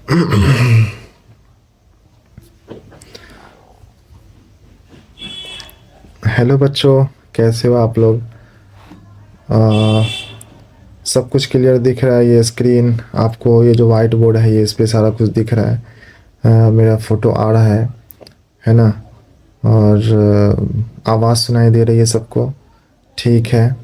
Hello बच्चों, कैसे हो आप लोग? आ, सब कुछ क्लियर दिख रहा है? ये स्क्रीन आपको, ये जो वाइट बोर्ड है, ये इस पे सारा कुछ दिख रहा है। मेरा फ़ोटो आ रहा है ना? और आवाज़ सुनाई दे रही है सबको? ठीक है,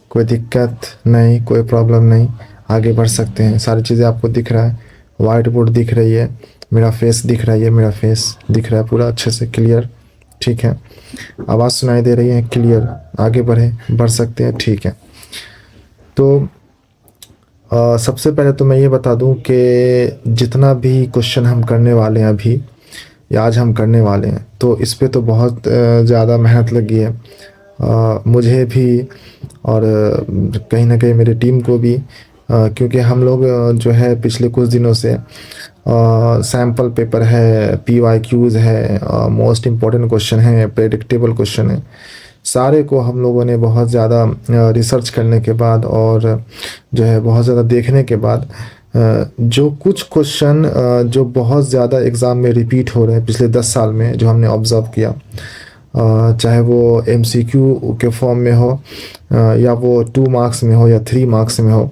कोई दिक्कत नहीं, कोई प्रॉब्लम नहीं। आगे बढ़ सकते हैं। सारी चीज़ें आपको दिख रहा है, वाइट बोर्ड दिख रही है, मेरा फेस दिख रहा है, ये मेरा फेस दिख रहा है पूरा अच्छे से क्लियर। ठीक है, आवाज़ सुनाई दे रही है क्लियर। आगे बढ़ सकते हैं। ठीक है, तो सबसे पहले तो मैं ये बता दूं कि जितना भी क्वेश्चन हम करने वाले हैं अभी, या आज हम करने वाले हैं, तो इस पे तो बहुत ज़्यादा मेहनत लगी है, मुझे भी, और कहीं ना कहीं मेरी टीम को भी, क्योंकि हम लोग जो है पिछले कुछ दिनों से सैम्पल पेपर है, PYQs है, मोस्ट इम्पॉर्टेंट क्वेश्चन है, प्रेडिक्टेबल क्वेश्चन है, सारे को हम लोगों ने बहुत ज़्यादा रिसर्च करने के बाद और जो है बहुत ज़्यादा देखने के बाद, जो कुछ क्वेश्चन जो बहुत ज़्यादा एग्ज़ाम में रिपीट हो रहे हैं पिछले 10 साल में, जो हमने ऑब्ज़र्व किया, चाहे वो MCQ के फॉर्म में हो, या वो 2 मार्क्स में हो, या 3 मार्क्स में हो,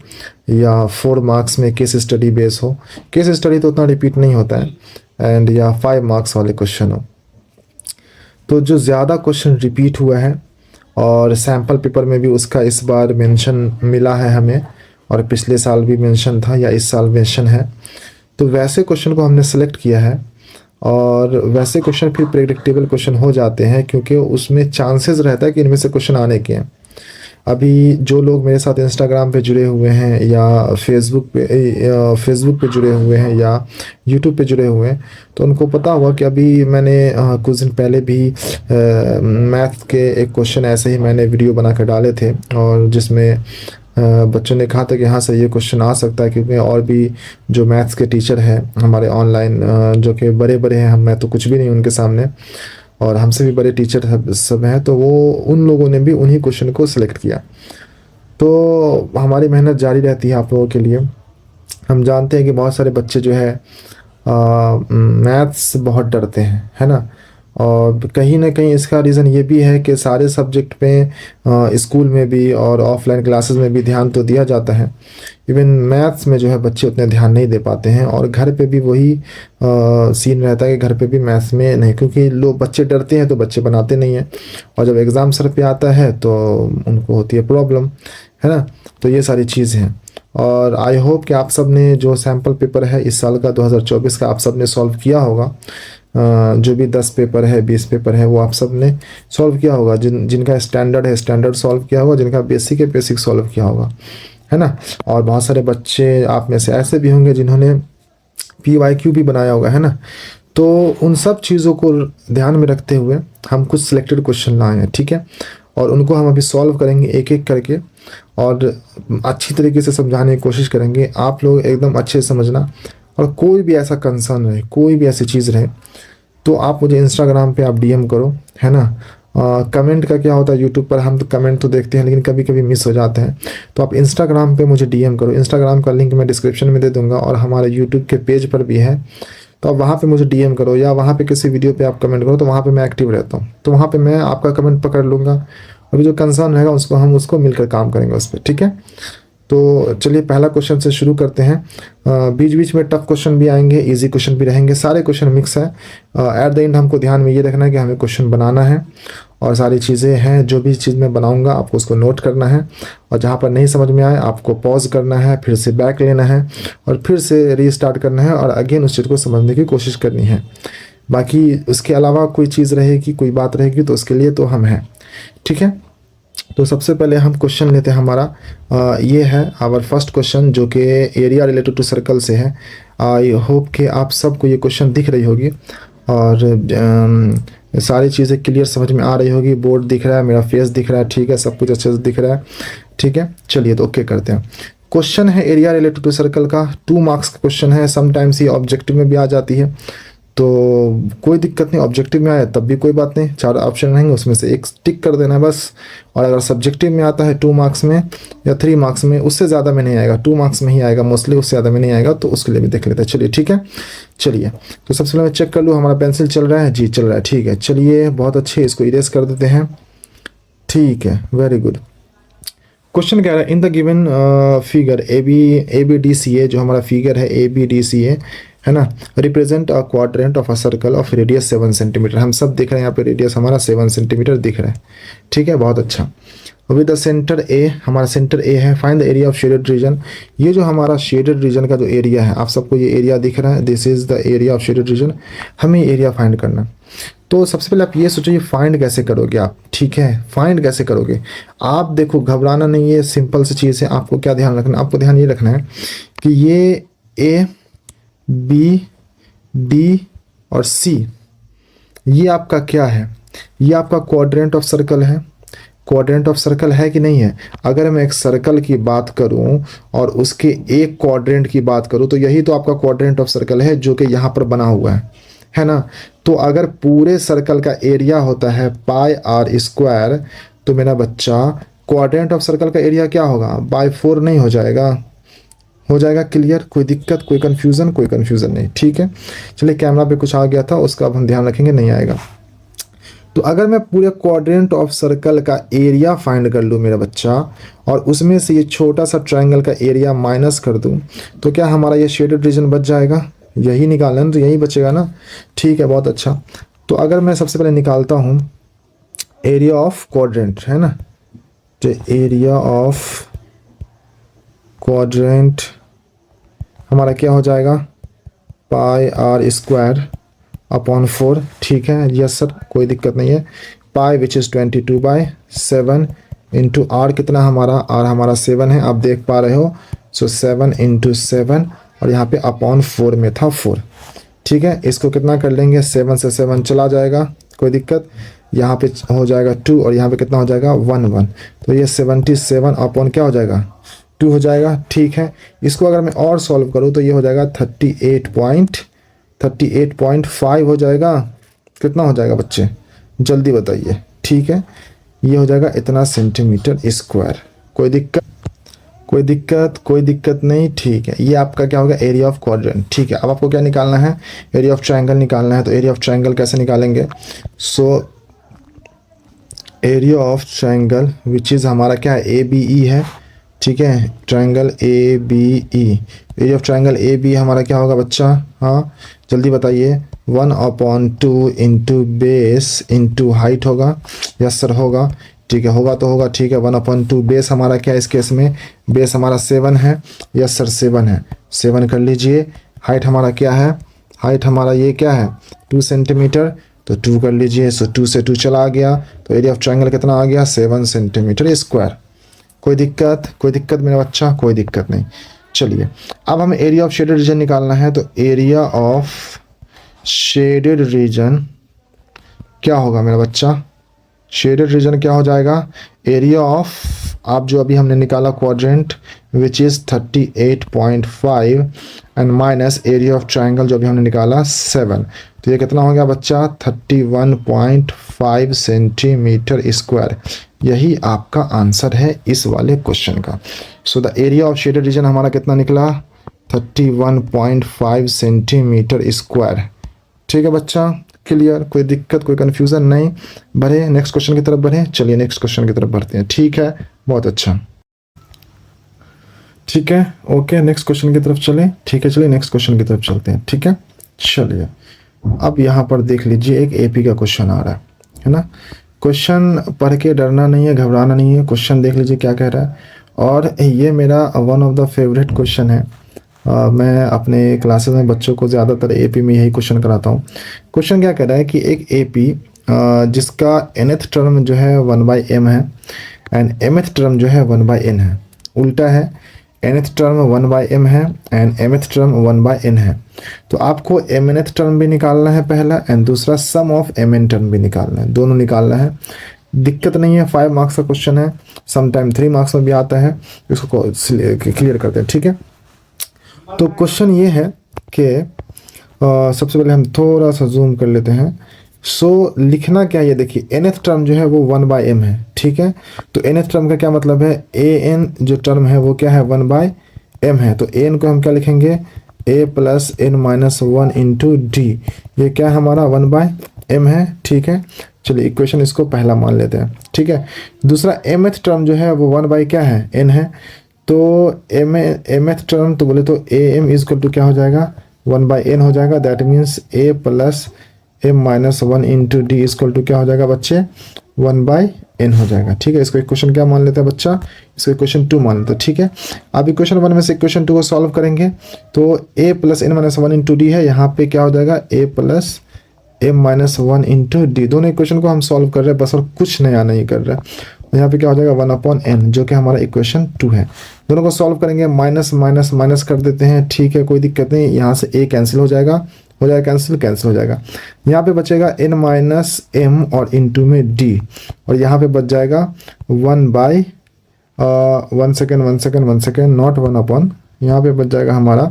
या 4 मार्क्स में केस स्टडी बेस हो। केस स्टडी तो उतना रिपीट नहीं होता है, एंड या 5 मार्क्स वाले क्वेश्चन हो। तो जो ज़्यादा क्वेश्चन रिपीट हुआ है, और सैम्पल पेपर में भी उसका इस बार मेंशन मिला है हमें, और पिछले साल भी मेंशन था, या इस साल मेंशन है, तो वैसे क्वेश्चन को हमने सेलेक्ट किया है। और वैसे क्वेश्चन फिर प्रेडिक्टेबल क्वेश्चन हो जाते हैं, क्योंकि उसमें चांसेस रहता है कि इनमें से क्वेश्चन आने के हैं। अभी जो लोग मेरे साथ इंस्टाग्राम पे जुड़े हुए हैं, या फेसबुक पे जुड़े हुए हैं, या यूट्यूब पे जुड़े हुए हैं, तो उनको पता होगा कि अभी मैंने कुछ दिन पहले भी मैथ के एक क्वेश्चन ऐसे ही मैंने वीडियो बना कर डाले थे, और जिसमें बच्चों ने कहा था कि हाँ सर, ये क्वेश्चन आ सकता है, क्योंकि और भी जो मैथ्स के टीचर हैं हमारे ऑनलाइन, जो कि बड़े बड़े हैं, हम मैं तो कुछ भी नहीं उनके सामने, और हमसे भी बड़े टीचर सब हैं, तो वो उन लोगों ने भी उन्हीं क्वेश्चन को सिलेक्ट किया। तो हमारी मेहनत जारी रहती है आप लोगों के लिए। हम जानते हैं कि बहुत सारे बच्चे जो है मैथ्स से बहुत डरते हैं, है ना? और कहीं ना कहीं इसका रीज़न ये भी है कि सारे सब्जेक्ट पे स्कूल में भी और ऑफलाइन क्लासेस में भी ध्यान तो दिया जाता है, इवन मैथ्स में जो है बच्चे उतने ध्यान नहीं दे पाते हैं, और घर पे भी वही सीन रहता है कि घर पे भी मैथ्स में नहीं, क्योंकि लोग बच्चे डरते हैं तो बच्चे बनाते नहीं हैं, और जब एग्ज़ाम सर पे आता है तो उनको होती है प्रॉब्लम, है ना? तो ये सारी चीज़ हैं। और आई होप कि आप सब ने जो सैम्पल पेपर है इस साल का 2024 का, आप सब ने सॉल्व किया होगा। जो भी 10 पेपर है, 20 पेपर है, वो आप सब ने सॉल्व किया होगा। जिनका स्टैंडर्ड है स्टैंडर्ड सॉल्व किया होगा, जिनका बेसिक है बेसिक सॉल्व किया होगा, है ना? और बहुत सारे बच्चे आप में से ऐसे भी होंगे जिन्होंने PYQ भी बनाया होगा, है ना? तो उन सब चीज़ों को ध्यान में रखते हुए हम कुछ सिलेक्टेड क्वेश्चन लाए हैं, ठीक है? और उनको हम अभी सॉल्व करेंगे एक एक करके, और अच्छी तरीके से समझाने की कोशिश करेंगे। आप लोग एकदम अच्छे से समझना, और कोई भी ऐसा कंसर्न रहे, कोई भी ऐसी चीज़ रहे, तो आप मुझे इंस्टाग्राम पे आप DM करो, है ना? कमेंट का क्या होता है, यूट्यूब पर हम तो कमेंट तो देखते हैं, लेकिन कभी कभी मिस हो जाते हैं, तो आप इंस्टाग्राम पे मुझे DM करो। इंस्टाग्राम का लिंक मैं डिस्क्रिप्शन में दे दूंगा, और हमारे यूट्यूब के पेज पर भी है, तो आप वहाँ पे मुझे DM करो, या वहाँ पे किसी वीडियो पे आप कमेंट करो, तो वहाँ पे मैं एक्टिव रहता हूँ, तो वहाँ पे मैं आपका कमेंट पकड़ लूँगा। अभी जो कंसर्न रहेगा उसको मिलकर काम करेंगे उस पर, ठीक है? तो चलिए पहला क्वेश्चन से शुरू करते हैं। बीच बीच में टफ क्वेश्चन भी आएंगे, इजी क्वेश्चन भी रहेंगे, सारे क्वेश्चन मिक्स है। एट द एंड हमको ध्यान में ये रखना है कि हमें क्वेश्चन बनाना है, और सारी चीज़ें हैं, जो भी चीज़ मैं बनाऊंगा आपको उसको नोट करना है, और जहाँ पर नहीं समझ में आए आपको पॉज करना है, फिर से बैक लेना है, और फिर से रीस्टार्ट करना है, और अगेन उस चीज़ को समझने की कोशिश करनी है। बाकी उसके अलावा कोई चीज़ रहेगी, कोई बात रहेगी, तो उसके लिए तो हम हैं, ठीक है? तो सबसे पहले हम क्वेश्चन लेते हैं हमारा। ये है आवर फर्स्ट क्वेश्चन, जो कि एरिया रिलेटेड टू सर्कल से है। आई होप कि आप सबको ये क्वेश्चन दिख रही होगी, और सारी चीज़ें क्लियर समझ में आ रही होगी। बोर्ड दिख रहा है, मेरा फेस दिख रहा है, ठीक है, सब कुछ अच्छे से दिख रहा है, ठीक है? चलिए तो ओके करते हैं। क्वेश्चन है एरिया रिलेटेड टू सर्कल का, 2 मार्क्स का क्वेश्चन है, समटाइम्स ये ऑब्जेक्टिव में भी आ जाती है, तो कोई दिक्कत नहीं, ऑब्जेक्टिव में आया तब भी कोई बात नहीं, 4 ऑप्शन रहेंगे उसमें से एक टिक कर देना है बस। और अगर सब्जेक्टिव में आता है 2 मार्क्स में या 3 मार्क्स में, उससे ज़्यादा में नहीं आएगा, 2 मार्क्स में ही आएगा मोस्टली, उससे ज़्यादा में नहीं आएगा, तो उसके लिए भी देख लेते हैं। चलिए ठीक है, चलिए तो सबसे पहले मैं चेक कर लूँ हमारा पेंसिल चल रहा है, जी चल रहा है, ठीक है। चलिए बहुत अच्छे, इसको इरेज कर देते हैं, ठीक है, वेरी गुड। क्वेश्चन कह रहा है in the given figure A B D C A, जो हमारा फिगर है ए बी डी सी ए है ना, represent a quadrant of a circle of radius 7 centimetre. हम सब देख रहे हैं यहाँ पे रेडियस हमारा 7 सेंटीमीटर दिख रहा है, ठीक है, बहुत अच्छा। विद द सेंटर ए, हमारा सेंटर ए है, find the area of shaded region. ये जो हमारा शेडेड रीजन का जो एरिया है, आप सबको ये एरिया दिख रहा है, this is the area of shaded region, हमें एरिया फाइंड करना। तो सबसे पहले आप ये सोचो ये फाइंड कैसे करोगे आप, ठीक है, फाइंड कैसे करोगे आप। देखो घबराना नहीं है, सिंपल सी चीज़ है। आपको क्या ध्यान रखना है, आपको ध्यान ये रखना है कि ये ए बी डी और सी, ये आपका क्या है, ये आपका क्वाड्रेंट ऑफ सर्कल है। क्वाड्रेंट ऑफ सर्कल है कि नहीं है? अगर मैं एक सर्कल की बात करूं और उसके एक क्वाड्रेंट की बात करूं, तो यही तो आपका क्वाड्रेंट ऑफ सर्कल है जो कि यहाँ पर बना हुआ है ना। तो अगर पूरे सर्कल का एरिया होता है पाई आर स्क्वायर, तो मेरा बच्चा क्वाड्रेंट ऑफ सर्कल का एरिया क्या होगा, बाय 4 नहीं हो जाएगा, हो जाएगा क्लियर? कोई दिक्कत, कोई कन्फ्यूज़न? कोई कन्फ्यूज़न नहीं, ठीक है। चलिए कैमरा पे कुछ आ गया था, उसका अब हम ध्यान रखेंगे, नहीं आएगा। तो अगर मैं पूरे क्वाड्रेंट ऑफ सर्कल का एरिया फाइंड कर लूँ मेरा बच्चा, और उसमें से ये छोटा सा ट्रायंगल का एरिया माइनस कर दूँ, तो क्या हमारा ये शेडेड रीजन बच जाएगा? यही निकालना है, तो यही बचेगा ना, ठीक है, बहुत अच्छा। तो अगर मैं सबसे पहले निकालता हूँ एरिया ऑफ क्वाड्रेंट, है ना, तो एरिया ऑफ क्वाड्रेंट हमारा क्या हो जाएगा, पाई आर स्क्वायर अपॉन 4, ठीक है, यस सर, कोई दिक्कत नहीं है। पाई विच इज़ 22/7 इंटू आर, कितना हमारा, आर हमारा 7 है, आप देख पा रहे हो। सो 7 इंटू 7, और यहाँ पे अपॉन 4 में था 4, ठीक है। इसको कितना कर लेंगे, 7 से 7 चला जाएगा, कोई दिक्कत, यहाँ पे हो जाएगा 2, और यहाँ पे कितना हो जाएगा 1, तो ये 77 अपॉन क्या हो जाएगा 2 हो जाएगा, ठीक है। इसको अगर मैं और सॉल्व करूँ तो ये हो जाएगा 38.5 हो जाएगा। कितना हो जाएगा बच्चे, जल्दी बताइए, ठीक है, ये हो जाएगा इतना सेंटीमीटर स्क्वायर। कोई दिक्कत? कोई दिक्कत? कोई दिक्कत नहीं, ठीक है। ये आपका क्या होगा, एरिया ऑफ क्वाड्रेंट, ठीक है। अब आपको क्या निकालना है, एरिया ऑफ ट्रायंगल निकालना है। तो एरिया ऑफ ट्रायंगल कैसे निकालेंगे, so area of triangle which is हमारा क्या है, ए बी ई है, ठीक है, triangle A B E, area of triangle A B हमारा क्या होगा बच्चा, हाँ जल्दी बताइए, 1/2 इंटू बेस इंटू हाइट होगा, यस सर होगा, ठीक है, होगा तो होगा, ठीक है। 1/2 बेस हमारा क्या है इस केस में, बेस हमारा 7 है, यस सर 7 है, 7 कर लीजिए। हाइट हमारा क्या है, हाइट हमारा ये क्या है 2 सेंटीमीटर, तो 2 कर लीजिए। सो 2 से 2 चला गया, तो एरिया ऑफ ट्रायंगल कितना आ गया, 7 सेंटीमीटर स्क्वायर। कोई दिक्कत? कोई दिक्कत मेरा बच्चा? कोई दिक्कत नहीं। चलिए अब हमें एरिया ऑफ शेडेड रीजन निकालना है। तो एरिया ऑफ शेडेड रीजन क्या होगा मेरा बच्चा, शेडेड रीजन क्या हो जाएगा, एरिया ऑफ, आप जो अभी हमने निकाला quadrant which is 38.5 and minus area of triangle जो अभी हमने निकाला 7, तो ये कितना हो गया बच्चा 31.5 सेंटीमीटर स्क्वायर। यही आपका आंसर है इस वाले क्वेश्चन का। So the area of shaded region हमारा कितना निकला, 31.5 सेंटीमीटर स्क्वायर, ठीक है बच्चा, क्लियर? कोई दिक्कत, कोई कन्फ्यूज़न नहीं? बढ़े नेक्स्ट क्वेश्चन की तरफ बढ़े, चलिए नेक्स्ट क्वेश्चन की तरफ बढ़ते हैं, ठीक है, बहुत अच्छा, ठीक है, ओके, नेक्स्ट क्वेश्चन की तरफ चलें, ठीक है, चलिए नेक्स्ट क्वेश्चन की तरफ चलते हैं, ठीक है। चलिए अब यहाँ पर देख लीजिए एक एपी का क्वेश्चन आ रहा है ना। क्वेश्चन पढ़ के डरना नहीं है, घबराना नहीं है, क्वेश्चन देख लीजिए क्या कह रहा है। और ये मेरा one of the favourite question है, मैं अपने क्लासेस में बच्चों को ज़्यादातर एपी में यही क्वेश्चन कराता हूँ। क्वेश्चन क्या कह रहा है कि एक एपी जिसका nth टर्म जो है 1/m है एंड mth टर्म जो है 1/n है, उल्टा है, nth टर्म 1/m है एंड mth टर्म 1/n है। तो आपको mnth टर्म भी निकालना है पहला, एंड दूसरा सम ऑफ mn टर्म भी निकालना है, दोनों निकालना है। दिक्कत नहीं है, 5 मार्क्स का क्वेश्चन है, समटाइम 3 मार्क्स में भी आता है, इसको क्लियर करते हैं, ठीक है। तो क्वेश्चन ये है कि सबसे पहले हम थोड़ा सा जूम कर लेते हैं। सो लिखना क्या है, ये देखिए nth टर्म जो है वो 1/m है, ठीक है। तो nth टर्म का क्या मतलब है, an जो टर्म है वो क्या है 1/m है। तो an को हम क्या लिखेंगे, a plus n minus 1 into D, ये क्या है हमारा 1/m है, ठीक है। चलिए इक्वेशन इसको पहला मान लेते हैं, ठीक है। दूसरा mth टर्म जो है वो 1 क्या है, n है। तो mth टर्म तो बोले तो am इजकल टू क्या हो जाएगा 1/n हो जाएगा। That means a plus m minus 1 into D is equal to क्या हो जाएगा बच्चे 1/n हो जाएगा, ठीक है। इसको इक्वेशन क्या मान लेते हैं बच्चा, इसको इक्वेशन 2 मान लेते हैं, ठीक है। अब इक्वेशन 1 में से इक्वेशन 2 को सॉल्व करेंगे तो a plus n minus 1 into D है, यहाँ पे क्या हो जाएगा a plus m minus 1 into D. दोनों इक्वेशन को हम सॉल्व कर रहे हैं बस, और कुछ नया नहीं कर रहे हैं। यहाँ पे क्या हो जाएगा 1/n जो कि हमारा इक्वेशन 2 है। दोनों को सॉल्व करेंगे, माइनस माइनस माइनस कर देते हैं, ठीक है, कोई दिक्कत नहीं। यहाँ से a कैंसिल हो जाएगा कैंसिल हो जाएगा। यहाँ पे बचेगा n माइनस m और इंटू में d, और यहाँ पे बच जाएगा 1 सेकेंड नॉट 1/, यहाँ पे बच जाएगा हमारा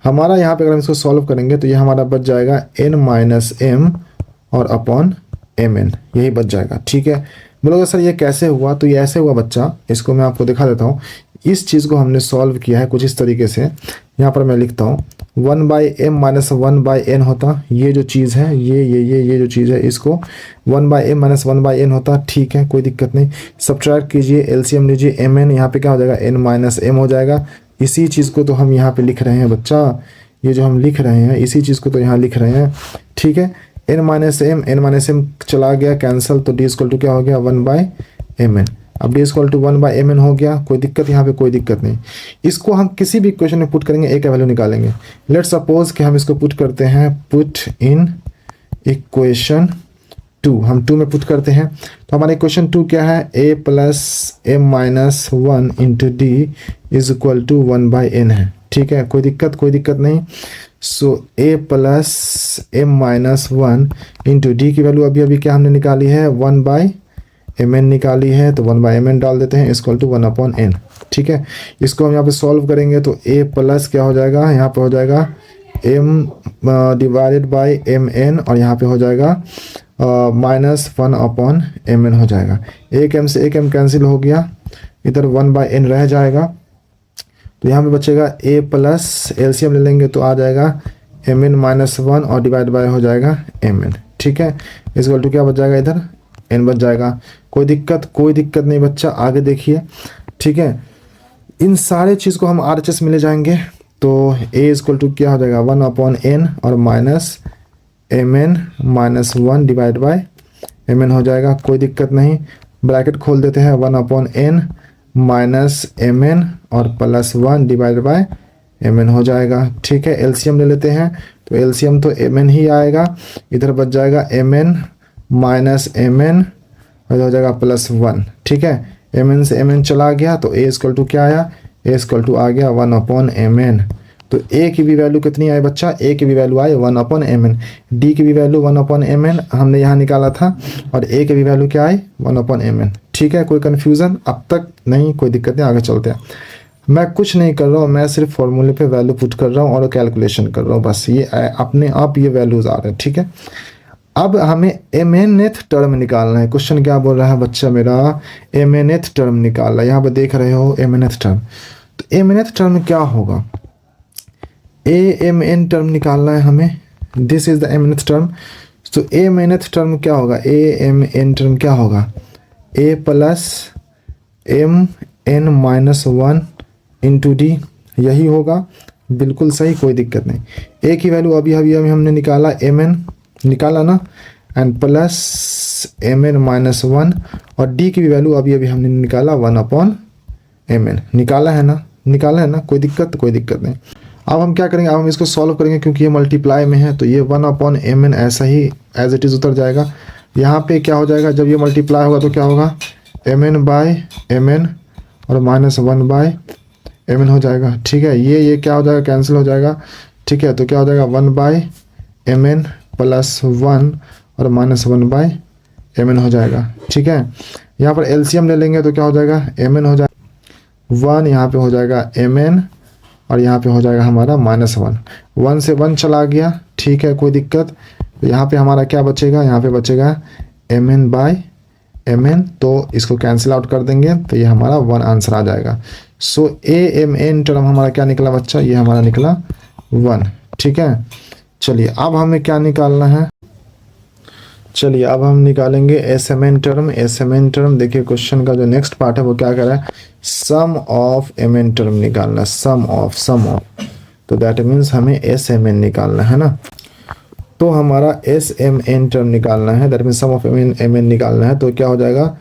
हमारा यहाँ पे अगर हम इसको सॉल्व करेंगे तो ये हमारा बच जाएगा n माइनस m और अपॉन mn, यही बच जाएगा, ठीक है। बोलोगे सर ये कैसे हुआ, तो ये ऐसे हुआ बच्चा, इसको मैं आपको दिखा देता हूँ। इस चीज़ को हमने सॉल्व किया है कुछ इस तरीके से। यहाँ पर मैं लिखता हूँ 1/m माइनस 1/n होता, ये जो चीज़ है ये जो चीज़ है इसको 1/m माइनस 1/n होता, ठीक है, कोई दिक्कत नहीं। सब्ट्रैक्ट कीजिए, एलसीएम लीजिए, mn यहाँ पे क्या हो जाएगा n माइनस m हो जाएगा। इसी चीज़ को तो हम यहाँ पे लिख रहे हैं बच्चा, ये जो हम लिख रहे हैं इसी चीज़ को तो यहाँ लिख रहे हैं, ठीक है। n माइनस m चला गया कैंसल, तो d इक्वल टू क्या हो गया 1/mn। अब d इक्वल टू 1/mn हो गया, कोई दिक्कत यहाँ पे कोई दिक्कत नहीं। इसको हम किसी भी इक्वेशन में पुट करेंगे, a का वैल्यू निकालेंगे। लेट्स सपोज कि हम इसको पुट करते हैं, पुट इन इक्वेशन 2, हम 2 में पुट करते हैं तो हमारा इक्वेशन 2 क्या है, a plus m minus 1 into D is equal to 1/n है, ठीक है, कोई दिक्कत नहीं। So a plus m minus 1 into D की वैल्यू अभी क्या हमने निकाली है 1/mn निकाली है, तो 1/mn डाल देते हैं इक्वल टू 1/n, ठीक है। इसको हम यहाँ पे सॉल्व करेंगे तो a प्लस क्या हो जाएगा, यहाँ पे हो जाएगा m डिवाइडेड बाई mn, और यहाँ पे हो जाएगा माइनस 1/mn हो जाएगा। एक m से एक m कैंसिल हो गया, इधर 1/n रह जाएगा, तो यहाँ पे बचेगा a प्लस एलसीएम ले लेंगे तो आ जाएगा mn माइनस 1 और डिवाइड बाय हो जाएगा mn, ठीक है। इक्वल टू क्या बच जाएगा, इधर n बच जाएगा। कोई दिक्कत नहीं बच्चा, आगे देखिए, ठीक है। इन सारे चीज़ को हम RHS में ले जाएंगे तो a इक्वल टू क्या हो जाएगा 1/n और minus mn minus 1 divide by mn हो जाएगा, कोई दिक्कत नहीं। ब्रैकेट खोल देते हैं 1/n माइनस mn और प्लस 1 डिवाइड बाय mn हो जाएगा, ठीक है। एलसीएम ले लेते हैं तो एलसीएम तो mn ही आएगा, इधर बच जाएगा mn माइनस mn और हो जाएगा प्लस 1, ठीक है। mn से mn चला गया तो a इक्वल टू क्या आया, a इक्वल टू आ गया 1/mn। तो a की भी वैल्यू कितनी आई बच्चा, a की भी वैल्यू आई 1/mn, d की भी वैल्यू 1/mn हमने यहाँ निकाला था, और a की भी वैल्यू क्या आई 1/mn, ठीक है। कोई कन्फ्यूज़न अब तक नहीं, कोई दिक्कत नहीं, आगे चलते हैं। मैं कुछ नहीं कर रहा हूँ, मैं सिर्फ फॉर्मूले पे वैल्यू पुट कर रहा हूँ और कैलकुलेशन कर रहा हूँ, बस ये अपने आप ये वैल्यूज आ रहे हैं, ठीक है। अब हमें mnth टर्म निकालना है। क्वेश्चन क्या बोल रहा है बच्चा मेरा, mnth टर्म निकालना है। यहाँ पर देख रहे हो mnth टर्म, तो mnth टर्म क्या होगा, mn टर्म निकालना है हमें, this is the mnth term. तो mnth टर्म क्या होगा, mn टर्म क्या होगा, a plus mn minus 1 into D, यही होगा, बिल्कुल सही, कोई दिक्कत नहीं। a की वैल्यू अभी हमने निकाला mn निकाला ना, एंड प्लस mn माइनस 1, और d की भी वैल्यू अभी हमने निकाला 1/mn, निकाला है ना, कोई दिक्कत नहीं। अब हम क्या करेंगे, अब हम इसको सॉल्व करेंगे, क्योंकि ये मल्टीप्लाई में है तो ये 1/mn ऐसा ही एज इट इज़ उतर जाएगा। यहाँ पे क्या हो जाएगा, जब ये मल्टीप्लाई होगा तो क्या होगा mn/mn और माइनस 1/mn हो जाएगा, ठीक है। ये क्या हो जाएगा, कैंसिल हो जाएगा, ठीक है। तो क्या हो जाएगा 1/mn प्लस 1 और माइनस 1/mn हो जाएगा, ठीक है। यहाँ पर एलसीएम ले लेंगे तो क्या हो जाएगा mn हो जाएगा 1, यहाँ पे हो जाएगा mn और यहाँ पे हो जाएगा हमारा -1। 1 से 1 चला गया, ठीक है, कोई दिक्कत। तो यहाँ पे हमारा क्या बचेगा, यहाँ पे बचेगा mn/mn, तो इसको कैंसिल आउट कर देंगे तो ये हमारा 1 आंसर आ जाएगा। सो amn टर्म हमारा क्या निकला बच्चा, ये हमारा निकला 1, ठीक है। चलिए अब हमें क्या निकालना है, चलिए अब हम निकालेंगे SMN टर्म। देखिए क्वेश्चन का जो नेक्स्ट पार्ट है वो क्या कर रहा है, सम ऑफ mn टर्म निकालना, सम ऑफ, तो दैट मीन्स हमें SMN निकालना है ना। तो हमारा SMN टर्म निकालना है, that means sum of mn निकालना है। तो क्या हो जाएगा,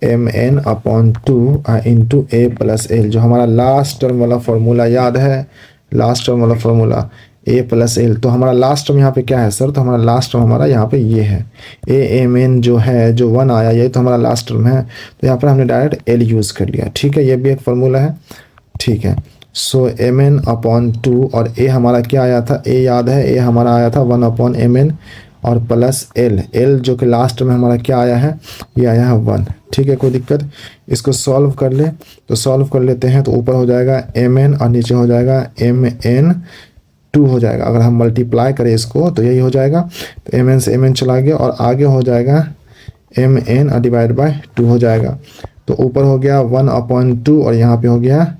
mn/2 इंटू a+l, जो हमारा लास्ट टर्म वाला फॉर्मूला याद है, लास्ट टर्म वाला फॉर्मूला a+l। तो हमारा लास्ट टर्म यहाँ पे क्या है सर, तो हमारा लास्ट टर्म हमारा यहाँ पे ये है amn जो है, जो 1 आया, ये तो हमारा लास्ट टर्म है। तो यहाँ पर हमने डायरेक्ट l यूज़ कर लिया, ठीक है, ये भी एक फार्मूला है, ठीक है। सो mn/2 और a हमारा क्या आया था, a याद है, a हमारा आया था 1/mn और प्लस l जो कि लास्ट में हमारा क्या आया है, ये आया है 1, ठीक है, कोई दिक्कत। इसको सॉल्व कर ले, तो सॉल्व कर लेते हैं, तो ऊपर हो जाएगा mn और नीचे हो जाएगा mn/2 हो जाएगा। अगर हम मल्टीप्लाई करें इसको तो यही हो जाएगा, तो mn से mn चला गया और आगे हो जाएगा mn/2 हो जाएगा। तो ऊपर हो गया 1/2 और यहाँ पे हो गया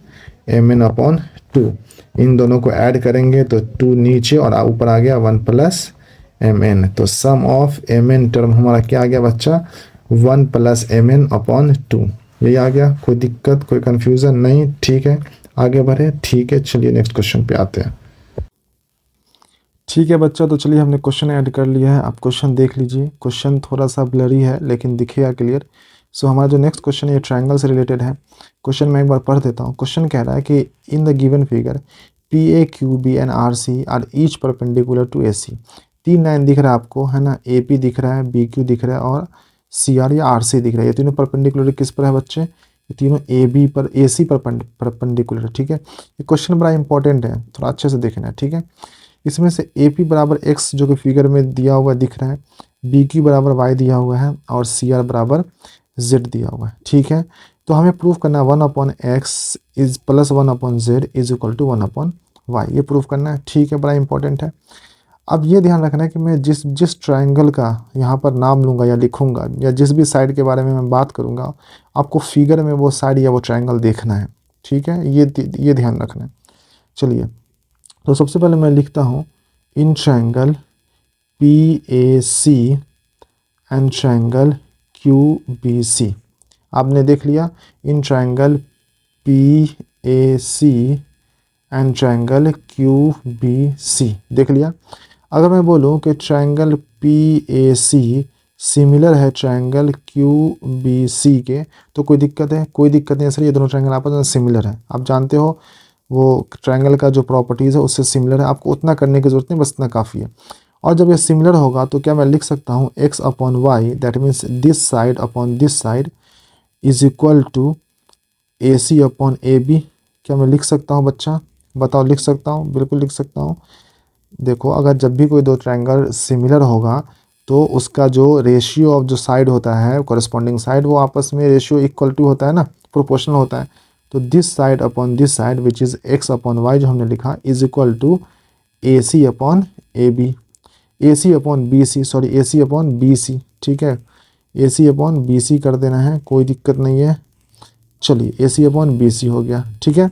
mn/2। इन दोनों को ऐड करेंगे तो 2 नीचे और ऊपर आ गया 1 + mn। तो सम ऑफ mn टर्म हमारा क्या आ गया बच्चा, 1 + mn/2, यही आ गया। कोई दिक्कत, कोई कंफ्यूजन नहीं, ठीक है, आगे बढ़े, ठीक है। चलिए नेक्स्ट क्वेश्चन पे आते हैं। ठीक है बच्चा, तो चलिए हमने क्वेश्चन ऐड कर लिया है। आप क्वेश्चन देख लीजिए, क्वेश्चन थोड़ा सा ब्लरी है लेकिन दिखेगा क्लियर। सो हमारा जो नेक्स्ट क्वेश्चन है ये ट्रायंगल से रिलेटेड है। क्वेश्चन मैं एक बार पढ़ देता हूँ। क्वेश्चन कह रहा है कि in the given figure PA, QB and RC are each perpendicular to AC। 3 line दिख रहा है आपको, है ना, AP दिख रहा है, BQ दिख रहा है और CR या RC दिख रहा है। ये तीनों परपेंडिकुलर किस पर है बच्चे, ये तीनों AB पर, AC पर परपेंडिकुलर है, ठीक है। ये क्वेश्चन बड़ा इंपॉर्टेंट है, थोड़ा अच्छे से देखना है, ठीक है। इसमें से AP बराबर x जो कि फिगर में दिया हुआ दिख रहा है, BQ बराबर y दिया हुआ है और CR बराबर z दिया हुआ है, ठीक है। तो हमें प्रूफ करना है 1/x is plus 1/z is equal to 1/y, ये प्रूफ करना है, ठीक है, बड़ा इंपॉर्टेंट है। अब ये ध्यान रखना है कि मैं जिस ट्रायंगल का यहाँ पर नाम लूँगा या लिखूँगा या जिस भी साइड के बारे में मैं बात करूँगा, आपको फिगर में वो साइड या वो ट्रायंगल देखना है, ठीक है, ये ध्यान रखना है। चलिए, तो सबसे पहले मैं लिखता हूँ in triangle PAC and triangle QBC। आपने देख लिया in triangle PAC and triangle QBC, देख लिया। अगर मैं बोलूँ कि ट्रायंगल PAC सिमिलर है ट्रायंगल QBC के, तो कोई दिक्कत है, कोई दिक्कत नहीं सर, ये दोनों ट्रायंगल आपस में सिमिलर है। आप जानते हो वो ट्रायंगल का जो प्रॉपर्टीज़ है उससे सिमिलर है, आपको उतना करने की ज़रूरत नहीं, बस इतना काफ़ी है। और जब ये सिमिलर होगा तो क्या मैं लिख सकता हूँ x/y, that means this side upon this side is equal to AC/AB। क्या मैं लिख सकता हूँ बच्चा, बताओ, लिख सकता हूँ, बिल्कुल लिख सकता हूँ। देखो, अगर जब भी कोई दो ट्रायंगल सिमिलर होगा तो उसका जो रेशियो ऑफ जो साइड होता है, कॉरेस्पॉन्डिंग साइड, वो आपस में रेशियो इक्वल टू होता है ना, प्रोपोर्शनल होता है। तो this side upon this side which is x/y जो हमने लिखा is equal to AC/AB, AC/BC, sorry AC/BC, ठीक है, AC/BC कर देना है, कोई दिक्कत नहीं है। चलिए AC/BC हो गया, ठीक है।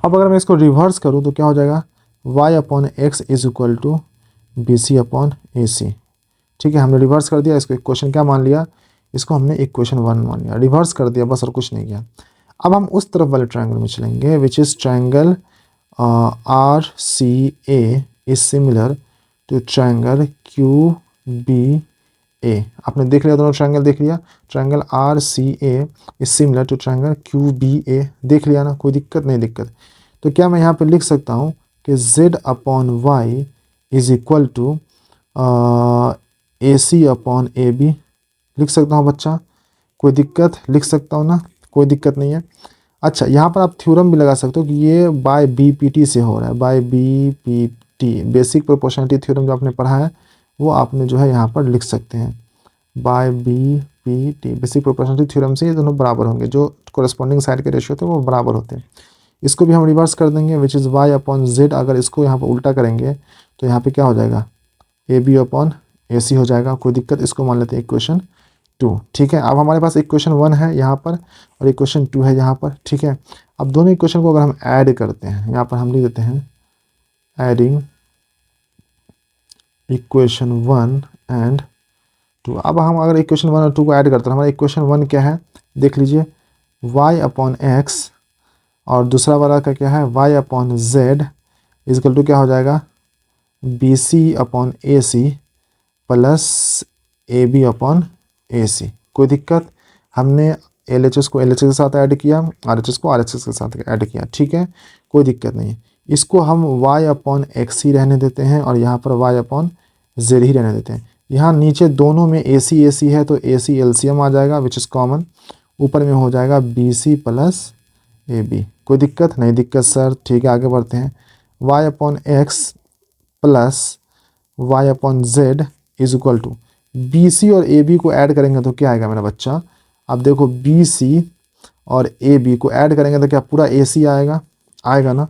अब अगर मैं इसको रिवर्स करूँ तो क्या हो जाएगा, y/x is equal to BC/AC, ठीक है। हमने रिवर्स कर दिया, इसको इक्वेशन क्या मान लिया, इसको हमने इक्वेशन 1 मान लिया, रिवर्स कर दिया बस, और कुछ नहीं किया। अब हम उस तरफ वाले ट्रायंगल में चलेंगे which is triangle RCA is similar to triangle QBA। आपने देख लिया, दोनों ट्रायंगल देख लिया, triangle RCA is similar to triangle QBA, देख लिया ना, कोई दिक्कत नहीं, दिक्कत। तो क्या मैं यहाँ पे लिख सकता हूँ कि Z/Y is equal to AC/AB, लिख सकता हूँ बच्चा, कोई दिक्कत, लिख सकता हूँ ना, कोई दिक्कत नहीं है। अच्छा, यहाँ पर आप थ्योरम भी लगा सकते हो कि ये बाय BPT से हो रहा है, by BPT, basic proportionality theorem जो आपने पढ़ा है वो आपने जो है यहाँ पर लिख सकते हैं, by BPT, basic proportionality theorem से ये दोनों बराबर होंगे, जो कोरेस्पॉन्डिंग साइड के रेशियो थे वो बराबर होते हैं। इसको भी हम रिवर्स कर देंगे विच इज़ वाई अपॉन जेड। अगर इसको यहाँ पर उल्टा करेंगे तो यहाँ पे क्या हो जाएगा, ए बी अपॉन ए सी हो जाएगा। कोई दिक्कत, इसको मान लेते हैं इक्वेशन 2। ठीक है, अब हमारे पास इक्वेशन 1 है यहाँ पर और इक्वेशन 2 है यहाँ पर। ठीक है, अब दोनों इक्वेशन को अगर हम ऐड करते हैं, यहाँ पर हम लिख देते हैं एडिंग इक्वेशन 1 एंड 2। अब हम अगर इक्वेशन 1 और 2 को ऐड करते हैं, हमारा इक्वेशन 1 क्या है देख लीजिए, y अपॉन एक्स, और दूसरा वाला का क्या है y upon Z is equal to क्या हो जाएगा, B C upon A C plus A B upon A C. कोई दिक्कत, हमने एल एच एस को एल एच एस के साथ ऐड किया, आर एच एस को आर एच एस के साथ ऐड किया। ठीक है, कोई दिक्कत नहीं। इसको हम y अपॉन एक्स ही रहने देते हैं और यहाँ पर y अपॉन जेड ही रहने देते हैं। यहाँ नीचे दोनों में ए सी है तो ए सी एलसीएम आ जाएगा विच इज़ कॉमन, ऊपर में हो जाएगा B C plus A B. कोई दिक्कत नहीं, दिक्कत सर। ठीक है, आगे बढ़ते हैं। y upon X plus Y upon Z is equal to B C और ए बी को ऐड करेंगे तो क्या आएगा मेरा बच्चा, अब देखो बी सी और ए बी को ऐड करेंगे तो क्या पूरा ए सी आएगा, आएगा ना।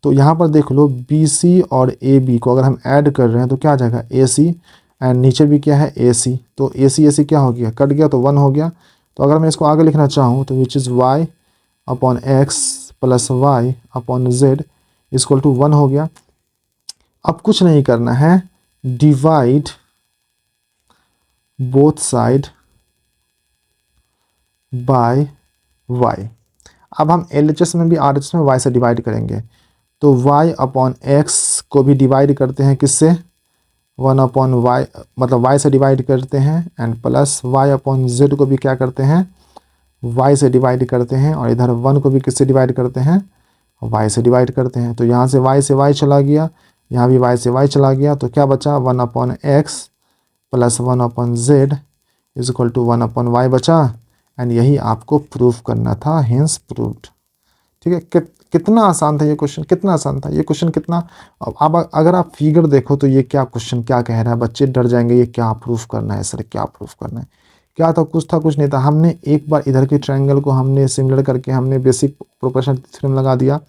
तो यहाँ पर देख लो बी सी और ए बी को अगर हम ऐड कर रहे हैं तो क्या आ जाएगा ए सी, एंड नीचे भी क्या है ए सी, तो ए सी क्या हो गया, कट गया तो 1 हो गया। तो अगर मैं इसको आगे लिखना चाहूँ तो which is Y upon X plus Y upon Z equal to 1 हो गया। अब कुछ नहीं करना है, divide both side by y। अब हम LHS में भी RHS में y से डिवाइड करेंगे तो y अपॉन एक्स को भी डिवाइड करते हैं किससे, 1 अपॉन वाई, मतलब y से डिवाइड करते हैं, and plus y upon Z को भी क्या करते हैं, y से डिवाइड करते हैं, और इधर 1 को भी किससे डिवाइड करते हैं, y से डिवाइड करते हैं। तो यहाँ से y चला गया, यहाँ भी y से y चला गया, तो क्या बचा 1 upon X plus 1 upon Z is equal to 1 upon Y बचा, एंड यही आपको प्रूफ करना था, हेंस प्रूव्ड। ठीक है, कितना आसान था ये क्वेश्चन, कितना आसान था ये क्वेश्चन, कितना। अब अगर आप फिगर देखो तो ये क्या क्वेश्चन क्या कह रहा है, बच्चे डर जाएंगे ये क्या प्रूफ करना है सर, क्या प्रूफ करना है, क्या था, कुछ नहीं था। हमने एक बार इधर के ट्रायंगल को हमने सिमिलर करके हमने बेसिक प्रोपोर्शनल थ्योरम लगा दिया,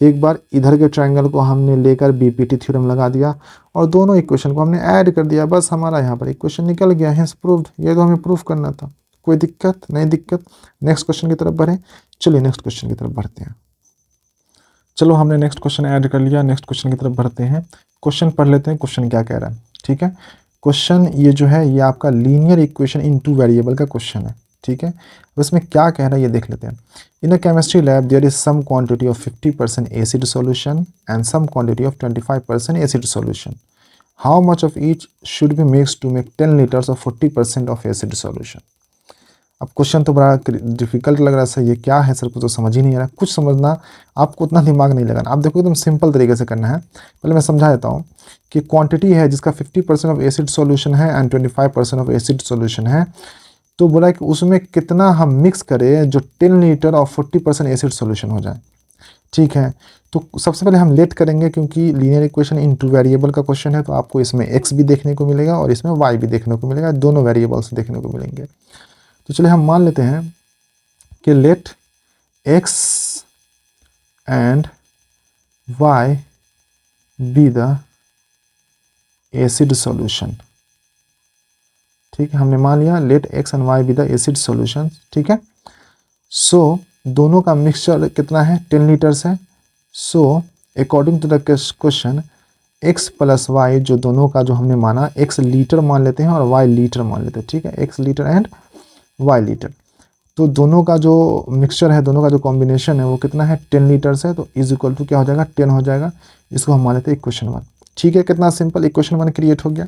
एक बार इधर के ट्रायंगल को हमने लेकर बीपीटी थ्योरम लगा दिया, और दोनों इक्वेशन को हमने ऐड कर दिया, बस हमारा यहाँ पर इक्वेशन निकल गया, हेंस प्रूव्ड। ये तो हमें प्रूफ करना था। कोई दिक्कत नहीं, दिक्कत। नेक्स्ट क्वेश्चन की तरफ बढ़ें, चलिए नेक्स्ट क्वेश्चन की तरफ बढ़ते हैं। चलो हमने नेक्स्ट क्वेश्चन ऐड कर लिया, नेक्स्ट क्वेश्चन की तरफ बढ़ते हैं। क्वेश्चन पढ़ लेते हैं, क्वेश्चन क्या कह रहा है। ठीक है, क्वेश्चन ये जो है ये आपका लीनियर इक्वेशन इन 2 वेरिएबल का क्वेश्चन है। ठीक है, अब इसमें क्या कह रहा है ये देख लेते हैं। In a chemistry lab there is some quantity of 50% acid solution and some quantity of 25% acid solution. How much of each should be mix to make 10 litres of 40% of acid solution. अब question तो बड़ा difficult लग रहा है sir, ये क्या है sir, को तो समझ ही नहीं आ रहा। कुछ समझना, आपको उतना दिमाग नहीं लगाना। आप देखो एकदम सिंपल तरीके से करना है। पहले मैं समझा देता हूँ कि क्वांटिटी है जिसका 50% ऑफ एसिड सॉल्यूशन है एंड 25% ऑफ एसिड सॉल्यूशन है, तो बोला कि उसमें कितना हम मिक्स करें जो 10 लीटर और 40% एसिड सॉल्यूशन हो जाए। ठीक है, तो सबसे पहले हम लेट करेंगे क्योंकि लीनियर इक्वेशन इन 2 वेरिएबल का क्वेश्चन है, तो आपको इसमें x भी देखने को मिलेगा और इसमें y भी देखने को मिलेगा, दोनों वेरिएबल्स देखने को मिलेंगे। तो चलिए हम मान लेते हैं कि let x and y be the acid solution. ठीक है, हमने मान लिया let x and y be the acid solution. ठीक है, सो दोनों का मिक्सचर कितना है, 10 लीटर्स है। So according to the question x plus Y, जो दोनों का जो हमने माना, x लीटर मान लेते हैं और y लीटर मान लेते हैं। ठीक है, x litre and y litre, तो दोनों का जो मिक्सचर है, दोनों का जो कॉम्बिनेशन है वो कितना है, 10 लीटर्स है। तो इज इक्वल टू क्या हो जाएगा, 10 हो जाएगा। इसको हम मान लेते हैं इक्वेशन 1। ठीक है, कितना सिंपल, इक्वेशन 1 क्रिएट हो गया।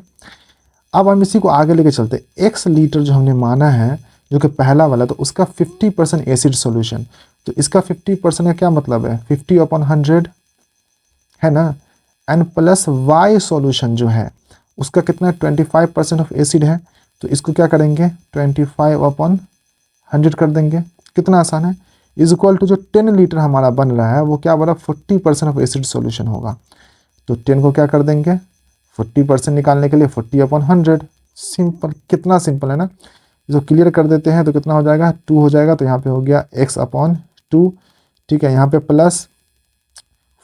अब हम इसी को आगे लेके चलते हैं। x लीटर जो हमने माना है, जो कि पहला वाला, तो उसका 50% एसिड सॉल्यूशन, तो इसका 50% का क्या मतलब है, 50 अपॉन 100 है ना, एंड प्लस y सॉल्यूशन जो है उसका कितना 25% ऑफ एसिड है, तो इसको क्या करेंगे 25 अपॉन 100 कर देंगे। कितना आसान है। इज इक्वल टू जो 10 लीटर हमारा बन रहा है वो क्या बोला, 40% ऑफ एसिड सॉल्यूशन होगा। तो 10 को क्या कर देंगे, 40% निकालने के लिए 40 अपॉन 100। सिंपल, कितना सिंपल है ना। जो क्लियर कर देते हैं तो कितना हो जाएगा, 2 हो जाएगा। तो यहाँ पे हो गया x अपॉन 2। ठीक है, यहाँ पे प्लस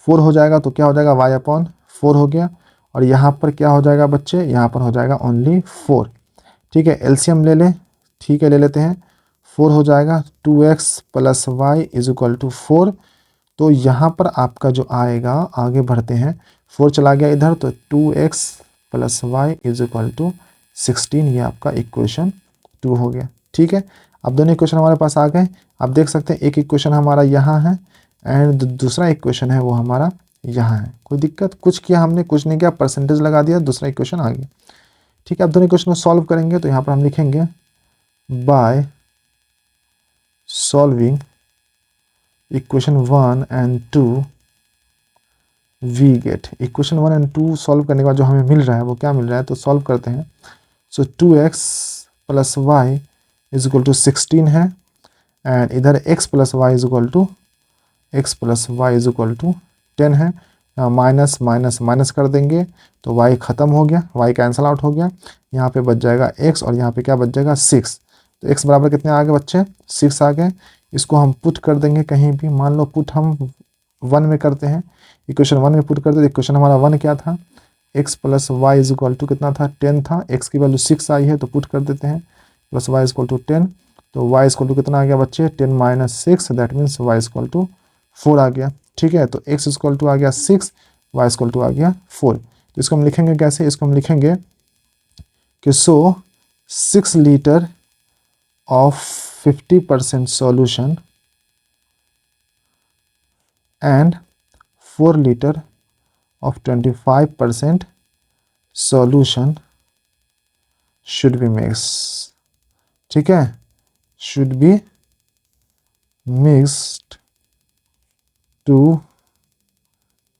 4 हो जाएगा तो क्या हो जाएगा y अपॉन 4 हो गया। और यहाँ पर क्या हो जाएगा बच्चे, यहाँ पर हो जाएगा ओनली 4। ठीक है, एलसीएम ले लें, ठीक है ले लेते हैं। 4 हो जाएगा 2x plus Y is equal to 4। तो यहाँ पर आपका जो आएगा, आगे बढ़ते हैं, 4 चला गया इधर तो 2x plus Y is equal to 16, ये आपका इक्वेशन 2 हो गया। ठीक है, अब दोनों इक्वेशन हमारे पास आ गए। आप देख सकते हैं एक इक्वेशन हमारा यहाँ है एंड दूसरा इक्वेशन है वो हमारा यहाँ है। कोई दिक्कत, कुछ किया हमने, कुछ नहीं किया, परसेंटेज लगा दिया, दूसरा इक्वेशन आ गया। ठीक है, अब दोनों इक्वेशन को सॉल्व करेंगे तो यहाँ पर हम लिखेंगे by solving equation 1 and 2 we get. Equation 1 and 2 solve करने के बाद जो हमें मिल रहा है वो क्या मिल रहा है, तो सॉल्व करते हैं। So 2x plus Y is equal to 16 है एंड इधर x plus Y is equal to 10 है। माइनस माइनस माइनस कर देंगे तो y ख़त्म हो गया, y कैंसल आउट हो गया। यहाँ पे बच जाएगा x और यहाँ पे क्या बच जाएगा 6। तो x बराबर कितने आ गए बच्चे, 6 आ गए। इसको हम पुट कर देंगे कहीं भी, मान लो पुट हम 1 में करते हैं, इक्वेशन 1 में पुट करते हैं। इक्वेशन हमारा 1 क्या था, x plus Y is equal to कितना था, 10 था। x की वैल्यू 6 आई है तो पुट कर देते हैं, plus Y is equal to 10। तो y इज इक्वल टू कितना आ गया बच्चे, 10 minus 6, that means y is equal to 4 आ गया। ठीक है, तो x इज इक्वल टू आ गया 6, y इज इक्वल टू आ गया 4। तो इसको हम लिखेंगे कैसे, इसको हम लिखेंगे कि 6 litre of 50% solution and 4 litre of 25% solution should be mixed। ठीक है, should be mixed to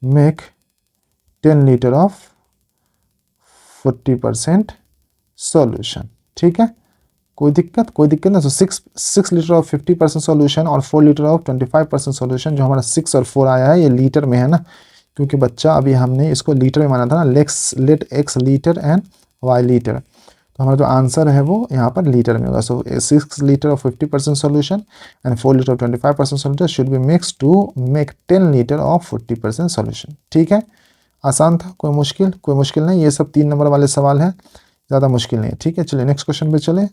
make 10 liter of 40% solution। ठीक है, कोई दिक्कत, कोई दिक्कत ना। तो 6 लीटर ऑफ 50% सॉल्यूशन और 4 लीटर ऑफ 25% सॉल्यूशन, जो हमारा 6 और 4 आया है ये लीटर में है ना, क्योंकि बच्चा अभी हमने इसको लीटर में माना था ना, let X litre and Y litre. तो हमारा जो आंसर है वो यहाँ पर लीटर में होगा। सो 6 litre of 50% solution and 4 litre of 25% solution should be mix to make 10 litre of 40% solution. ठीक है, आसान था, कोई मुश्किल नहीं। ये सब 3 नंबर वाले सवाल हैं, ज़्यादा मुश्किल नहीं है। ठीक है, चलिए नेक्स्ट क्वेश्चन पे चले।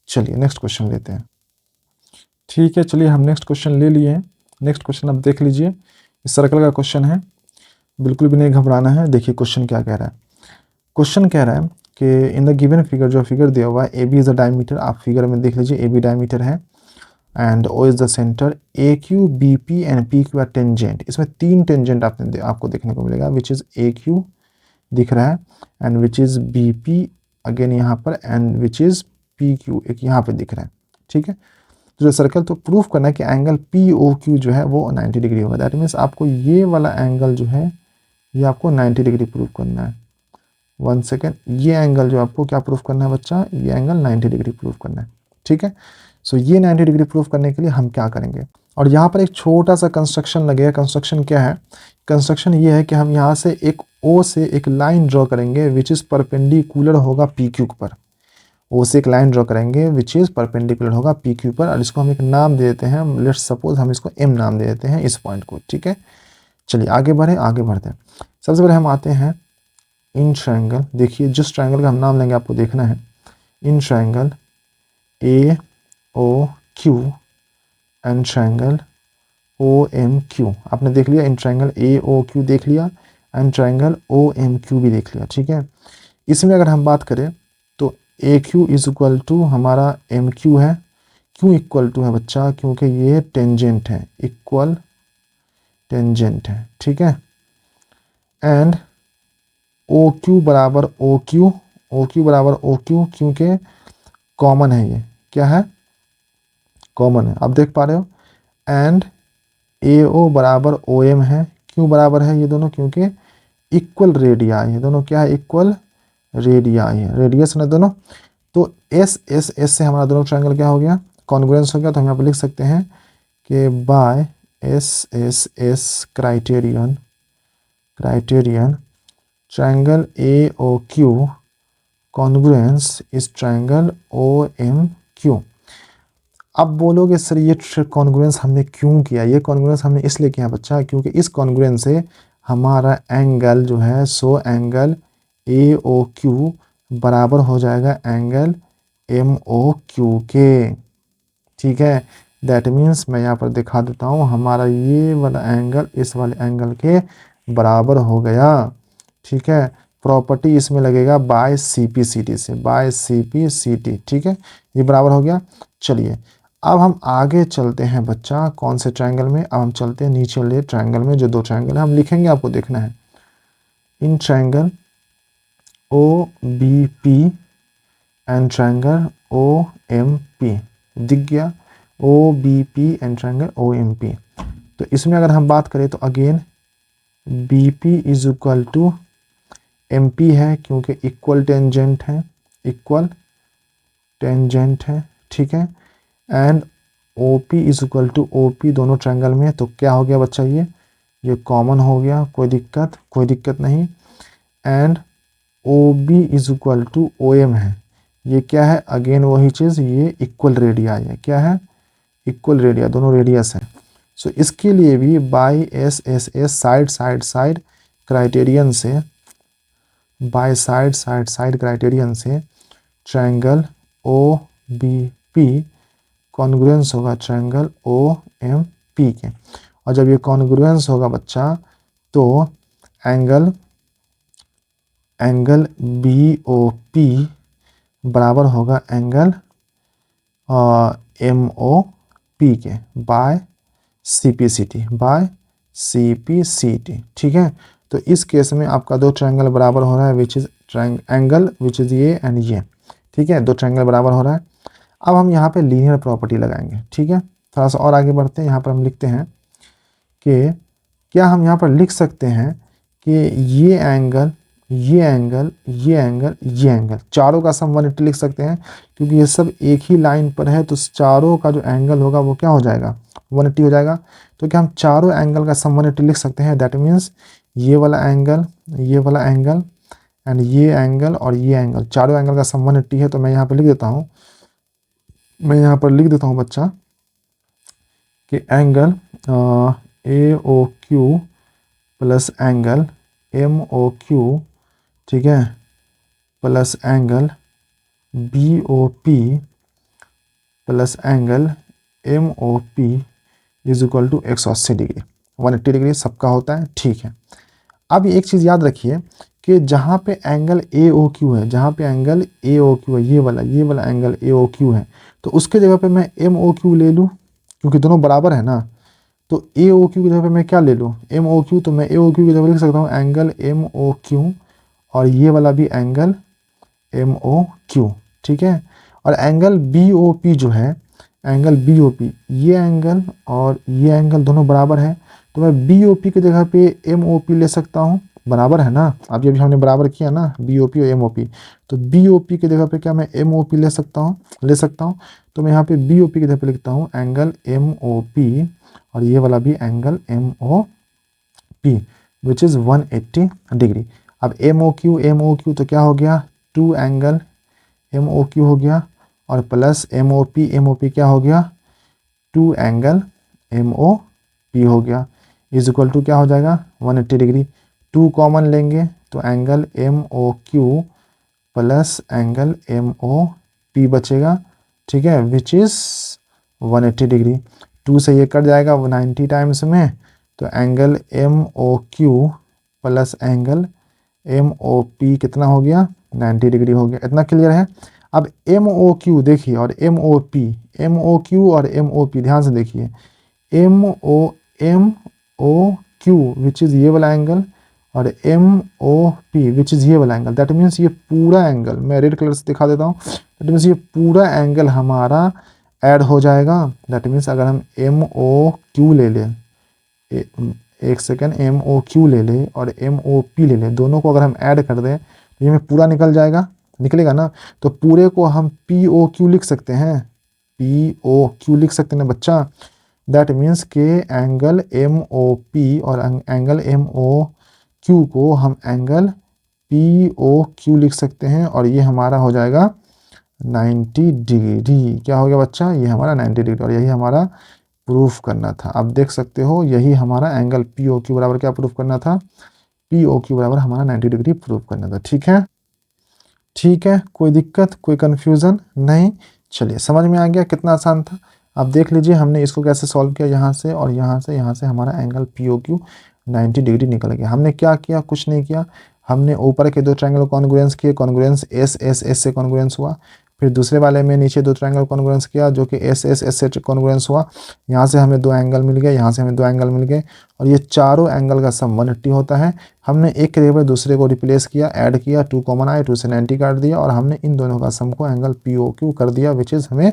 चलिए नेक्स्ट क्वेश्चन लेते हैं। ठीक है, चलिए हम नेक्स्ट क्वेश्चन ले लिए हैं। नेक्स्ट क्वेश्चन आप देख लीजिए, इस सर्कल का क्वेश्चन है, बिल्कुल भी नहीं घबराना है। देखिए क्वेश्चन क्या कह रहा है। क्वेश्चन कह रहा है कि इन द गिवन फिगर, जो फिगर दिया हुआ है, A B is the diameter, आप फिगर में देख लीजिए ए बी डायमीटर है and O is the centre, A Q B P and P Q R tangent. इसमें 3 टेंजेंट आपको देखने को मिलेगा, विच इज़ ए क्यू दिख रहा है and which is B P again यहाँ पर and which is P Q एक यहाँ पे दिख रहा है। ठीक है, तो जो सर्कल, तो प्रूफ करना है कि एंगल पी ओ क्यू जो है वो 90 डिग्री होगा। दैट मीन्स आपको ये वाला एंगल जो है ये आपको 90 डिग्री प्रूफ करना है। 1 सेकेंड, ये एंगल जो आपको क्या प्रूफ करना है बच्चा, ये एंगल 90 डिग्री प्रूफ करना है। ठीक है, सो ये 90 डिग्री प्रूफ करने के लिए हम क्या करेंगे, और यहाँ पर एक छोटा सा कंस्ट्रक्शन लगेगा। कंस्ट्रक्शन क्या है, कंस्ट्रक्शन ये है कि हम यहाँ से एक ओ से एक लाइन ड्रॉ करेंगे विच इज़ परपेंडिकुलर होगा पी क्यू पर। ओ से एक लाइन ड्रॉ करेंगे विच इज़ परपेंडिकुलर होगा पी क्यू पर, और इसको हम एक नाम दे देते हैं, लेट्स सपोज हम इसको एम नाम दे देते हैं इस पॉइंट को। ठीक है, चलिए आगे बढ़ते हैं। सबसे पहले हम आते हैं इन ट्रायंगल। देखिए जिस ट्रायंगल का हम नाम लेंगे आपको देखना है, in triangle A O Q and triangle O M Q. आपने देख लिया, इन ट्रायंगल ए ओ क्यू देख लिया and triangle O M Q भी देख लिया। ठीक है, इसमें अगर हम बात करें तो ए क्यू इज इक्वल टू हमारा एम क्यू है। क्यों इक्वल टू है बच्चा, क्योंकि ये टेंजेंट है, इक्वल टेंजेंट है। ठीक है, एंड ओ क्यू बराबर ओ क्यू, ओ क्यू बराबर ओ क्यू, क्योंकि कॉमन है, ये क्या है, कॉमन है, आप देख पा रहे हो। एंड ए ओ बराबर ओ एम है। क्यों बराबर है ये दोनों, क्योंकि इक्वल रेडियाई है, दोनों क्या है, इक्वल रेडियाई है, रेडियस है दोनों। तो एस एस एस से हमारा दोनों ट्रायंगल क्या हो गया, कॉन्ग्रुएंस हो गया। तो हम यहाँ पर लिख सकते हैं कि by S S S criterion triangle A O Q congruence is triangle O M Q. अब बोलोगे सर ये कॉन्ग्रुएंस हमने क्यों किया, ये कॉन्ग्रुएंस हमने इसलिए किया बच्चा, क्योंकि इस कॉन्ग्रुएंस से हमारा एंगल जो है so angle A O Q बराबर हो जाएगा एंगल एम ओ क्यू के। ठीक है, दैट मीन्स मैं यहाँ पर दिखा देता हूँ, हमारा ये वाला एंगल इस वाले एंगल के बराबर हो गया। ठीक है, प्रॉपर्टी इसमें लगेगा by C P C T से, by C P C T. ठीक है, ये बराबर हो गया। चलिए अब हम आगे चलते हैं बच्चा, कौन से ट्रायंगल में, अब हम चलते हैं नीचे वाले ट्रायंगल में, जो दो ट्रायंगल है हम लिखेंगे, आपको देखना है। In triangle O B P and triangle O M P, दिख गया, O B P and triangle O M P. तो इसमें अगर हम बात करें तो again B P is equal to M P है, क्योंकि इक्वल टेंजेंट है, इक्वल टेंजेंट है। ठीक है, and O P is equal to O P, दोनों ट्रायंगल में। तो क्या हो गया बच्चा, ये कॉमन हो गया, कोई दिक्कत नहीं। And O B is equal to O M है, ये क्या है, अगेन वही चीज़, ये इक्वल रेडिया है, क्या है, इक्वल रेडिया, दोनों रेडियस है। सो इसके लिए भी by S S S side side side criterion से, by side side side criterion से triangle O B P congruence होगा ट्रायंगल ओ एम पी के। और जब ये कॉन्ग्रुएंस होगा बच्चा तो एंगल बी ओ पी बराबर होगा एंगल एम ओ पी के by C P C T, by C P C T. ठीक है, तो इस केस में आपका दो ट्रायंगल बराबर हो रहा है, which is angle which is ये एंड ये। ठीक है, दो ट्रायंगल बराबर हो रहा है। अब हम यहाँ पे लीनियर प्रॉपर्टी लगाएंगे। ठीक है, थोड़ा सा और आगे बढ़ते हैं, यहाँ पर हम लिखते हैं कि क्या हम यहाँ पर लिख सकते हैं कि ये एंगल, ये एंगल, ये एंगल, ये एंगल, चारों का सम 180 लिख सकते हैं, क्योंकि ये सब एक ही लाइन पर है, तो चारों का जो एंगल होगा वो क्या हो जाएगा, 180 हो जाएगा। तो क्या हम चारों एंगल का सम 180 लिख सकते हैं, दैट मीन्स ये वाला एंगल, ये वाला एंगल एंड ये एंगल और ये एंगल, चारों एंगल का सम 180 है। तो मैं यहाँ पर लिख देता हूँ, बच्चा कि angle A O Q plus angle M O Q, ठीक है, plus angle B O P plus angle M O P is equal to 180 degree, 180 degree सबका होता है। ठीक है, अब एक चीज़ याद रखिए कि जहाँ पे एंगल ए ओ क्यू है, जहाँ पे एंगल ए ओ क्यू है, ये वाला एंगल ए ओ क्यू है, तो उसके जगह पे मैं एम ओ क्यू ले लूँ, क्योंकि दोनों बराबर है ना। तो ए ओ क्यू की जगह पे मैं क्या ले लूँ, एम ओ क्यू। तो मैं ए ओ क्यू की जगह लिख सकता हूँ एंगल एम ओ क्यू, और ये वाला भी एंगल एम ओ क्यू। ठीक है, और एंगल बी ओ पी जो है, एंगल बी ओ पी, ये एंगल और ये एंगल दोनों बराबर है, तो मैं बी ओ पी की जगह पे एम ओ पी ले सकता हूँ, बराबर है ना। अभी हमने बराबर किया ना बी ओ पी और एम ओ पी, तो बी ओ पी की जगह पे क्या मैं एम ओ पी ले सकता हूँ। तो मैं यहाँ पे बी ओ पी की जगह पे लिखता हूँ एंगल एम ओ पी, और ये वाला भी angle M O P which is 180 degree. अब एम ओ क्यू तो क्या हो गया, two angle M O Q हो गया, और प्लस एम ओ पी क्या हो गया, two angle M O P हो गया, इज इक्वल टू क्या हो जाएगा, 180 डिग्री। टू कॉमन लेंगे तो angle M O Q plus angle M O P बचेगा। ठीक है, विच इज़ 180 डिग्री। टू से ये कट जाएगा 90 टाइम्स में, तो angle M O Q plus angle M O P कितना हो गया, 90 डिग्री हो गया। इतना क्लियर है। अब एम ओ क्यू देखिए और M O P, M O Q और एम ओ पी ध्यान से देखिए, M O Q which is ये वाला एंगल, और M O P which is ये वाला एंगल। दैट मीन्स ये पूरा एंगल, मैं रेड कलर से दिखा देता हूँ, दैट मीन्स ये पूरा एंगल हमारा ऐड हो जाएगा। दैट मीन्स अगर हम एम ओ क्यू ले लें, एक सेकेंड, एम ओ क्यू ले ले और एम ओ पी ले ले, दोनों को अगर हम ऐड कर दें तो ये में पूरा निकलेगा ना। तो पूरे को हम पी ओ क्यू लिख सकते हैं, पी ओ क्यू लिख सकते हैं ना बच्चा। दैट मीन्स के एंगल एम ओ पी और एंगल एम ओ क्यू को हम एंगल पी ओ क्यू लिख सकते हैं, और ये हमारा हो जाएगा 90 डिग्री। क्या हो गया बच्चा, ये हमारा 90 डिग्री, और यही हमारा प्रूफ करना था। आप देख सकते हो यही हमारा एंगल पी ओ क्यू बराबर क्या प्रूफ करना था, पी ओ क्यू बराबर हमारा 90 डिग्री प्रूफ करना था। ठीक है, ठीक है, कोई दिक्कत, कोई कन्फ्यूज़न नहीं। चलिए समझ में आ गया, कितना आसान था। आप देख लीजिए हमने इसको कैसे सॉल्व किया, यहाँ से और यहाँ से हमारा angle P O Q 90 degree निकल गया। हमने क्या किया, कुछ नहीं किया। हमने ऊपर के दो ट्रायंगल कॉन्ग्रुएंस किए, कॉन्ग्रुएंस एस एस एस से कॉन्ग्रुएंस हुआ। फिर दूसरे वाले में नीचे दो ट्रायंगल कॉन्ग्रुएंस किया जो कि एस एस एस से कॉन्ग्रुएंस हुआ। यहाँ से हमें दो एंगल मिल गए, यहाँ से हमें दो एंगल मिल गए, और ये चारों एंगल का सम 180 होता है। हमने एक के जगह दूसरे को रिप्लेस किया, ऐड किया, 2 कॉमन आए, 2 से 90 काट दिया, और हमने इन दोनों का सम को एंगल पी ओ क्यू कर दिया, विच इज़ हमें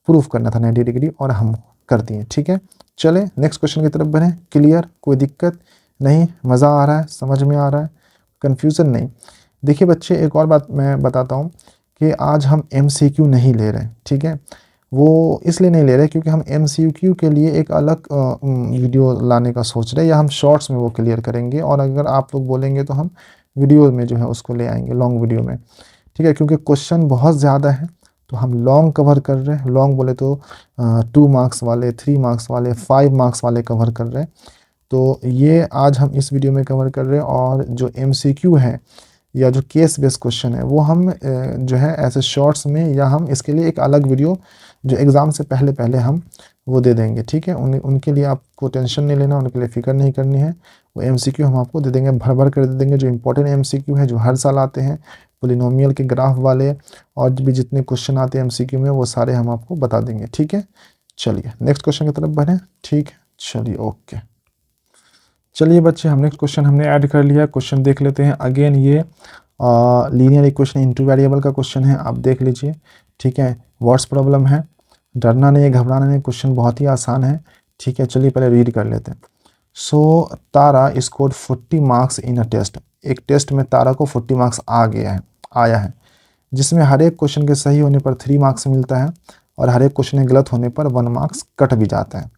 प्रूफ करना था 90 डिग्री, और हम कर दिए। ठीक है, चले नेक्स्ट क्वेश्चन की तरफ बढ़ें। क्लियर, कोई दिक्कत नहीं, मज़ा आ रहा है, समझ में आ रहा है, कन्फ्यूज़न नहीं। देखिए बच्चे, एक और बात मैं बताता हूँ कि आज हम MCQ नहीं ले रहे। ठीक है, वो इसलिए नहीं ले रहे क्योंकि हम MCQ के लिए एक अलग वीडियो लाने का सोच रहे हैं, या हम शॉर्ट्स में वो क्लियर करेंगे, और अगर आप लोग बोलेंगे तो हम वीडियो में जो है उसको ले आएंगे, लॉन्ग वीडियो में। ठीक है, क्योंकि क्वेश्चन बहुत ज़्यादा है तो हम लॉन्ग कवर कर रहे हैं। लॉन्ग बोले तो 2 मार्क्स वाले, 3 मार्क्स वाले, 5 मार्क्स वाले कवर कर रहे हैं। तो ये आज हम इस वीडियो में कवर कर रहे हैं, और जो MCQ है या जो केस बेस्ड क्वेश्चन है वो हम जो है ऐसे शॉर्ट्स में, या हम इसके लिए एक अलग वीडियो जो एग्ज़ाम से पहले पहले हम वो दे देंगे। ठीक है, उनके लिए आपको टेंशन नहीं लेना, उनके लिए फ़िक्र नहीं करनी है। वो MCQ हम आपको दे देंगे, भर भर कर दे देंगे, जो इंपॉर्टेंट MCQ है जो हर साल आते हैं, पोलिनोमियल के ग्राफ वाले, और भी जितने क्वेश्चन आते हैं MCQ में वो सारे हम आपको बता देंगे। ठीक है, चलिए नेक्स्ट क्वेश्चन की तरफ बढ़ें। ठीक है, चलिए ओके। चलिए बच्चे, हम नेक्स्ट क्वेश्चन हमने ऐड कर लिया, क्वेश्चन देख लेते हैं। अगेन ये लीनियर इक्वेशन इनटू वेरिएबल का क्वेश्चन है, आप देख लीजिए। ठीक है, वर्ड्स प्रॉब्लम है, डरना नहीं है, घबराना नहीं, क्वेश्चन बहुत ही आसान है। ठीक है, चलिए पहले रीड कर लेते हैं। So Tara scored 40 marks in a test. एक टेस्ट में तारा को 40 मार्क्स आया है, जिसमें हर एक क्वेश्चन के सही होने पर 3 मार्क्स मिलता है, और हर एक क्वेश्चन के गलत होने पर 1 मार्क्स कट भी जाता है।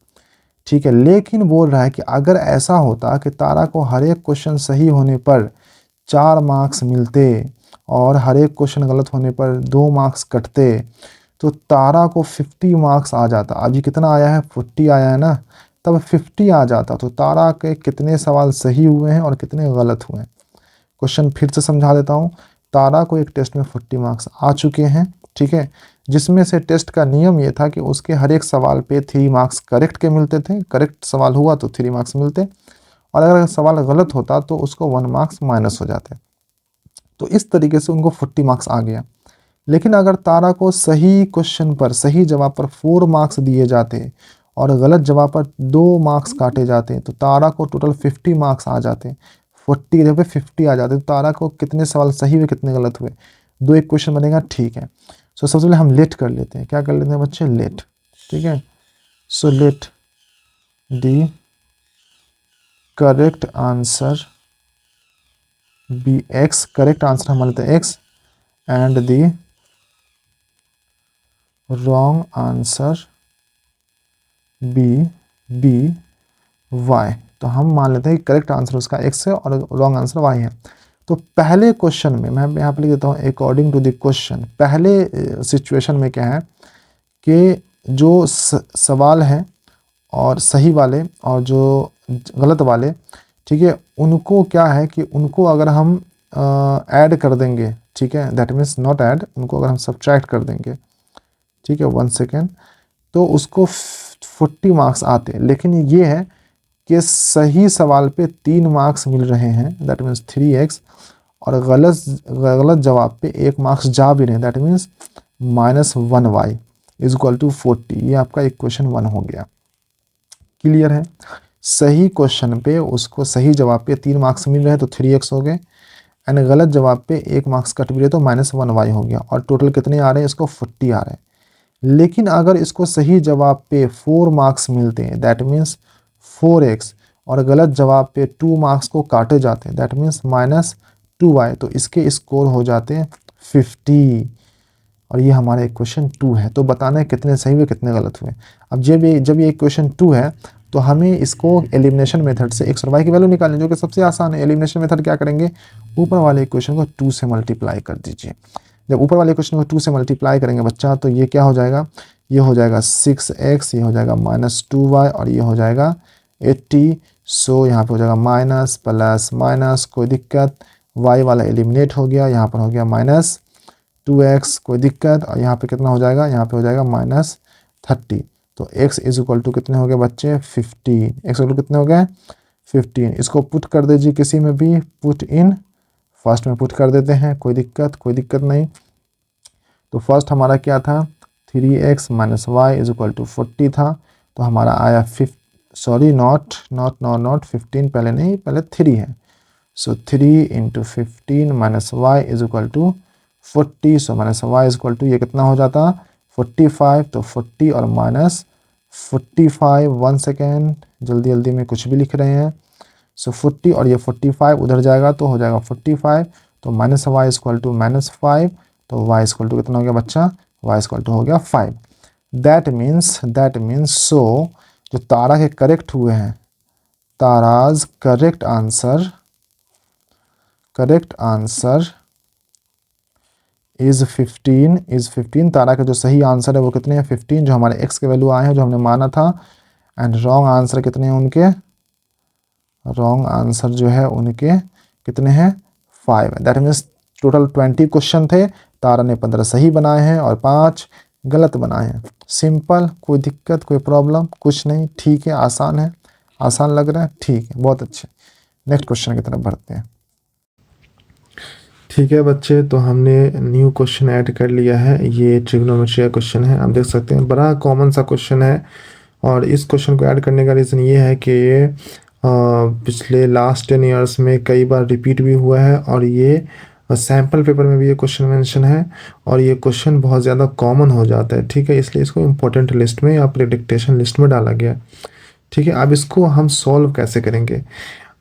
ठीक है, लेकिन बोल रहा है कि अगर ऐसा होता कि तारा को हर एक क्वेश्चन सही होने पर 4 मार्क्स मिलते और हर एक क्वेश्चन गलत होने पर 2 मार्क्स कटते, तो तारा को 50 मार्क्स आ जाता। अभी कितना आया है, 40 आया है ना, तब 50 आ जाता। तो तारा के कितने सवाल सही हुए हैं और कितने गलत हुए हैं। क्वेश्चन फिर से समझा देता हूँ। तारा को एक टेस्ट में 40 मार्क्स आ चुके हैं, ठीक है, जिसमें से टेस्ट का नियम ये था कि उसके हर एक सवाल पे 3 मार्क्स करेक्ट के मिलते थे। करेक्ट सवाल हुआ तो 3 मार्क्स मिलते, और अगर सवाल गलत होता तो उसको 1 मार्क्स माइनस हो जाते। तो इस तरीके से उनको 40 मार्क्स आ गया। लेकिन अगर तारा को सही क्वेश्चन पर, सही जवाब पर 4 मार्क्स दिए जाते और गलत जवाब पर 2 मार्क्स काटे जाते, तो तारा को टोटल 50 मार्क्स आ जाते। 40 की जगह पे 50 आ जाते। तो तारा को कितने सवाल सही हुए, कितने गलत हुए, 2 इक्वेशन बनेगा। ठीक है, सो सबसे पहले हम लेट कर लेते हैं। क्या कर लेते हैं बच्चे, लेट। ठीक है, so let the correct answer be x. Correct answer हम मान लेते हैं x, and the wrong answer be y. तो हम मान लेते हैं कि करेक्ट आंसर उसका एक्स है और रॉन्ग आंसर वाई है। तो पहले क्वेश्चन में मैं यहाँ पे लिख देता हूँ, अकॉर्डिंग टू द क्वेश्चन, पहले सिचुएशन में क्या है कि जो सवाल है और सही वाले और जो गलत वाले, ठीक है, उनको क्या है कि उनको अगर हम ऐड कर देंगे, ठीक है, दैट मीन्स नॉट ऐड, उनको अगर हम सब्ट्रैक्ट कर देंगे, ठीक है, 1 सेकेंड, तो उसको 40 मार्क्स आते। लेकिन ये है कि सही सवाल पे 3 मार्क्स मिल रहे हैं, दैट मीन्स 3x, और गलत जवाब पे 1 मार्क्स जा भी रहे हैं, that means -1y is equal to 40। ये आपका इक्वेशन 1 हो गया। क्लियर है, सही क्वेश्चन पे उसको सही जवाब पे 3 मार्क्स मिल रहे हैं तो 3x हो गए, एंड गलत जवाब पे 1 मार्क्स कट भी रहे तो -1y हो गया, और टोटल कितने आ रहे हैं, इसको 40 आ रहे हैं। लेकिन अगर इसको सही जवाब पे 4 मार्क्स मिलते हैं, दैट मीन्स 4x, और गलत जवाब पे 2 मार्क्स को काटे जाते हैं, दैट मीन्स -2y, तो इसके स्कोर हो जाते हैं 50। और ये हमारा इक्वेशन 2 है। तो बताना है कितने सही हुए कितने गलत हुए। अब जब ये इक्वेशन 2 है तो हमें इसको एलिमिनेशन मेथड से x और y की वैल्यू निकालनी, जो कि सबसे आसान है। एलिमिनेशन मेथड क्या करेंगे, ऊपर वाले इक्वेशन को 2 से मल्टीप्लाई कर दीजिए। जब ऊपर वाले इक्वेशन को 2 से मल्टीप्लाई करेंगे बच्चा, तो ये क्या हो जाएगा ये हो जाएगा 6x, ये हो जाएगा -2y और ये हो जाएगा 80। सो यहाँ पे हो जाएगा माइनस प्लस माइनस, कोई दिक्कत, y वाला एलिमिनेट हो गया, यहाँ पर हो गया -2x, कोई दिक्कत, और यहाँ पे कितना हो जाएगा, यहाँ पे हो जाएगा -30। तो x इज इक्वल टू कितने हो गए बच्चे 15, x इक्वल टू कितने हो गए 15। इसको पुट कर दीजिए किसी में भी, पुट इन फर्स्ट में पुट कर देते हैं, कोई दिक्कत नहीं। तो फर्स्ट हमारा क्या था 3x - y is equal to 40 था, तो हमारा आया नॉट 15, पहले नहीं, पहले 3 है। So 3 × 15 - y is equal to 40। So -y is equal to ये कितना हो जाता 45। तो 40 और -45, 1 सेकेंड, जल्दी में कुछ भी लिख रहे हैं। सो 40 और ये 45 उधर जाएगा तो हो जाएगा 45। तो -y इज इक्वल टू -5। तो y इज इक्वल टू कितना हो गया बच्चा, y इज इक्वल टू हो गया 5। दैट मीन्स सो जो तारा के करेक्ट हुए हैं, ताराज करेक्ट आंसर इज 15। तारा का जो सही आंसर है वो कितने हैं 15, जो हमारे x के वैल्यू आए हैं, जो हमने माना था। एंड रॉन्ग आंसर कितने हैं उनके, रॉन्ग आंसर जो है उनके कितने हैं 5। दैट मीन्स टोटल 20 क्वेश्चन थे, तारा ने 15 सही बनाए हैं और 5 गलत बनाए हैं। सिंपल, कोई दिक्कत कोई प्रॉब्लम कुछ नहीं, ठीक है, आसान है, आसान लग रहा है, ठीक है, बहुत अच्छे। नेक्स्ट क्वेश्चन की तरफ बढ़ते हैं। ठीक है बच्चे, तो हमने न्यू क्वेश्चन ऐड कर लिया है। ये ट्रिग्नोमेट्री का क्वेश्चन है, आप देख सकते हैं बड़ा कॉमन सा क्वेश्चन है। और इस क्वेश्चन को ऐड करने का रीज़न ये है कि ये पिछले लास्ट 10 ईयर्स में कई बार रिपीट भी हुआ है, और ये सैम्पल पेपर में भी ये क्वेश्चन मेंशन है, और ये क्वेश्चन बहुत ज़्यादा कॉमन हो जाता है। ठीक है, इसलिए इसको इम्पोर्टेंट लिस्ट में या प्रेडिक्टेशन लिस्ट में डाला गया। ठीक है, अब इसको हम सॉल्व कैसे करेंगे।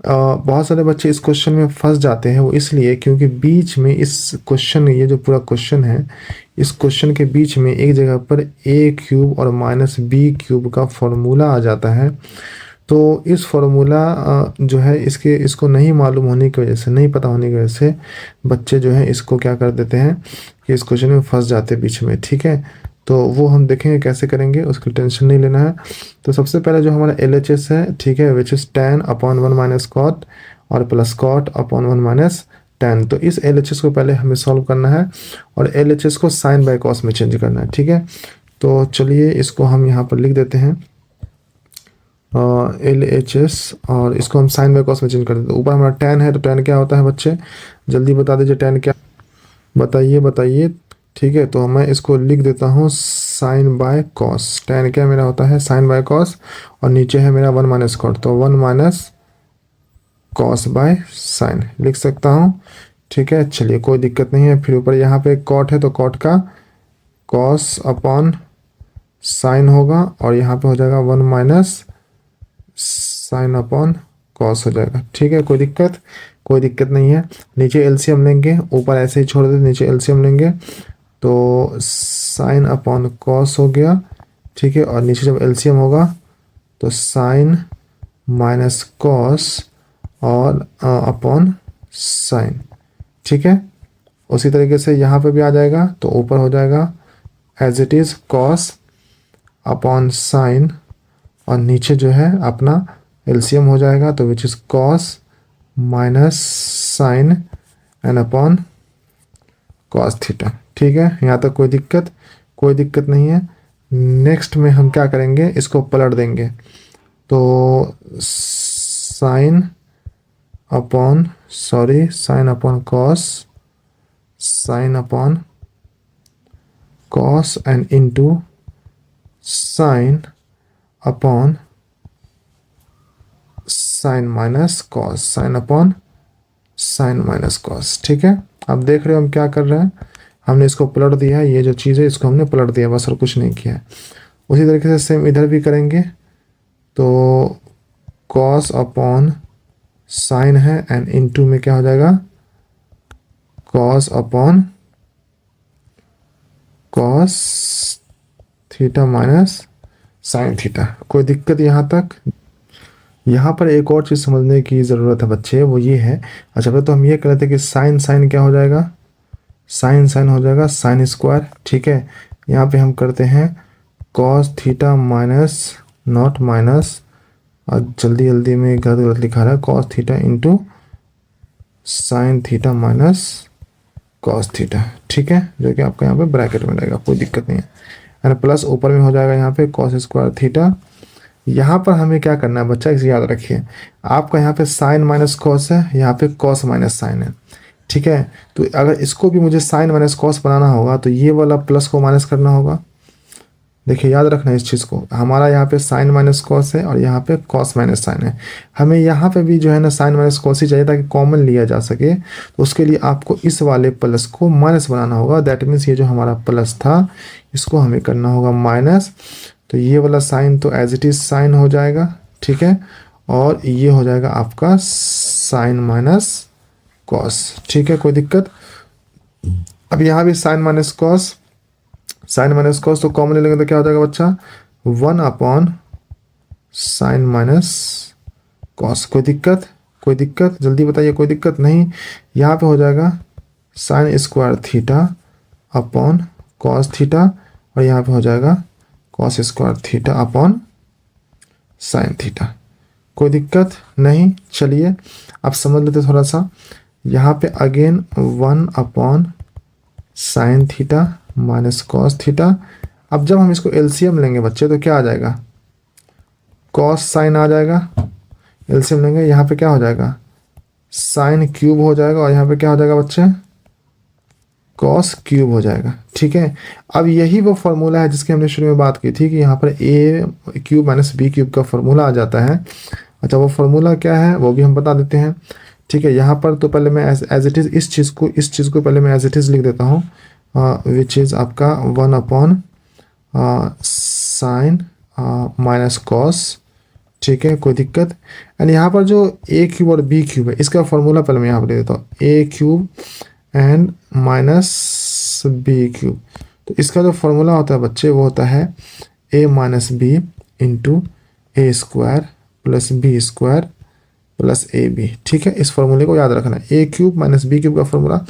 बहुत सारे बच्चे इस क्वेश्चन में फंस जाते हैं, वो इसलिए क्योंकि बीच में इस क्वेश्चन, ये जो पूरा क्वेश्चन है, इस क्वेश्चन के बीच में एक जगह पर a³ और -b³ का फॉर्मूला आ जाता है। तो इस फॉर्मूला जो है इसको नहीं मालूम होने की वजह से, नहीं पता होने की वजह से बच्चे जो है इसको क्या कर देते हैं कि इस क्वेश्चन में फंस जाते हैं बीच में। ठीक है, तो वो हम देखेंगे कैसे करेंगे, उसकी टेंशन नहीं लेना है। तो सबसे पहले जो हमारा LHS है, ठीक है, विच इज़ tan/1 - cot और प्लस cot/1 - tan। तो इस LHS को पहले हमें सॉल्व करना है और LHS को sin/cos में चेंज करना है। ठीक है, तो चलिए इसको हम यहाँ पर लिख देते हैं LHS, और इसको हम sin/cos में चेंज कर देते हैं। ऊपर हमारा tan है, तो tan क्या होता है बच्चे, जल्दी बता दीजिए tan क्या, बताइए। ठीक है, तो मैं इसको लिख देता हूँ sin/cos। tan क्या मेरा होता है sin/cos, और नीचे है मेरा 1 - cot, तो 1 - cos/sin लिख सकता हूँ। ठीक है, चलिए कोई दिक्कत नहीं है। फिर ऊपर यहाँ पे cot है, तो cot का cos/sin होगा, और यहाँ पे हो जाएगा 1 - sin/cos हो जाएगा। ठीक है, कोई दिक्कत नहीं है। नीचे LCM लेंगे, ऊपर ऐसे ही छोड़ देते, नीचे LCM लेंगे तो sin/cos हो गया। ठीक है, और नीचे जब LCM होगा तो sin - cos और अपॉन sin। ठीक है, उसी तरीके से यहाँ पे भी आ जाएगा, तो ऊपर हो जाएगा एज इट इज़ cos/sin, और नीचे जो है अपना LCM हो जाएगा, तो which is cos - sin and upon cos theta. ठीक है, यहाँ तक कोई दिक्कत नहीं है। नेक्स्ट में हम क्या करेंगे, इसको पलट देंगे, तो sin upon cos and into sin upon sin upon sin cos। ठीक है, अब देख रहे हो हम क्या कर रहे हैं, हमने इसको पलट दिया है, ये जो चीज़ है इसको हमने पलट दिया बस, और कुछ नहीं किया है। उसी तरीके से सेम इधर भी करेंगे, तो cos अपॉन sin है, एंड इनटू में क्या हो जाएगा cos upon cos theta minus sin theta. कोई दिक्कत यहाँ तक। यहाँ पर एक और चीज़ समझने की ज़रूरत है बच्चे, वो ये है, अच्छा पहले तो हम ये कह रहे थे कि sin क्या हो जाएगा, sin हो जाएगा sin स्क्वायर। ठीक है, यहाँ पे हम करते हैं cos theta minus not minus, और जल्दी जल्दी में गलत गलत लिखा रहा है, cos theta into sine theta minus cos theta, ठीक है, जो कि आपका यहाँ पे ब्रैकेट में रहेगा, कोई दिक्कत नहीं है। एंड प्लस ऊपर में हो जाएगा यहाँ पे कॉस स्क्वायर थीटा। यहाँ पर हमें क्या करना है बच्चा, इसे याद रखिए, आपका यहाँ पे साइन माइनस कॉस है, यहाँ पे कॉस माइनस साइन है, ठीक है। तो अगर इसको भी मुझे साइन माइनस कॉस बनाना होगा तो ये वाला प्लस को माइनस करना होगा। देखिए याद रखना इस चीज़ को, हमारा यहाँ पे साइन माइनस कॉस है और यहाँ पे कॉस माइनस साइन है। हमें यहाँ पे भी जो है ना साइन माइनस कॉस ही चाहिए ताकि कॉमन लिया जा सके, तो उसके लिए आपको इस वाले प्लस को माइनस बनाना होगा। दैट मीन्स ये जो हमारा प्लस था इसको हमें करना होगा माइनस। तो ये वाला साइन तो एज इट इज़ साइन हो जाएगा, ठीक है, और ये हो जाएगा आपका साइन माइनस कॉस, ठीक है, कोई दिक्कत। अब यहाँ भी sine minus cos, sine minus cos तो कॉमन ले लेंगे तो क्या हो जाएगा बच्चा, 1 साइन माइनस कॉस। कोई दिक्कत, कोई दिक्कत, जल्दी बताइए, कोई दिक्कत नहीं। यहाँ पे हो जाएगा sine square theta upon cos theta, और यहाँ पे हो जाएगा cos square theta upon sine theta. कोई दिक्कत नहीं। चलिए अब समझ लेते थोड़ा सा। यहाँ पे again 1 sine theta minus cos theta. अब जब हम इसको एलसीएम लेंगे बच्चे तो क्या आ जाएगा, कॉस साइन आ जाएगा। एलसीएम लेंगे यहाँ पे क्या हो जाएगा, साइन क्यूब हो जाएगा, और यहाँ पे क्या हो जाएगा बच्चे, कॉस क्यूब हो जाएगा, ठीक है। अब यही वो फार्मूला है जिसकी हमने शुरू में बात की थी कि यहाँ पर ए क्यूब माइनस बी क्यूब का फार्मूला आ जाता है। अच्छा वो फार्मूला क्या है वो भी हम बता देते हैं, ठीक है। यहाँ पर तो पहले मैं एज इट इज़ इस चीज़ को पहले मैं एज इट इज़ लिख देता हूँ, विच इज़ आपका 1 साइन माइनस कॉस, ठीक है, कोई दिक्कत। एंड यहाँ पर जो ए क्यूब और बी क्यूब है इसका फार्मूला पहले मैं यहाँ पर दे देता हूँ, A cube and minus B cube. तो इसका जो फार्मूला होता है बच्चे वो होता है A minus B into A square plus B square plus A B, ठीक है। इस फार्मूले को याद रखना है, A cube minus B cube का formula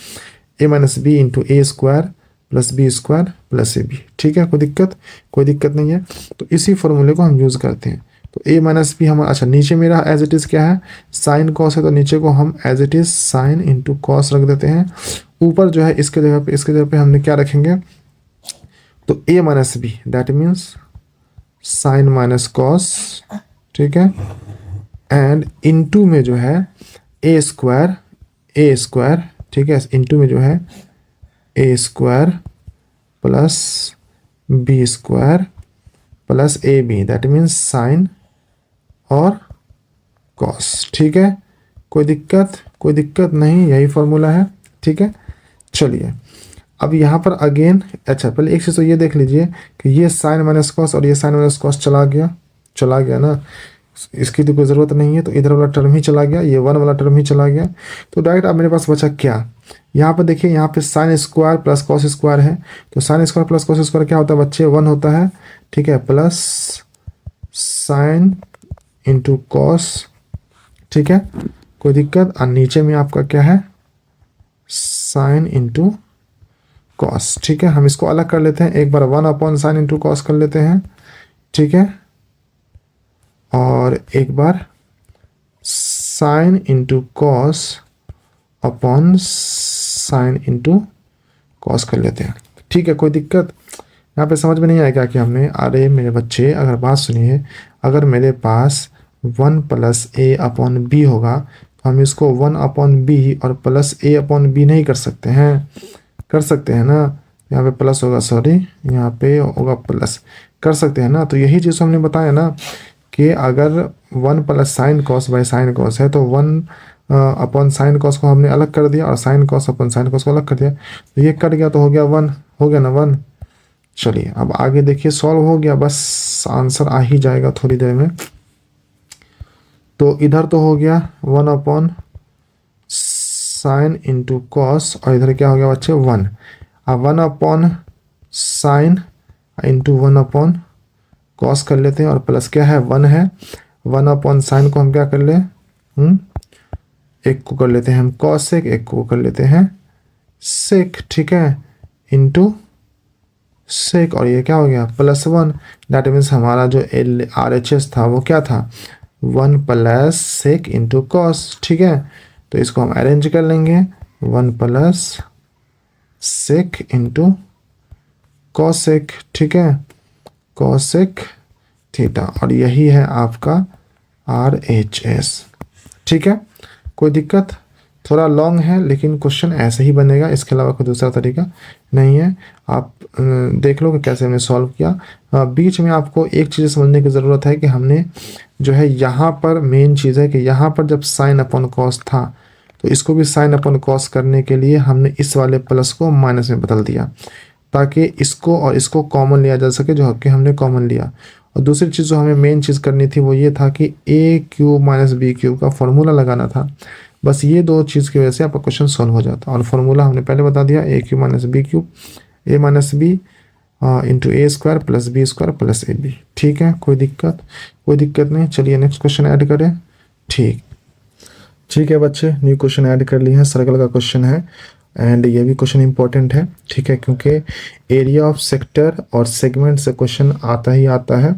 A minus B into A square plus B square plus A B, ठीक है, कोई दिक्कत, कोई दिक्कत नहीं है। तो इसी फार्मूले को हम यूज़ करते हैं। तो ए माइनस बी हमारा, अच्छा नीचे मेरा एज इट इज़ क्या है, साइन कॉस है, तो नीचे को हम as it is sine into cos रख देते हैं। ऊपर जो है इसके जगह पे हमने क्या रखेंगे, तो A minus B that means sine minus cos, ठीक है, एंड इनटू में जो है ए स्क्वायर, ठीक है, इनटू में जो है A square plus B square plus A B that means sine और कॉस, ठीक है, कोई दिक्कत नहीं, यही फॉर्मूला है, ठीक है। चलिए अब यहाँ पर अगेन, अच्छा पहले एक चीज़ तो ये देख लीजिए कि ये साइन माइनस कॉस और ये साइन माइनस कॉस चला गया ना, इसकी तो कोई ज़रूरत नहीं है, तो इधर वाला टर्म ही चला गया, ये 1 वाला टर्म ही चला गया। तो डायरेक्ट अब मेरे पास बचा क्या, यहाँ पर देखिए, यहाँ पे sine square plus cos square है, तो sine square plus cos square क्या होता है बच्चे, 1 होता है, ठीक है, प्लस साइन इंटू कॉस, ठीक है, कोई दिक्कत। और नीचे में आपका क्या है, साइन इंटू कॉस, ठीक है। हम इसको अलग कर लेते हैं, एक बार 1 साइन इंटू कॉस कर लेते हैं, ठीक है, और एक बार sine into cos upon sine into cos कर लेते हैं, ठीक है, कोई दिक्कत। यहाँ पे समझ में नहीं आया क्या कि हमने, अरे मेरे बच्चे अगर बात सुनिए, अगर मेरे पास 1 प्लस ए अपॉन बी होगा तो हम इसको 1 अपॉन बी और प्लस ए अपॉन बी नहीं कर सकते हैं, कर सकते हैं ना, यहाँ पे प्लस होगा, सॉरी यहाँ पे होगा प्लस, कर सकते हैं ना। तो यही चीज़ हमने बताया ना कि अगर 1 plus sine cos by sine cos है तो 1 अपॉन साइन कॉस को हमने अलग कर दिया और sine cos upon sine cos को अलग कर दिया, तो ये कट गया तो हो गया 1, हो गया ना 1। चलिए अब आगे देखिए, सॉल्व हो गया, बस आंसर आ ही जाएगा थोड़ी देर में। तो इधर तो हो गया 1 अपॉन साइन इंटू कॉस, और इधर क्या हो गया बच्चे 1। अब 1 upon sine into 1 upon cos कर लेते हैं, और प्लस क्या है 1 है, 1 अपॉन साइन को हम क्या कर ले, एक को कर लेते हैं हम कॉस सेक, एक को कर लेते हैं सेक, ठीक है, इंटू सेक, और ये क्या हो गया +1। दैट मीन्स हमारा जो RHS था वो क्या था 1 + सेक इंटू कॉस। ठीक है, तो इसको हम अरेंज कर लेंगे 1 + सेक इंटू कॉसेक। ठीक है, कॉसेक थीटा, और यही है आपका RHS। ठीक है, कोई दिक्कत? थोड़ा लॉन्ग है लेकिन क्वेश्चन ऐसे ही बनेगा, इसके अलावा कोई दूसरा तरीका नहीं है। आप देख लो कि कैसे हमने सॉल्व किया। बीच में आपको एक चीज़ समझने की ज़रूरत है कि हमने जो है यहाँ पर मेन चीज़ है कि यहाँ पर जब साइन अपॉन कॉस था तो इसको भी साइन अपॉन कॉस करने के लिए हमने इस वाले प्लस को माइनस में बदल दिया ताकि इसको और इसको कॉमन लिया जा सके, जो कि हमने कॉमन लिया। और दूसरी चीज़ जो हमें मेन चीज़ करनी थी वो ये था कि a³ - b³ का फॉर्मूला लगाना था। बस ये दो चीज़ की वजह से आपका क्वेश्चन सॉल्व हो जाता, और फॉर्मूला हमने पहले बता दिया a³ - b³, a - b into a² + b² + ab। ठीक है, कोई दिक्कत? कोई दिक्कत नहीं। चलिए नेक्स्ट क्वेश्चन ऐड करें। ठीक है बच्चे, न्यू क्वेश्चन ऐड कर लिए हैं, सर्कल का क्वेश्चन है एंड ये भी क्वेश्चन इंपॉर्टेंट है। ठीक है, क्योंकि एरिया ऑफ सेक्टर और सेगमेंट से क्वेश्चन आता ही आता है,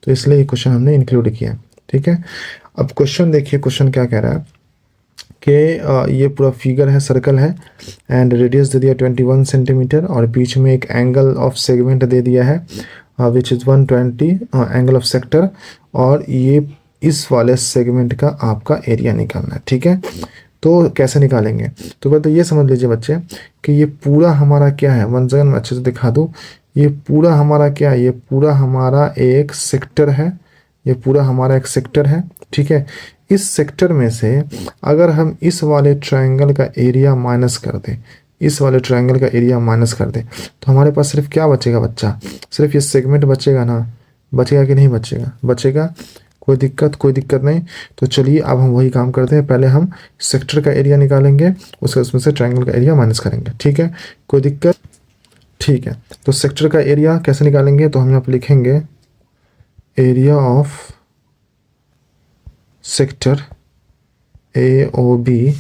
तो इसलिए ये क्वेश्चन हमने इंक्लूड किया। ठीक है, अब क्वेश्चन देखिए, क्वेश्चन क्या कह रहा है कि ये पूरा फिगर है, सर्कल है एंड रेडियस दे दिया 21 सेंटीमीटर, और बीच में एक एंगल ऑफ सेगमेंट दे दिया है which is 120 angle of sector, और ये इस वाले सेगमेंट का आपका एरिया निकालना है। ठीक है, तो कैसे निकालेंगे? तो पहले तो ये समझ लीजिए बच्चे कि ये पूरा हमारा क्या है, वन सेकंड मैं अच्छे से दिखा दूँ। ये पूरा हमारा क्या है, ये पूरा हमारा एक सेक्टर है, ये पूरा हमारा एक सेक्टर है। ठीक है, इस सेक्टर में से अगर हम इस वाले ट्रायंगल का एरिया माइनस कर दें, इस वाले ट्रायंगल का एरिया माइनस कर दें, तो हमारे पास सिर्फ क्या बचेगा बच्चा? सिर्फ ये सेगमेंट बचेगा ना? बचेगा कि नहीं बचेगा? बचेगा। कोई दिक्कत? कोई दिक्कत नहीं। तो चलिए अब हम वही काम करते हैं, पहले हम सेक्टर का एरिया निकालेंगे, उसमें से ट्रायंगल का एरिया माइनस करेंगे। ठीक है, कोई दिक्कत? ठीक है, तो सेक्टर का एरिया कैसे निकालेंगे? तो हम यहाँ पर लिखेंगे एरिया ऑफ सेक्टर AOB।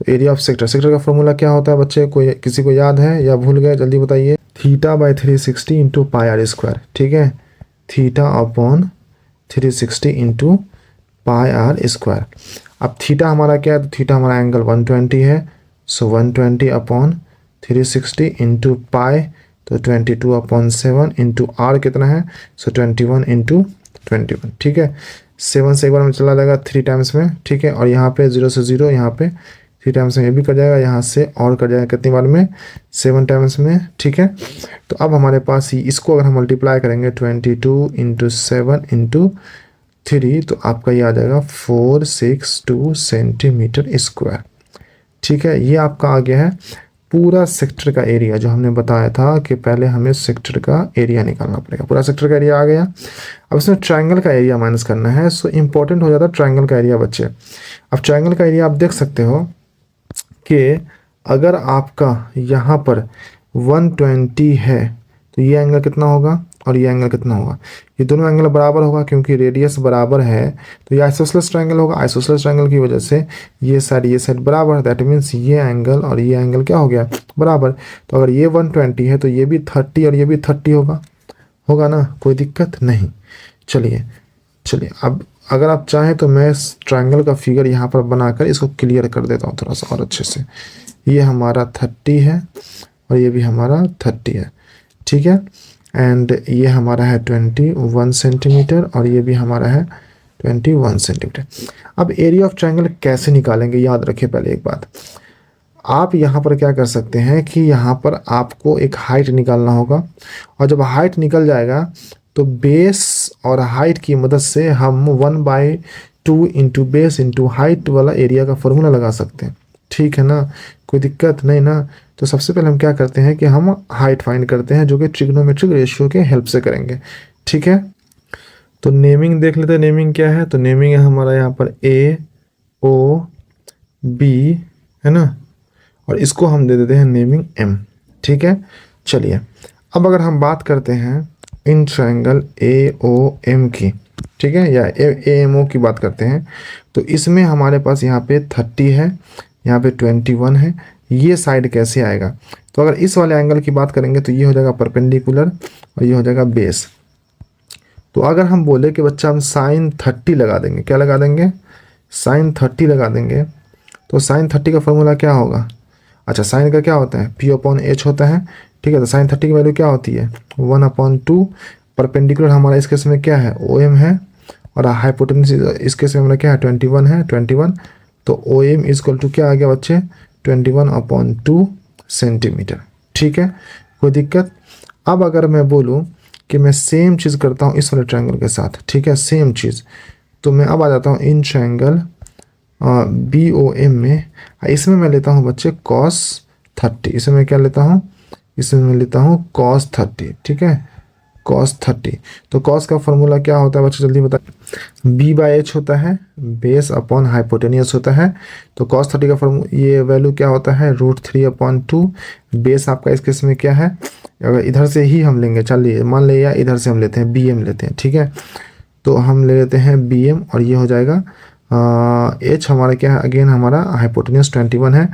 तो एरिया ऑफ सेक्टर, सेक्टर का फॉर्मूला क्या होता है बच्चे? कोई किसी को याद है या भूल गए? जल्दी बताइए। θ/360 इंटू πr²। ठीक है, θ/360 इंटू πr²। अब थीटा हमारा क्या है? तो थीटा हमारा एंगल 120 है, सो 120/360 इंटू पाई, तो 22/7 इंटू आर कितना है? सो 21/21। ठीक है, 7 से एक बार में चला जाएगा 3 टाइम्स में। ठीक है, और यहाँ पे 0 से 0, यहाँ पे 3 टाइम्स में ये भी कर जाएगा, यहाँ से और कर जाएगा कितनी बार में? 7 टाइम्स में। ठीक है, तो अब हमारे पास ही इसको अगर हम मल्टीप्लाई करेंगे 22/7/3, तो आपका ये आ जाएगा 462 सेंटीमीटर²। ठीक है, ये आपका आ गया है पूरा सेक्टर का एरिया, जो हमने बताया था कि पहले हमें सेक्टर का एरिया निकालना पड़ेगा। पूरा सेक्टर का एरिया आ गया। अब इसमें ट्रायंगल का एरिया माइनस करना है, सो इम्पोर्टेंट हो जाता है ट्रायंगल का एरिया बच्चे। अब ट्रायंगल का एरिया आप देख सकते हो कि अगर आपका यहाँ पर 120 है तो ये एंगल कितना होगा और ये एंगल कितना होगा? ये दोनों एंगल बराबर होगा, क्योंकि रेडियस बराबर है, तो ये आइसोसेलेस ट्रायंगल होगा। आइसोसेलेस ट्रायंगल की वजह से ये साइड बराबर, दैट मीन्स ये एंगल और ये एंगल क्या हो गया? बराबर। तो अगर ये 120 है तो ये भी 30 और ये भी 30 होगा ना? कोई दिक्कत नहीं। चलिए अब अगर आप चाहें तो मैं इस ट्रायंगल का फिगर यहाँ पर बनाकर इसको क्लियर कर देता हूँ थोड़ा सा और अच्छे से। ये हमारा 30 है और ये भी हमारा 30 है। ठीक है, एंड ये हमारा है 21 सेंटीमीटर और ये भी हमारा है 21 सेंटीमीटर। अब एरिया ऑफ ट्रायंगल कैसे निकालेंगे? याद रखिए पहले एक बात, आप यहाँ पर क्या कर सकते हैं कि यहाँ पर आपको एक हाइट निकालना होगा, और जब हाइट निकल जाएगा तो बेस और हाइट की मदद से हम 1/2 इंटू बेस इंटू हाइट वाला एरिया का फॉर्मूला लगा सकते हैं। ठीक है ना? कोई दिक्कत नहीं ना? तो सबसे पहले हम क्या करते हैं कि हम हाइट फाइंड करते हैं, जो कि ट्रिग्नोमेट्रिक रेशियो के हेल्प से करेंगे। ठीक है, तो नेमिंग देख लेते हैं। नेमिंग क्या है? तो नेमिंग है हमारा यहाँ पर AOB, है ना, और इसको हम दे देते हैं नेमिंग M। ठीक है, चलिए अब अगर हम बात करते हैं इन ट्रायंगल AOM की, ठीक है, या AMO की बात करते हैं, तो इसमें हमारे पास यहाँ पे 30 है, यहाँ पे 21 है, ये साइड कैसे आएगा। तो अगर इस वाले एंगल की बात करेंगे तो ये हो जाएगा परपेंडिकुलर और ये हो जाएगा बेस। तो अगर हम बोले कि बच्चा हम साइन 30 लगा देंगे, क्या लगा देंगे, साइन 30 लगा देंगे, तो साइन 30 का फॉर्मूला क्या होगा, अच्छा साइन का क्या होता है, P/H होता है, ठीक है। तो साइन 30 की वैल्यू क्या होती है, 1/2। परपेंडिकुलर हमारा इस केस में क्या है, OM है, और हाइपोटेन्यूज इस केस में हमारा क्या है, 21 है, 21। तो OM इजक्वल टू क्या आ गया बच्चे, 21/2 सेंटीमीटर, ठीक है, कोई दिक्कत। अब अगर मैं बोलूँ कि मैं सेम चीज़ करता हूँ इस वाले ट्रायंगल के साथ, ठीक है, सेम चीज़, तो मैं अब आ जाता हूँ इन ट्रायंगल BOM में, इसमें मैं लेता हूँ बच्चे cos 30, इसमें मैं क्या लेता हूँ, इसमें मैं लेता हूँ cos 30, ठीक है, cos 30। तो cos का फॉर्मूला क्या होता है बच्चे, जल्दी बता, B/H होता है, बेस अपॉन हाइपोटेनियस होता है। तो cos 30 का फॉर्मूला ये वैल्यू क्या होता है, √3/2। बेस आपका इस केस में क्या है, अगर इधर से ही हम लेंगे, चलिए मान लिया इधर से हम लेते हैं, BM लेते हैं, ठीक है। तो हम ले लेते हैं BM और ये हो जाएगा H हमारा क्या है, अगेन हमारा हाइपोटेनियस 21 है।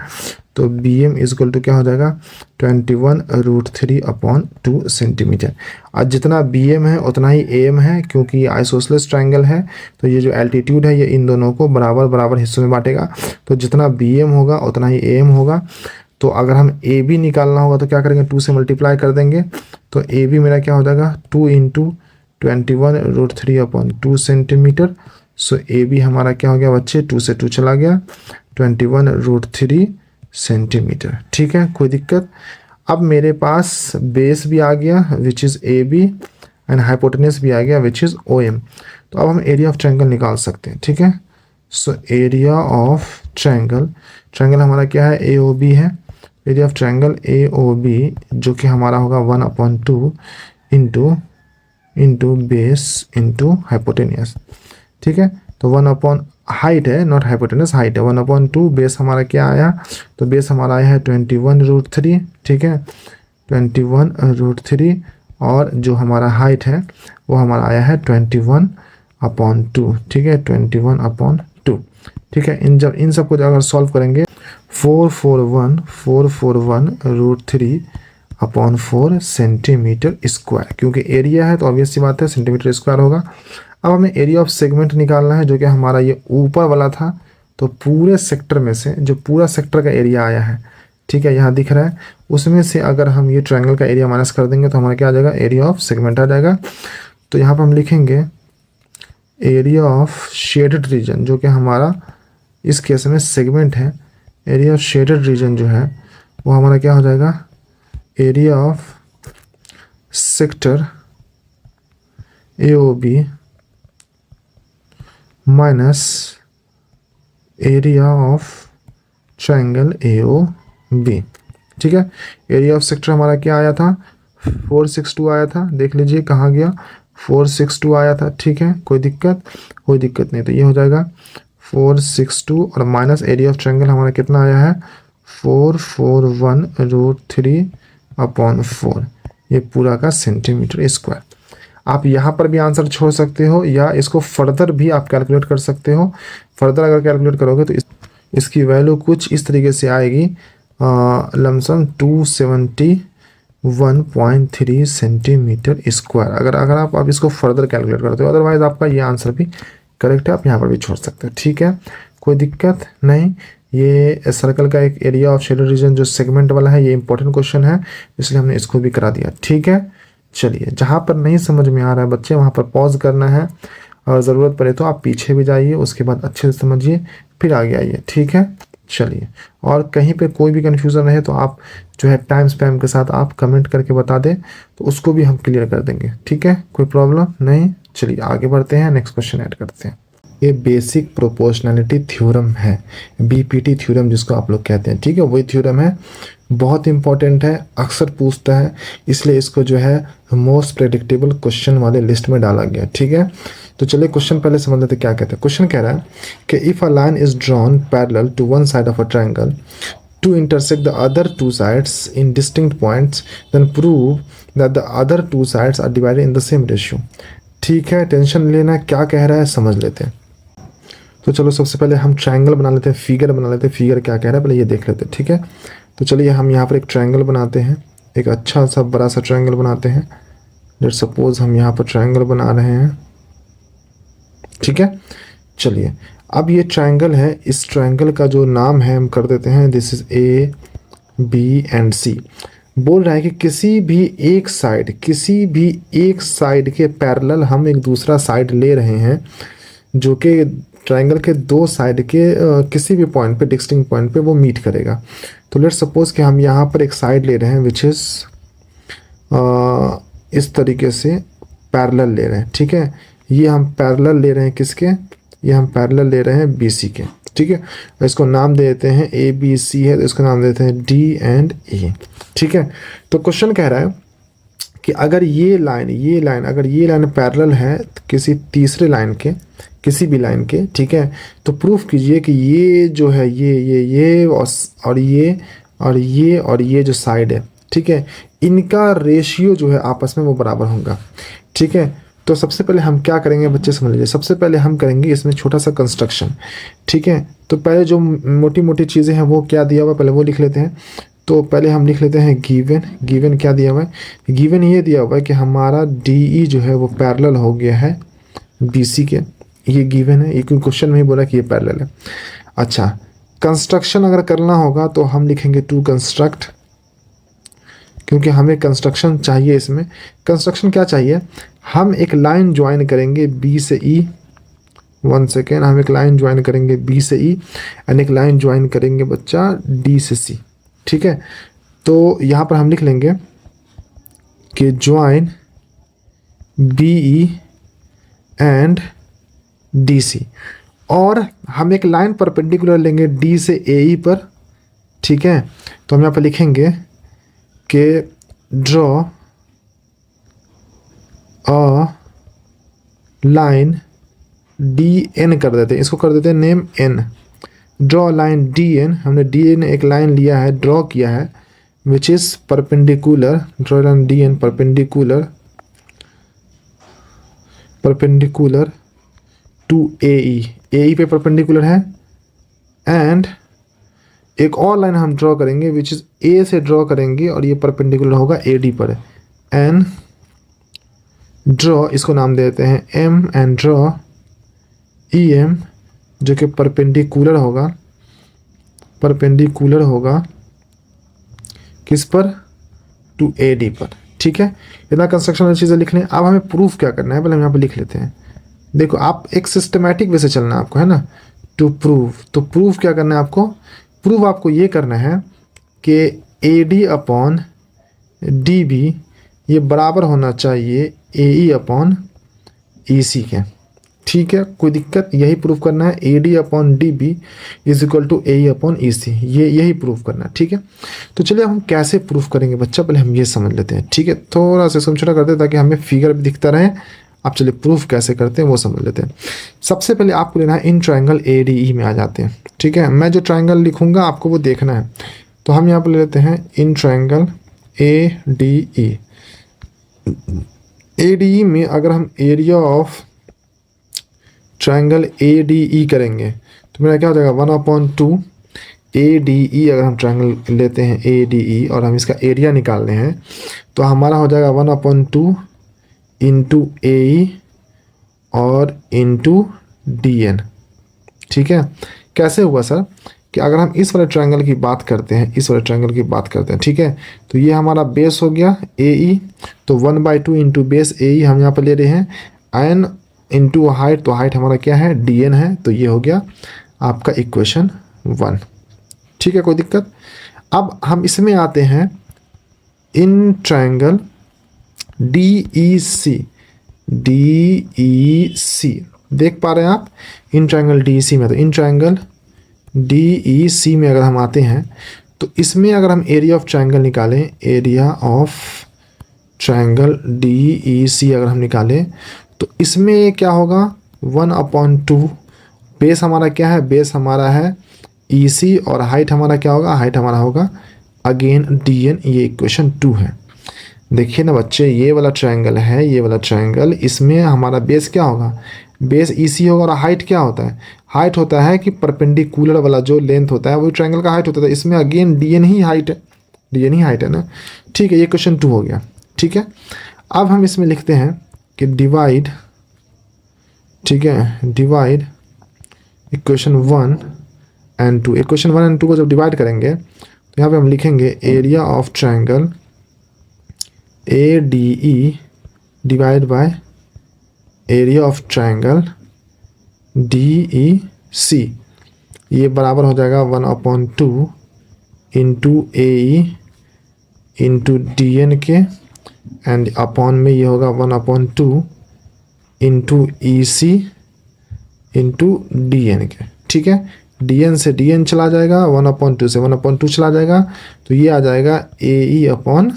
तो BM इजक्वल टू क्या हो जाएगा, 21√3/2 सेंटीमीटर। और जितना BM है उतना ही AM है, क्योंकि आइसोसेलेस ट्रायंगल है। तो ये जो एल्टीट्यूड है ये इन दोनों को बराबर बराबर हिस्सों में बांटेगा। तो जितना BM होगा उतना ही AM होगा। तो अगर हम AB निकालना होगा तो क्या करेंगे, 2 से मल्टीप्लाई कर देंगे। तो AB मेरा क्या हो जाएगा, 2 × 21√3/2 सेंटीमीटर। सो AB हमारा क्या हो गया बच्चे, 2 से 2 चला गया, 21√3 सेंटीमीटर, ठीक है, कोई दिक्कत। अब मेरे पास बेस भी आ गया which is AB and hypotenuse भी आ गया विच इज़ OM। तो अब हम एरिया ऑफ ट्रायंगल निकाल सकते हैं, ठीक है। सो एरिया ऑफ ट्रायंगल हमारा क्या है, AOB है। एरिया ऑफ ट्रायंगल AOB जो कि हमारा होगा 1/2 इंटू बेस इंटू हाइपोटेनियस, ठीक है। तो 1 हाइट है, नॉट हाइपोटेनस, हाइट है 1/2। बेस हमारा क्या आया, तो बेस हमारा आया है 21√3, ठीक है, 21√3। और जो हमारा हाइट है वो हमारा आया है 21/2, ठीक है, 21/2, ठीक है। इन सबको अगर सॉल्व करेंगे 441√3/4 सेंटीमीटर स्क्वायर, क्योंकि एरिया है तो ऑब्वियस सी बात है सेंटीमीटर स्क्वायर होगा। अब हमें एरिया ऑफ सेगमेंट निकालना है, जो कि हमारा ये ऊपर वाला था। तो पूरे सेक्टर में से जो पूरा सेक्टर का एरिया आया है, ठीक है, यहाँ दिख रहा है, उसमें से अगर हम ये ट्रायंगल का एरिया माइनस कर देंगे तो हमारा क्या आ जाएगा, एरिया ऑफ सेगमेंट आ जाएगा। तो यहाँ पर हम लिखेंगे एरिया ऑफ शेडेड रीजन, जो कि हमारा इस केस में सेगमेंट है। एरिया ऑफ शेडेड रीजन जो है वो हमारा क्या हो जाएगा, area of sector AOB minus area of triangle AOB, ठीक है। एरिया ऑफ सेक्टर हमारा क्या आया था, 462 आया था, देख लीजिए कहाँ गया, 462 आया था, ठीक है, कोई दिक्कत नहीं। तो ये हो जाएगा 462 और माइनस एरिया ऑफ ट्रायंगल हमारा कितना आया है, 441√3/4, ये पूरा का सेंटीमीटर स्क्वायर। आप यहाँ पर भी आंसर छोड़ सकते हो या इसको फर्दर भी आप कैलकुलेट कर सकते हो। फर्दर अगर कैलकुलेट करोगे तो इसकी वैल्यू कुछ इस तरीके से आएगी, लमसम 271.3 सेंटीमीटर स्क्वायर। अगर आप इसको फर्दर कैलकुलेट करते हो, अदरवाइज आपका ये आंसर भी करेक्ट है, आप यहाँ पर भी छोड़ सकते हो, ठीक है, कोई दिक्कत नहीं। ये सर्कल का एक एरिया ऑफ शेडेड रीजन जो सेगमेंट वाला है, ये इंपॉर्टेंट क्वेश्चन है, इसलिए हमने इसको भी करा दिया, ठीक है। चलिए, जहाँ पर नहीं समझ में आ रहा है बच्चे वहाँ पर पॉज करना है, और ज़रूरत पड़े तो आप पीछे भी जाइए, उसके बाद अच्छे से समझिए, फिर आगे आइए, ठीक है। चलिए, और कहीं पे कोई भी कन्फ्यूज़न रहे तो आप जो है टाइम स्पैम के साथ आप कमेंट करके बता दें, तो उसको भी हम क्लियर कर देंगे, ठीक है, कोई प्रॉब्लम नहीं। चलिए आगे बढ़ते हैं, नेक्स्ट क्वेश्चन ऐड करते हैं। ये बेसिक प्रोपोर्शनैलिटी थ्योरम है, BPT थ्योरम जिसको आप लोग कहते हैं, ठीक है, वही थ्योरम है, बहुत इंपॉर्टेंट है, अक्सर पूछता है, इसलिए इसको जो है मोस्ट प्रेडिक्टेबल क्वेश्चन वाले लिस्ट में डाला गया, ठीक है। तो चलिए क्वेश्चन पहले समझ लेते क्या कहते हैं। क्वेश्चन कह रहा है कि if a line is drawn parallel to one side of a triangle to intersect the other two sides in distinct points, then prove that the other two sides are divided in the same ratio. ठीक है, tension लेना, क्या कह रहा है समझ लेते हैं। तो चलो सबसे पहले हम ट्रायंगल बना लेते हैं, फिगर बना लेते हैं, फिगर क्या कह रहा है पहले ये देख लेते हैं, ठीक है। तो चलिए हम यहाँ पर एक ट्रायंगल बनाते हैं, एक अच्छा सा बड़ा सा ट्रायंगल बनाते हैं। लेट्स सपोज हम यहाँ पर ट्रायंगल बना रहे हैं, ठीक है। चलिए अब ये ट्रायंगल है, इस ट्रायंगल का जो नाम है हम कर देते हैं this is A B and C. बोल रहा है कि किसी भी एक साइड के पैरेलल हम एक दूसरा साइड ले रहे हैं जो कि ट्रायंगल के दो साइड के किसी भी पॉइंट पे, डिस्टिंक्ट पॉइंट पे वो मीट करेगा। तो लेट्स सपोज कि हम यहाँ पर एक साइड ले रहे हैं विच इज़ इस तरीके से पैरेलल ले रहे हैं, ठीक है। ये हम पैरेलल ले रहे हैं किसके, ये हम पैरेलल ले रहे हैं बी सी के, ठीक है। इसको नाम दे देते हैं ए बी सी है तो इसको नाम देते हैं डी एंड ई, ठीक है। तो क्वेश्चन कह रहा है कि अगर ये लाइन पैरेलल है किसी तीसरे लाइन के, किसी भी लाइन के, ठीक है, तो प्रूफ कीजिए कि ये जो है ये और ये जो साइड है, ठीक है, इनका रेशियो जो है आपस में वो बराबर होगा, ठीक है। तो सबसे पहले हम क्या करेंगे बच्चे समझ लीजिए, सबसे पहले हम करेंगे इसमें छोटा सा कंस्ट्रक्शन, ठीक है। तो पहले जो मोटी मोटी चीज़ें हैं वो क्या दिया हुआ पहले वो लिख लेते हैं। तो पहले हम लिख लेते हैं गिवन क्या दिया हुआ है, गिवन ये दिया हुआ है कि हमारा डी जो है वो पैरेलल हो गया है बी सी के, ये गिवन है, ये क्वेश्चन में ही बोला कि ये पैरेलल है। अच्छा, कंस्ट्रक्शन अगर करना होगा तो हम लिखेंगे टू कंस्ट्रक्ट, क्योंकि हमें कंस्ट्रक्शन चाहिए। इसमें कंस्ट्रक्शन क्या चाहिए, हम एक लाइन ज्वाइन करेंगे बी से ई, वन सेकेंड, हम एक लाइन ज्वाइन करेंगे बी से ई एंड एक लाइन ज्वाइन करेंगे बच्चा डी से सी, ठीक है। तो यहाँ पर हम लिख लेंगे कि join B E and D C, और हम एक लाइन परपेंडिकुलर लेंगे डी से ए ई पर, ठीक है। तो हम यहाँ पर लिखेंगे कि draw a line D N कर देते हैं, इसको कर देते हैं name N, draw line D N, हमने डी एन एक लाइन लिया है, ड्रॉ किया है which is perpendicular, draw line D N perpendicular to A E पे परपेंडिकुलर है, एंड एक और लाइन हम ड्रॉ करेंगे विच इज़ ए से ड्रॉ करेंगे और ये परपेंडिकुलर होगा ए डी पर, एंड ड्रॉ इसको नाम देते हैं M and draw E M जो कि परपेंडिकुलर होगा किस पर, टू ए डी पर, ठीक है। इतना कंस्ट्रक्शन वाली चीज़ें लिख लें। अब हमें प्रूफ क्या करना है पहले हम यहाँ पे लिख लेते हैं। देखो आप एक सिस्टमेटिक वे से चलना है आपको, है ना, टू प्रूव। तो प्रूफ क्या करना है आपको, प्रूफ आपको ये करना है कि A D upon D B ये बराबर होना चाहिए ए ई अपॉन ई सी के, ठीक है। कोई दिक्कत, यही प्रूफ करना है, A D upon D B is equal to A E upon E C, यही प्रूफ करना है, ठीक है। तो चलिए हम कैसे प्रूफ करेंगे बच्चा, पहले हम ये समझ लेते हैं, ठीक है। थोड़ा सा इसको छोटा करते हैं ताकि हमें फिगर भी दिखता रहे। अब चलिए प्रूफ कैसे करते हैं वो समझ लेते हैं। सबसे पहले आपको लेना है इन ट्रायंगल ए डी ई में आ जाते हैं, ठीक है। मैं जो ट्रायंगल लिखूंगा आपको वो देखना है। तो हम यहाँ पर ले लेते हैं इन triangle A D E. A D ई में अगर हम area of triangle A D ई करेंगे तो मेरा क्या हो जाएगा 1/2 ए डी ई। अगर हम ट्रायंगल लेते हैं ए डी ई और हम इसका एरिया निकाल रहे हैं तो हमारा हो जाएगा 1/2 इंटू ए ई और इंटू डी एन, ठीक है। कैसे हुआ सर, कि अगर हम इस वाले ट्रायंगल की बात करते हैं, ठीक है, तो ये हमारा बेस हो गया ए ई, तो 1/2 इंटू बेस ए ई हम यहाँ पर ले रहे हैं, एन इंटू हाइट, तो हाइट हमारा क्या है डी एन है, तो ये हो गया आपका इक्वेशन 1, ठीक है। कोई दिक्कत। अब हम इसमें आते हैं इन ट्रायंगल डी ई सी, देख पा रहे हैं आप इन ट्रायंगल डी ई सी में। तो इन ट्रायंगल डी ई सी में अगर हम आते हैं तो इसमें अगर हम एरिया ऑफ ट्रायंगल निकालें, area of triangle D E C अगर हम निकालें तो इसमें क्या होगा 1/2, बेस हमारा क्या है, बेस हमारा है ई सी, और हाइट हमारा क्या होगा, हाइट हमारा होगा अगेन डी एन, ये इक्वेशन 2 है। देखिए ना बच्चे, ये वाला ट्रायंगल है, ये वाला ट्रायंगल, इसमें हमारा बेस क्या होगा, बेस ई सी होगा, और हाइट क्या होता है, हाइट होता है कि परपेंडिकुलर वाला जो लेंथ होता है वही ट्रायंगल का हाइट होता है। इसमें अगेन डी एन ही हाइट है, डी एन ही हाइट है ना। ठीक है, ये क्वेश्चन 2 हो गया। ठीक है, अब हम इसमें लिखते हैं कि डिवाइड, ठीक है, divide equation 1 and 2। Equation 1 and 2 को जब डिवाइड करेंगे तो यहाँ पे हम लिखेंगे area of triangle A D E divide by area of triangle D E C. ये बराबर हो जाएगा 1/2 into A E into D N के, एंड अपॉन में ये होगा 1/2 into E C into D N के। ठीक है, डी एन से डी एन चला जाएगा, 1/2 से 1/2 चला जाएगा, तो ये आ जाएगा ए ई अपॉन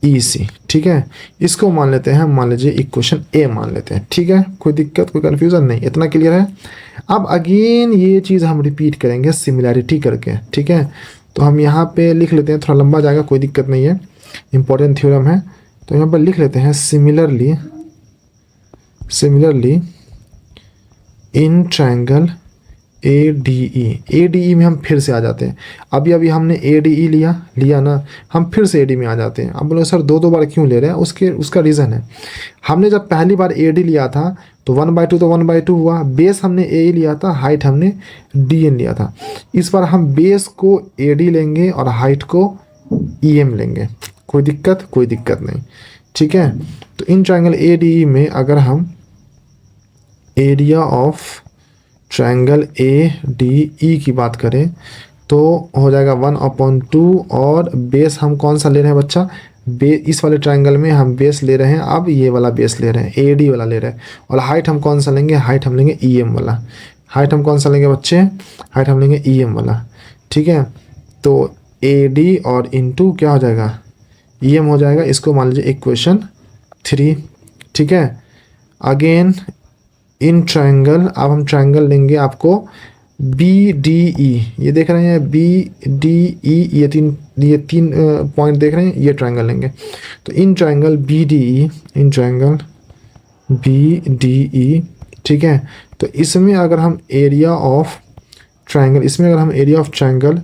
ई सी। ठीक है, इसको मान लेते हैं, मान लीजिए इक्वेशन ए मान लेते हैं। ठीक है, कोई दिक्कत कोई कन्फ्यूज़न नहीं, इतना क्लियर है। अब अगेन ये चीज़ हम रिपीट करेंगे सिमिलैरिटी करके। ठीक है, तो हम यहाँ पे लिख लेते हैं, थोड़ा लंबा जाएगा, कोई दिक्कत नहीं है, इंपॉर्टेंट थ्योरम है। तो यहाँ पर लिख लेते हैं similarly, similarly in triangle A D E. A D ई में हम फिर से आ जाते हैं। अभी अभी हमने ए डी ई लिया ना, हम फिर से ए डी में आ जाते हैं। अब बोलो सर 2 बार क्यों ले रहे हैं? उसका रीज़न है, हमने जब पहली बार ए डी लिया था तो 1/2 तो 1/2 हुआ, बेस हमने ए लिया था, हाइट हमने डी एन लिया था। इस बार हम बेस को ए डी लेंगे और हाइट को ई एम लेंगे। कोई दिक्कत? कोई दिक्कत नहीं। ठीक है, तो इन ट्रायंगल ए डी ई में अगर हम area of triangle A D E की बात करें तो हो जाएगा 1/2, और बेस हम कौन सा ले रहे हैं बच्चा? इस वाले ट्रायंगल में हम बेस ले रहे हैं, अब ये वाला बेस ले रहे हैं, ए डी वाला ले रहे हैं। और हाइट हम कौन सा लेंगे? हाइट हम लेंगे ई एम वाला। हाइट हम कौन सा लेंगे बच्चे? हाइट हम लेंगे ई एम वाला। ठीक है, तो ए डी और इंटू क्या हो जाएगा? ई एम हो जाएगा। इसको मान लीजिए इक्वेशन 3। ठीक है, अगेन इन ट्रायंगल, अब हम ट्रायंगल लेंगे आपको बी डी ई। ये देख रहे हैं बी डी ई, ये तीन पॉइंट देख रहे हैं, ये ट्रायंगल लेंगे। तो in triangle B D E, in triangle B D E, ठीक है, तो इसमें अगर हम एरिया ऑफ ट्रायंगल, इसमें अगर हम area of triangle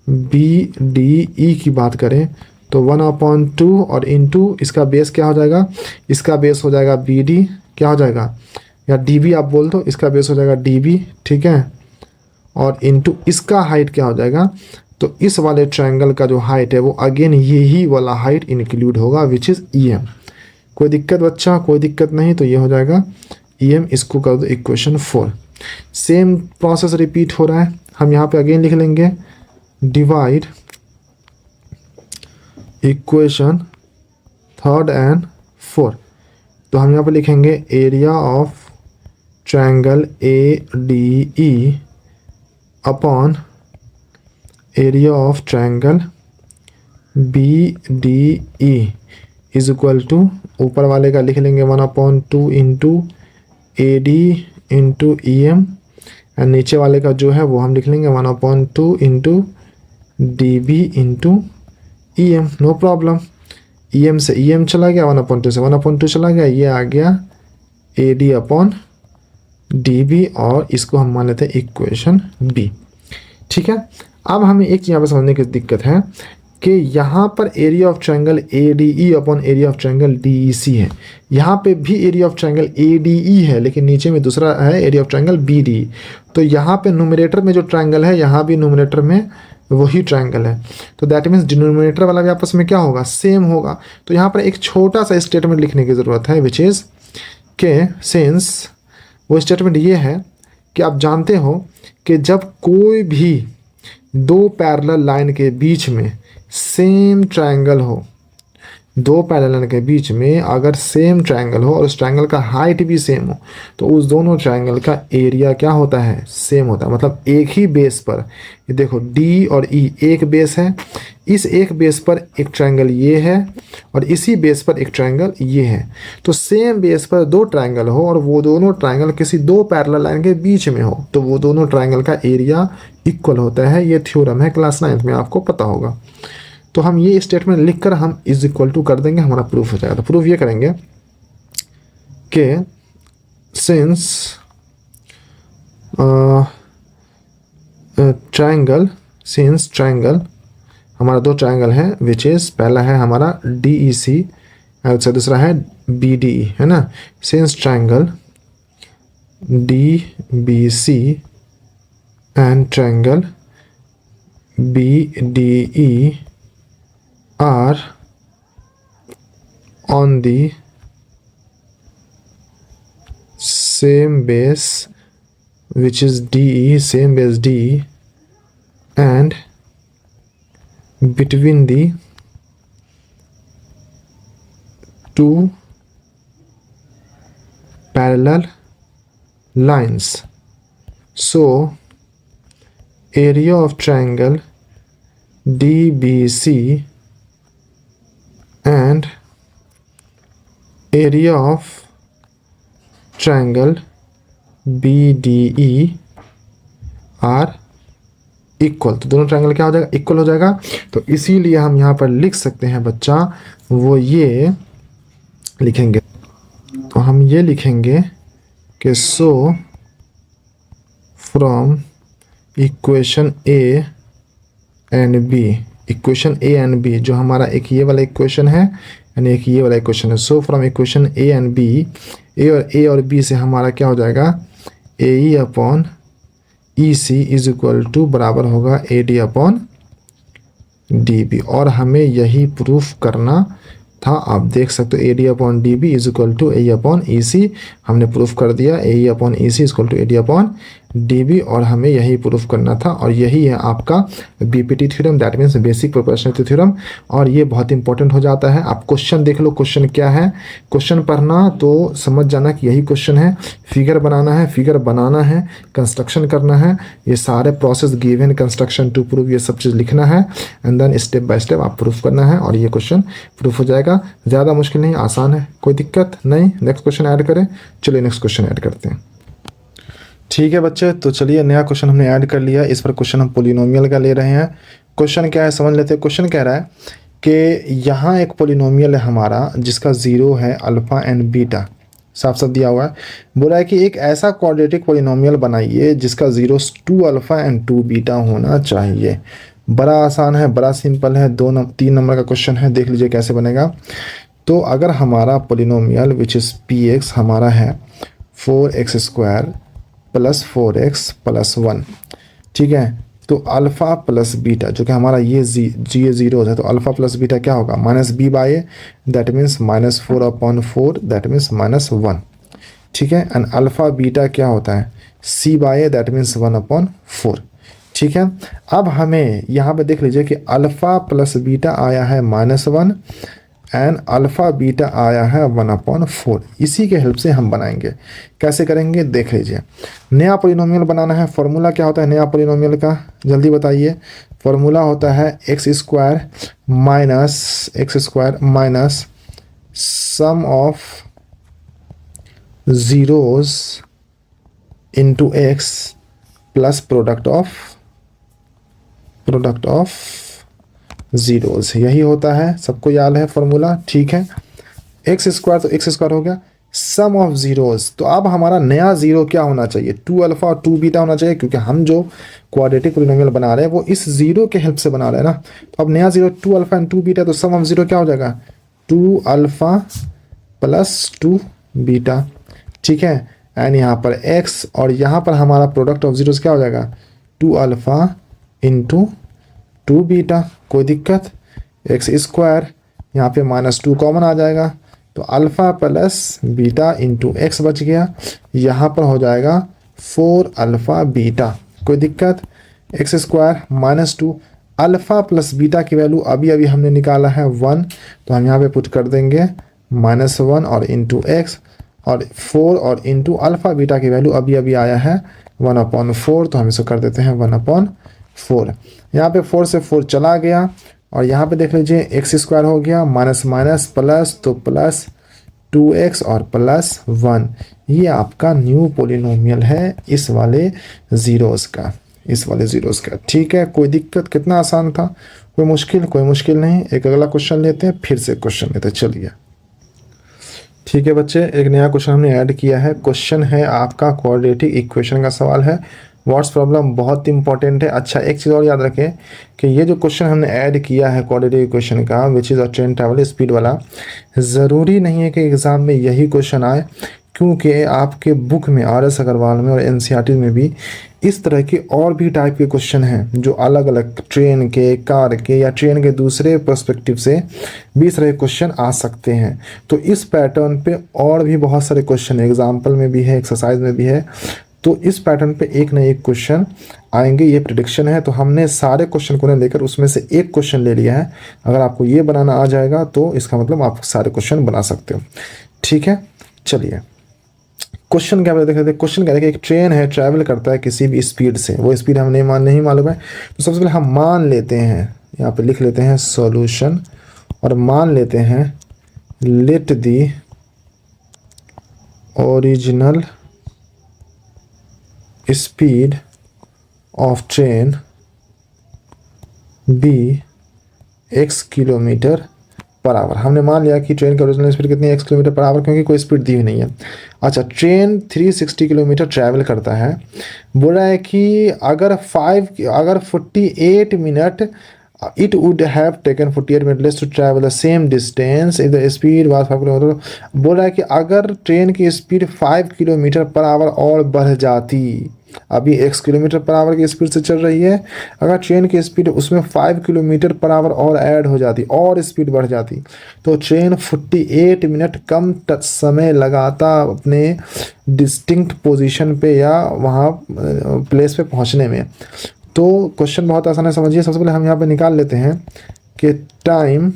B D E की बात करें तो 1/2 और इंटू इसका बेस क्या हो जाएगा? इसका बेस हो जाएगा बी डी, क्या हो जाएगा, या डी बी आप बोल दो, इसका बेस हो जाएगा डी बी। ठीक है, और इंटू इसका हाइट क्या हो जाएगा? तो इस वाले ट्रायंगल का जो हाइट है वो अगेन यही वाला हाइट इंक्लूड होगा, विच इज़ ई एम। कोई दिक्कत बच्चा? कोई दिक्कत नहीं। तो ये हो जाएगा ई एम। इसको कर दो इक्वेशन 4। सेम प्रोसेस रिपीट हो रहा है। हम यहाँ पे अगेन लिख लेंगे डिवाइड इक्वेशन 3 एंड 4। तो हम यहाँ पे लिखेंगे area of triangle A D E upon area of triangle B D E is equal to, ऊपर वाले का लिख लेंगे 1/2 into A D into E M, and नीचे वाले का जो है वो हम लिख लेंगे 1/2 into D B into E M. No problem. E M से ई एम चला गया, 1/2 से 1/2 चला गया, ये आ गया A D upon D B, और इसको हम मान लेते हैं इक्वेशन बी। ठीक है, अब हमें एक यहाँ पर समझने की दिक्कत है कि यहाँ पर area of triangle A D E upon area of triangle D E C है। यहाँ पे भी area of triangle A D E है, लेकिन नीचे में दूसरा है area of triangle B D. तो यहाँ पे न्यूमरेटर में जो ट्रायंगल है, यहाँ भी न्यूमरेटर में वही ट्रायंगल है। तो दैट मीन्स डिनोमिनेटर वाला भी आपस में क्या होगा? सेम होगा। तो यहाँ पर एक छोटा सा स्टेटमेंट लिखने की ज़रूरत है, विच इज़ के सिंस, वो स्टेटमेंट ये है कि आप जानते हो कि जब कोई भी 2 पैरेलल लाइन के बीच में सेम ट्रायंगल हो, 2 पैरेलल लाइन के बीच में अगर सेम ट्रायंगल हो और उस ट्रायंगल का हाइट भी सेम हो, तो उस दोनों ट्रायंगल का एरिया क्या होता है? सेम होता है। मतलब एक ही बेस पर, ये देखो डी और ई एक बेस है, इस एक बेस पर एक ट्रायंगल ये है और इसी बेस पर एक ट्रायंगल ये है। तो सेम बेस पर 2 ट्रायंगल हो और वो दोनों ट्रायंगल किसी 2 पैरेलल लाइन के बीच में हो, तो वो दोनों ट्रायंगल का एरिया इक्वल होता है। ये थ्योरम है, क्लास 9th में आपको पता होगा। तो हम ये स्टेटमेंट लिखकर हम इज इक्वल टू कर देंगे, हमारा प्रूफ हो जाएगा। तो प्रूफ ये करेंगे कि सिंस ट्रायंगल, सिंस ट्रायंगल हमारा दो ट्रायंगल है, विच इज़ पहला है हमारा DEC और दूसरा है BDE, है ना। Since triangle DBC and triangle BDE are on the same base which is DE, same base DE, and between the two parallel lines. So area of triangle DBC and area of triangle BDE are equal. तो दोनों triangle क्या हो जाएगा, equal हो जाएगा। तो इसीलिए हम यहाँ पर लिख सकते हैं बच्चा, वो ये लिखेंगे, तो हम ये लिखेंगे कि so from equation A and B, equation A and B जो हमारा एक ये वाला इक्वेशन है यानी एक ये वाला इक्वेशन है। So from equation A and B, A और बी से हमारा क्या हो जाएगा, AE upon EC is equal to बराबर होगा AD अपॉन DB। और हमें यही प्रूफ करना था। आप देख सकते हो AD upon DB is equal to AE upon EC, हमने प्रूफ कर दिया। AE upon EC is equal to AD upon DB, और हमें यही प्रूफ करना था। और यही है आपका BPT theorem, that means basic proportionality theorem. और ये बहुत इंपॉर्टेंट हो जाता है। आप क्वेश्चन देख लो, क्वेश्चन क्या है, क्वेश्चन पढ़ना तो समझ जाना कि यही क्वेश्चन है। फिगर बनाना है, फिगर बनाना है, कंस्ट्रक्शन करना है, ये सारे process given, construction to proof, ये सब चीज़ लिखना है and then step by step आप प्रूफ करना है और ये क्वेश्चन प्रूफ हो जाएगा। ज़्यादा मुश्किल नहीं, आसान है, कोई दिक्कत नहीं। नेक्स्ट क्वेश्चन ऐड करें, चलिए नेक्स्ट क्वेश्चन ऐड करते हैं। ठीक है बच्चे, तो चलिए नया क्वेश्चन हमने ऐड कर लिया। इस पर क्वेश्चन हम पोलिनोमियल का ले रहे हैं। क्वेश्चन क्या है समझ लेते हैं। क्वेश्चन कह रहा है कि यहाँ एक पोलिनोमियल है हमारा जिसका ज़ीरो है अल्फ़ा एंड बीटा, साफ साफ दिया हुआ है। बोला है कि एक ऐसा क्वाड्रेटिक पोलिनोमियल बनाइए जिसका ज़ीरो 2 अल्फ़ा एंड 2 बीटा होना चाहिए। बड़ा आसान है, बड़ा सिंपल है, 3 नंबर का क्वेश्चन है। देख लीजिए कैसे बनेगा। तो अगर हमारा पोलिनोमियल विच इज़ PX हमारा है 4x² प्लस 4x प्लस 1, ठीक है। तो अल्फ़ा प्लस बीटा जो कि हमारा ये ज़ीरो है, तो अल्फ़ा प्लस बीटा क्या होगा, -b/a, that means -4 upon 4, that means -1, ठीक है। एंड अल्फ़ा बीटा क्या होता है, c/a, दैट मीन्स 1 अपॉन 4, ठीक है। अब हमें यहाँ पे देख लीजिए कि अल्फ़ा प्लस बीटा आया है -1 एंड अल्फ़ा बीटा आया है 1 अपॉन 4। इसी के हेल्प से हम बनाएंगे। कैसे करेंगे देख लीजिए। नया पोलिनोमियल बनाना है। फॉर्मूला क्या होता है नया पोलिनोमियल का, जल्दी बताइए। फॉर्मूला होता है x² minus sum of zeros into x plus product of zeros, यही होता है। सबको याद है फॉर्मूला, ठीक है। x² तो x² हो गया, सम ऑफ ज़ीरोज़। तो अब हमारा नया ज़ीरो क्या होना चाहिए, 2 अल्फ़ा और 2 बीटा होना चाहिए, क्योंकि हम जो क्वाड्रेटिक पोलिनोमियल बना रहे हैं वो इस ज़ीरो के हेल्प से बना रहे हैं ना। तो अब नया ज़ीरो 2 अल्फ़ा एंड 2 बीटा, तो सम ऑफ ज़ीरो क्या हो जाएगा, 2 अल्फ़ा प्लस 2 बीटा, ठीक है। एंड यहाँ पर x और यहाँ पर हमारा प्रोडक्ट ऑफ ज़ीरोज़ क्या हो जाएगा, 2 अल्फ़ा इंटू 2 बीटा, कोई दिक्कत। x², यहाँ पे -2 कॉमन आ जाएगा, तो alpha plus beta into x बच गया। यहाँ पर हो जाएगा 4 अल्फ़ा बीटा, कोई दिक्कत। x² -2, अल्फ़ा प्लस बीटा की वैल्यू अभी अभी हमने निकाला है 1, तो हम यहाँ पे पुट कर देंगे -1 और इंटू x, और 4 और इंटू अल्फ़ा बीटा की वैल्यू अभी अभी आया है 1 अपॉन 4, तो हम इसे कर देते हैं 1 अपॉन 4। यहाँ पे 4 से 4 चला गया, और यहाँ पे देख लीजिए x² हो गया माइनस माइनस प्लस, तो प्लस 2x और प्लस 1। ये आपका न्यू पोलिनोमियल है इस वाले ज़ीरोज़ का, ठीक है। कोई दिक्कत, कितना आसान था, कोई मुश्किल नहीं। एक अगला क्वेश्चन लेते हैं, फिर से क्वेश्चन लेते हैं, चलिए। ठीक है बच्चे, एक नया क्वेश्चन हमने ऐड किया है। क्वेश्चन है आपका क्वाड्रेटिक इक्वेशन का सवाल है। व्हाट्स प्रॉब्लम बहुत इंपॉर्टेंट है। अच्छा, एक चीज़ और याद रखें कि ये जो क्वेश्चन हमने ऐड किया है क्वाड्रेटिक इक्वेशन का, which is a train travel speed वाला, ज़रूरी नहीं है कि एग्ज़ाम में यही क्वेश्चन आए, क्योंकि आपके बुक में आर एस अग्रवाल में और एनसीईआरटी में भी इस तरह के और भी टाइप के क्वेश्चन हैं जो अलग अलग ट्रेन के, कार के या ट्रेन के दूसरे पर्सपेक्टिव से भी इस तरह के क्वेश्चन आ सकते हैं। तो इस पैटर्न पे और भी बहुत सारे क्वेश्चन एग्जाम्पल में भी है, एक्सरसाइज में भी है। तो इस पैटर्न पे एक न एक क्वेश्चन आएंगे, ये प्रिडिक्शन है। तो हमने सारे क्वेश्चन को लेकर उसमें से एक क्वेश्चन ले लिया है। अगर आपको ये बनाना आ जाएगा तो इसका मतलब आप सारे क्वेश्चन बना सकते हो। ठीक है, चलिए क्वेश्चन क्या देख रहे थे। क्वेश्चन कह रहे हैं कि एक ट्रेन है, ट्रैवल करता है किसी भी स्पीड से, वो स्पीड हमें नहीं मालूम है। तो सबसे पहले हम मान लेते हैं, यहाँ पे लिख लेते हैं सॉल्यूशन, और मान लेते हैं let the original speed of train be x kilometre per hour. हमने मान लिया कि ट्रेन की ओरिजिनल स्पीड कितनी है, x किलोमीटर पर आवर, क्योंकि कोई स्पीड दी हुई नहीं है। अच्छा, ट्रेन 360 किलोमीटर ट्रैवल करता है। बोल रहा है कि अगर 48 minute it would have taken 48 minutes less to travel the same distance if the speed was 5 kilometre. बोल रहा है कि अगर ट्रेन की स्पीड 5 किलोमीटर पर आवर और बढ़ जाती, अभी x किलोमीटर पर आवर की स्पीड से चल रही है, अगर ट्रेन की स्पीड उसमें 5 किलोमीटर पर आवर और ऐड हो जाती और स्पीड बढ़ जाती, तो ट्रेन 48 मिनट कम समय लगाता अपने डिस्टिंक्ट पोजीशन पे या वहाँ प्लेस पे पहुँचने में। तो क्वेश्चन बहुत आसान है, समझिए। सबसे पहले हम यहाँ पे निकाल लेते हैं कि टाइम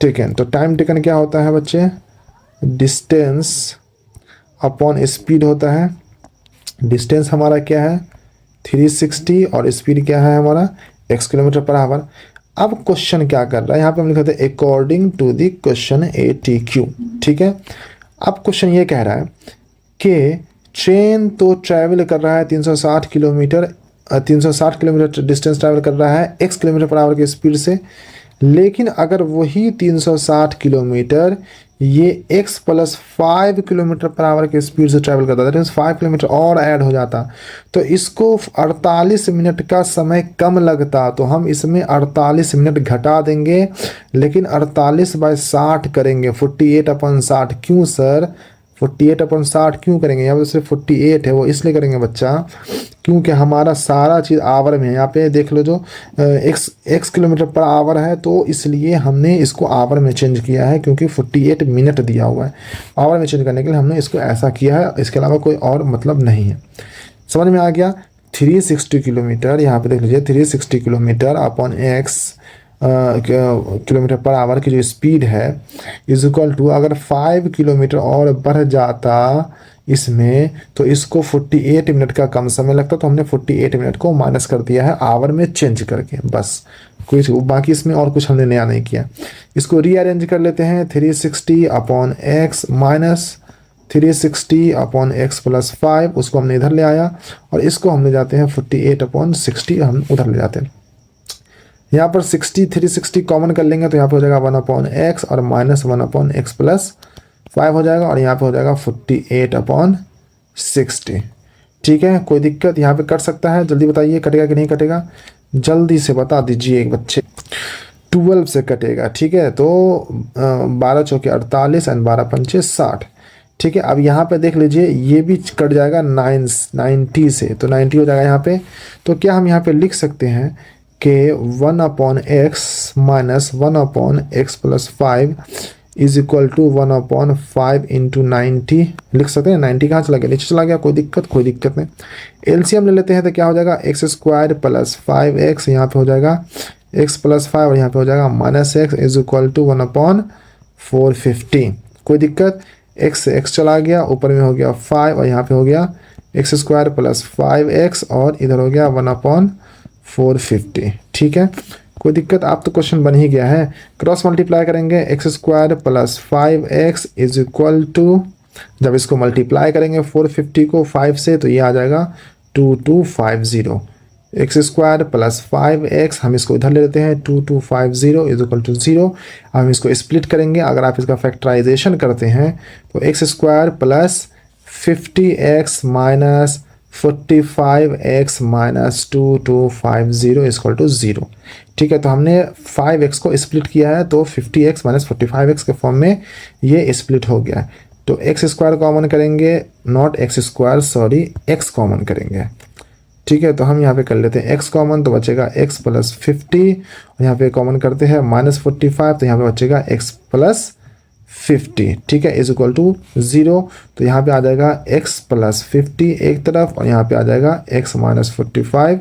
टेकन। तो टाइम टेकन क्या होता है बच्चे, डिस्टेंस अपॉन स्पीड होता है। डिस्टेंस हमारा क्या है 360 और स्पीड क्या है हमारा x किलोमीटर पर आवर। अब क्वेश्चन क्या कर रहा है, यहाँ पे हम लिखते हैं according to the question ATQ। ठीक है, अब क्वेश्चन ये कह रहा है कि ट्रेन तो ट्रैवल कर रहा है 360 किलोमीटर डिस्टेंस ट्रैवल कर रहा है x किलोमीटर पर आवर की स्पीड से, लेकिन अगर वही 360 किलोमीटर ये x plus 5 kilometre per our की स्पीड से ट्रैवल करता था, 5 किलोमीटर और ऐड हो जाता, तो इसको 48 मिनट का समय कम लगता। तो हम इसमें 48 मिनट घटा देंगे, लेकिन 48/60 करेंगे, 48/60। क्यों सर 48/60 क्यों करेंगे, यहाँ पर सिर्फ 48 है, वो इसलिए करेंगे बच्चा क्योंकि हमारा सारा चीज़ आवर में है। यहाँ पे देख लो जो x किलोमीटर पर आवर है, तो इसलिए हमने इसको आवर में चेंज किया है, क्योंकि 48 मिनट दिया हुआ है। आवर में चेंज करने के लिए हमने इसको ऐसा किया है, इसके अलावा कोई और मतलब नहीं है। समझ में आ गया। 360 किलोमीटर, यहाँ पे देख लीजिए 360 kilometre upon x kilometre per our की जो स्पीड है इज इक्वल टू, अगर 5 किलोमीटर और बढ़ जाता इसमें, तो इसको 48 मिनट का कम समय लगता। तो हमने 48 मिनट को माइनस कर दिया है आवर में चेंज करके, बस। कोई बाकी इसमें और कुछ हमने नया नहीं किया। इसको रीअरेंज कर लेते हैं, 360 upon x minus 360 upon X plus 5, उसको हमने इधर ले आया, और इसको हम ले जाते हैं 48/60 हम उधर ले जाते हैं। यहाँ पर 360 कॉमन कर लेंगे, तो यहाँ पे हो जाएगा 1/x और माइनस 1/x प्लस 5 हो जाएगा, और यहाँ पे हो जाएगा 48/60। ठीक है, कोई दिक्कत यहाँ पे कट सकता है, जल्दी बताइए कटेगा कि नहीं कटेगा, जल्दी से बता दीजिए बच्चे। 12 से कटेगा। ठीक है, तो 12 चौके 48 एंड 12 पंचे 60। ठीक है, अब यहाँ पे देख लीजिए ये भी कट जाएगा 90 से, तो 90 हो जाएगा यहाँ पे। तो क्या हम यहाँ पे लिख सकते हैं कि 1/x minus 1/x plus 5 is equal to 1/5 into 90 लिख सकते हैं। 90 कहाँ चला गया, नीचे चला गया, कोई दिक्कत नहीं। एलसीएम ले लेते हैं, तो क्या हो जाएगा x² प्लस 5x, यहाँ पे हो जाएगा x प्लस 5 और यहाँ पे हो जाएगा minus x is equal to 1/450। कोई दिक्कत, x से x चला गया, ऊपर में हो गया 5 और यहाँ पे हो गया x² प्लस 5x और इधर हो गया 1/450। ठीक है, कोई दिक्कत, आप तो क्वेश्चन बन ही गया है। क्रॉस मल्टीप्लाई करेंगे, x² plus 5x is equal to, जब इसको मल्टीप्लाई करेंगे 450 को 5 से, तो ये आ जाएगा 2250। एक्स स्क्वायर प्लस 5x, हम इसको इधर ले लेते हैं 2250 इज इक्वल टू 0। हम इसको स्प्लिट करेंगे, अगर आप इसका फैक्टराइजेशन करते हैं तो x square plus 50x minus 45x minus 2250 equal to 0। ठीक है, तो हमने 5x को स्प्लिट किया है तो 50x माइनस 45x के फॉर्म में ये स्प्लिट हो गया है। तो एक्स स्क्वायर कॉमन करेंगे, not x square sorry, x common करेंगे। ठीक है, तो हम यहाँ पे कर लेते हैं x कॉमन, तो बचेगा x प्लस 50, और यहाँ पे कॉमन करते हैं माइनस 45, तो यहाँ पे बचेगा x प्लस 50। ठीक है, इज इक्वल टू 0। तो यहाँ पे आ जाएगा x प्लस 50 एक तरफ, और यहाँ पे आ जाएगा x माइनस 45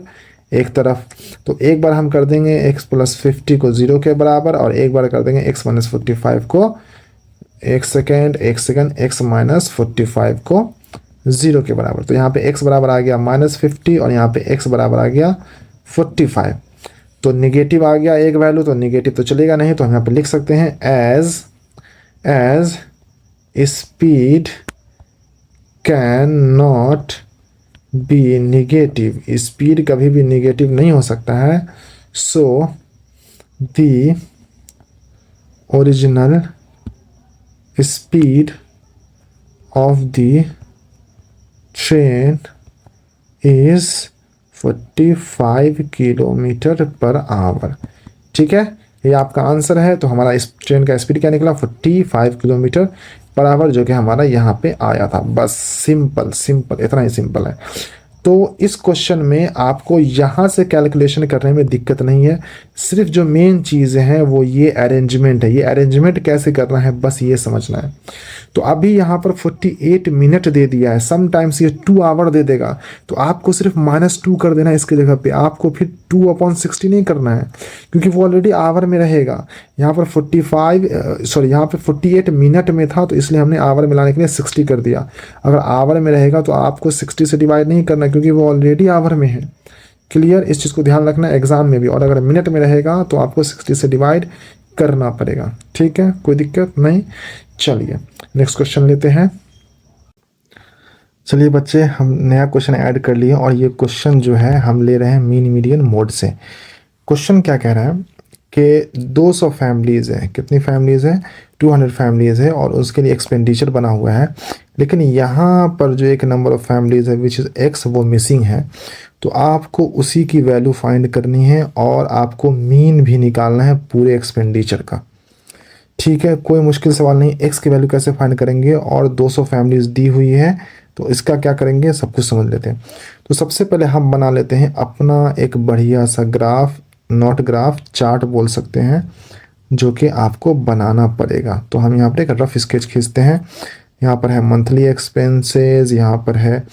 एक तरफ। तो एक बार हम कर देंगे x प्लस 50 को 0 के बराबर, और एक बार कर देंगे x माइनस 45 को एक सेकेंड x माइनस 45 को 0 के बराबर। तो यहाँ पे x बराबर आ गया माइनस 50, और यहाँ पे x बराबर आ गया 45। तो निगेटिव आ गया एक वैल्यू, तो निगेटिव तो चलेगा नहीं, तो हम यहाँ पे लिख सकते हैं as speed can not be negative, speed कभी भी निगेटिव नहीं हो सकता है। So the original speed of the train is 45 kilometre per hour. ठीक है, ये आपका आंसर है। तो हमारा इस ट्रेन का स्पीड क्या निकला, 45 किलोमीटर पर आवर, जो कि हमारा यहाँ पे आया था। बस सिंपल सिंपल, इतना ही सिंपल है। तो इस क्वेश्चन में आपको यहाँ से कैलकुलेशन करने में दिक्कत नहीं है, सिर्फ जो मेन चीज़ें हैं वो ये अरेंजमेंट है। ये अरेंजमेंट कैसे करना है बस ये समझना है। तो अभी यहाँ पर 48 मिनट दे दिया है, समटाइम्स ये 2 आवर दे देगा, तो आपको सिर्फ -2 कर देना है इसकी जगह पे। आपको फिर 2/60 नहीं करना है, क्योंकि वो ऑलरेडी आवर में रहेगा। यहाँ पर 48 मिनट में था, तो इसलिए हमने आवर में लाने के लिए 60 कर दिया। अगर आवर में रहेगा तो आपको 60 से डिवाइड नहीं करना, क्योंकि वो ऑलरेडी आवर में है। क्लियर, इस चीज़ को ध्यान रखना एग्जाम में भी। और अगर मिनट में रहेगा तो आपको 60 से डिवाइड करना पड़ेगा। ठीक है, कोई दिक्कत नहीं। चलिए नेक्स्ट क्वेश्चन लेते हैं। चलिए बच्चे, हम नया क्वेश्चन ऐड कर लिए, और ये क्वेश्चन जो है हम ले रहे हैं मीन मीडियन मोड से। क्वेश्चन क्या कह रहा है कि 200 फैमिलीज़ हैं। कितनी फैमिलीज़ हैं, 200 फैमिलीज़ है, और उसके लिए एक्सपेंडिचर बना हुआ है। लेकिन यहाँ पर जो एक नंबर ऑफ़ फैमिलीज़ है विच इज़ x, वो मिसिंग है। तो आपको उसी की वैल्यू फाइंड करनी है, और आपको मीन भी निकालना है पूरे एक्सपेंडिचर का। ठीक है, कोई मुश्किल सवाल नहीं। x की वैल्यू कैसे फाइंड करेंगे, और 200 फैमिलीज़ दी हुई है, तो इसका क्या करेंगे सब कुछ समझ लेते हैं। तो सबसे पहले हम बना लेते हैं अपना एक बढ़िया सा ग्राफ, नॉट ग्राफ, चार्ट बोल सकते हैं, जो कि आपको बनाना पड़ेगा। तो हम यहाँ पर एक रफ स्केच खींचते हैं। यहाँ पर है मंथली एक्सपेंसेस, यहाँ पर है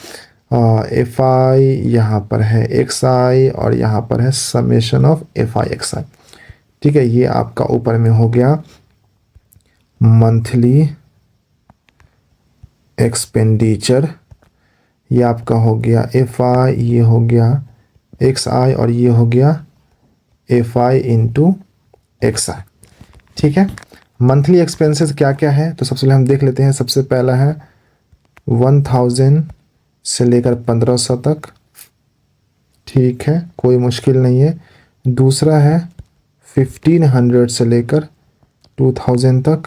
FI, यहाँ पर है XI, और यहाँ पर है समेशन ऑफ FI XI। ठीक है, ये आपका ऊपर में हो गया मंथली एक्सपेंडिचर, ये आपका हो गया FI, ये हो गया XI, और ये हो गया FI इंटू XI। ठीक है, मंथली एक्सपेंसेस क्या क्या है तो सबसे पहले हम देख लेते हैं। सबसे पहला है 1000 से लेकर 1500 तक। ठीक है, कोई मुश्किल नहीं है। दूसरा है 1500 से लेकर 2000 तक।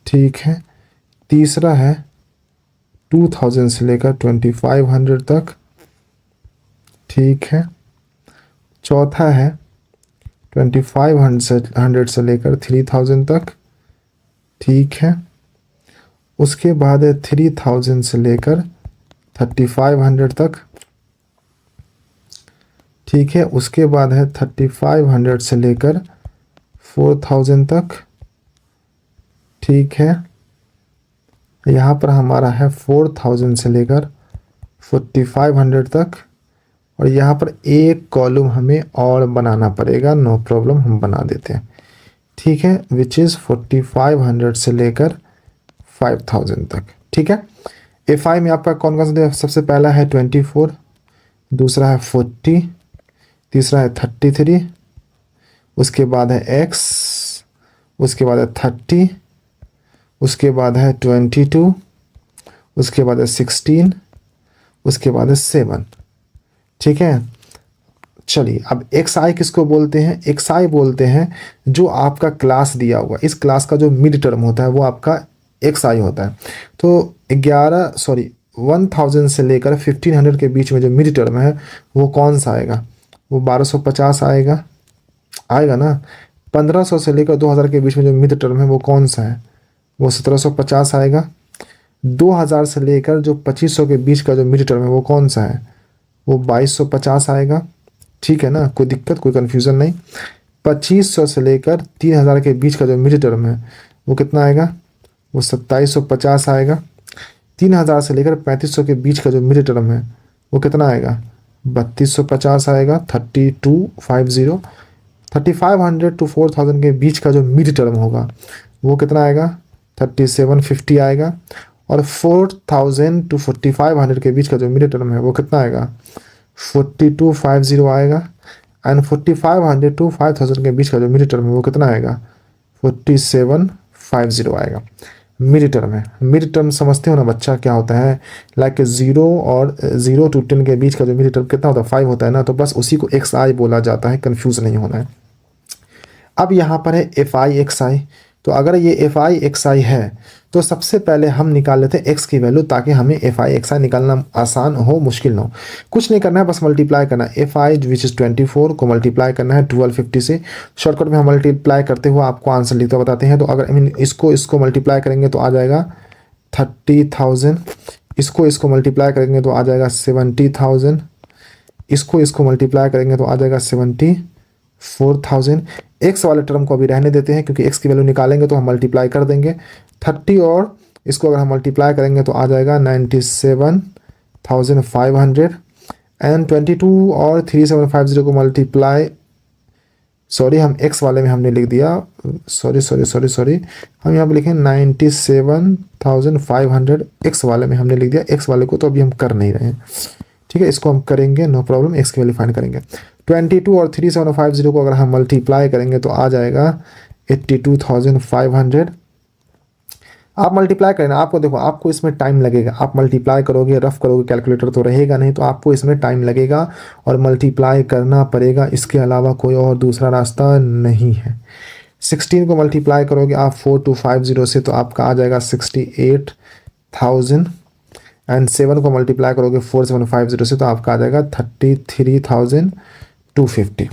ठीक है, तीसरा है 2000 से लेकर 2500 तक। ठीक है, चौथा है 2500 से लेकर 3000 तक। ठीक है, उसके बाद है 3000 से लेकर 3500 तक। ठीक है, उसके बाद है 3500 से लेकर 4000 तक। ठीक है, यहाँ पर हमारा है 4000 से लेकर 4500 तक, और यहाँ पर एक कॉलम हमें और बनाना पड़ेगा। नो प्रॉब्लम, हम बना देते हैं। ठीक है, विच इज़ 4500 से लेकर 5000 तक। ठीक है, FI में आपका कौन कौन सा, सबसे पहला है 24, दूसरा है 40, तीसरा है 33, उसके बाद है X, उसके बाद है 30, उसके बाद है 22, उसके बाद है 16, उसके बाद है 7। ठीक है। चलिए अब एक्स आई किसको बोलते हैं? एक्स आई बोलते हैं जो आपका क्लास दिया हुआ, इस क्लास का जो मिड टर्म होता है वो आपका एक्स आई होता है। तो 1000 से लेकर 1500 के बीच में जो मिड टर्म है वो कौन सा आएगा? वो 1250 आएगा, आएगा ना। 1500 से लेकर 2000 के बीच में जो मिड टर्म है वो कौन सा है? वो 1750 आएगा। 2000 से लेकर जो 2500 के बीच का जो मिड टर्म है वो कौन सा है? वो 2250 आएगा। ठीक है ना, कोई दिक्कत, कोई कन्फ्यूज़न नहीं। 2500 से लेकर 3000 के बीच का जो मिड टर्म है वो कितना आएगा? वो 2750 आएगा। 3000 से लेकर 3500 के बीच का जो मिड टर्म है वो कितना आएगा? 3250 आएगा। 3250। 3500 टू 4000 के बीच का जो मिड टर्म होगा वो कितना आएगा? 3750 आएगा। और 4000 टू 4500 के बीच का जो मिड टर्म है वो कितना आएगा? 4250 आएगा। एंड 4500 टू 5000 के बीच का जो मिड टर्म है वो कितना आएगा? 4750 आएगा। मिड टर्म है। मिड टर्म समझते हो ना बच्चा क्या होता है? लाइक 0 और 0 टू 10 के बीच का जो मिड टर्म कितना होता है? 5 होता है ना। तो बस उसी को एक्स आई बोला जाता है, कन्फ्यूज़ नहीं होना है। अब यहाँ पर है एफ आई एक्स आई। तो अगर ये एफ आई एक्स आई है तो सबसे पहले हम निकाल लेते हैं एक्स की वैल्यू, ताकि हमें एफ आई एक्स आई निकालना आसान हो, मुश्किल ना हो। कुछ नहीं करना है, बस मल्टीप्लाई करना है। एफ आई विच इज़ 24 को मल्टीप्लाई करना है 1250 से। शॉर्टकट में हम मल्टीप्लाई करते हुए आपको आंसर लिखते बताते हैं। तो अगर इसको मल्टीप्लाई करेंगे तो आ जाएगा 30,000। इसको मल्टीप्लाई करेंगे तो आ जाएगा 70,000। इसको मल्टीप्लाई करेंगे तो आ जाएगा 74,000। एक्स वाले टर्म को अभी रहने देते हैं, क्योंकि एक्स की वैल्यू निकालेंगे तो हम मल्टीप्लाई कर देंगे। 30 और इसको अगर हम मल्टीप्लाई करेंगे तो आ जाएगा 97,500। एंड 22 और 3750 को मल्टीप्लाई, सॉरी हम एक्स वाले में हमने लिख दिया, सॉरी हम यहाँ पे लिखें 97,500। एक्स वाले में हमने लिख दिया, एक्स वाले को तो अभी हम कर नहीं रहे हैं। ठीक है, इसको हम करेंगे, नो प्रॉब्लम, एक्स की वैल्यू फाइंड करेंगे। 22 और 3750 को अगर हम मल्टीप्लाई करेंगे तो आ जाएगा 82,500। आप मल्टीप्लाई करें, आपको देखो आपको इसमें टाइम लगेगा। आप मल्टीप्लाई करोगे, रफ करोगे, कैलकुलेटर तो रहेगा नहीं, तो आपको इसमें टाइम लगेगा और मल्टीप्लाई करना पड़ेगा। इसके अलावा कोई और दूसरा रास्ता नहीं है। 16 को मल्टीप्लाई करोगे आप 4250 से तो आपका आ जाएगा 68,000। एंड 7 को मल्टीप्लाई करोगे 4750 से तो आपका आ जाएगा 33,250।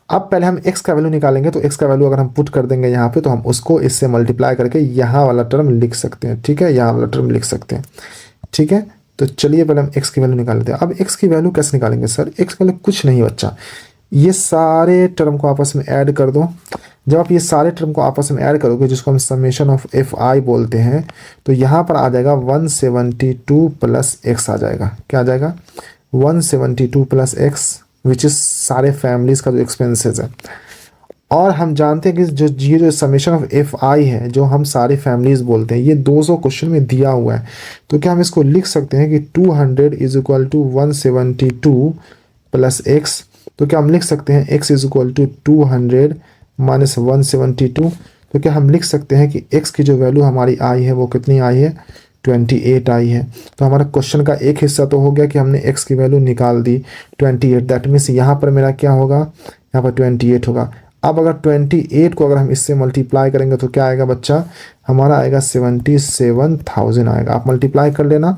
अब पहले हम x का वैल्यू निकालेंगे। तो x का वैल्यू अगर हम पुट कर देंगे यहाँ पे तो हम उसको इससे मल्टीप्लाई करके यहाँ वाला टर्म लिख सकते हैं। ठीक है, यहाँ वाला टर्म लिख सकते हैं। ठीक है, तो चलिए पहले हम x की वैल्यू निकाल लेते हैं। अब x की वैल्यू कैसे निकालेंगे सर? x की वैल्यू कुछ नहीं बच्चा, ये सारे टर्म को आपस में ऐड कर दो। जब आप ये सारे टर्म को आपस में ऐड करोगे, जिसको हम समेशन ऑफ एफ आई बोलते हैं, तो यहाँ पर आ जाएगा 172 प्लस एक्स आ जाएगा। क्या आ जाएगा? 172 प्लस एक्स, विच इज़ सारे फैमिलीज़ का जो एक्सपेंसेस है। और हम जानते हैं कि जो समेशन ऑफ एफ आई है, जो हम सारे फैमिलीज़ बोलते हैं, ये 200 क्वेश्चन में दिया हुआ है। तो क्या हम इसको लिख सकते हैं कि 200 is equal to 172 plus x. तो क्या हम लिख सकते हैं x is equal to 200 minus 172। तो क्या हम लिख सकते हैं कि x की जो वैल्यू हमारी आई है वो कितनी आई है? 28 आई है। तो हमारा क्वेश्चन का एक हिस्सा तो हो गया कि हमने x की वैल्यू निकाल दी 28। दैट मीन्स यहाँ पर मेरा क्या होगा? यहाँ पर 28 होगा। अब अगर 28 को अगर हम इससे मल्टीप्लाई करेंगे तो क्या आएगा बच्चा? हमारा आएगा 77,000 आएगा। आप मल्टीप्लाई कर लेना,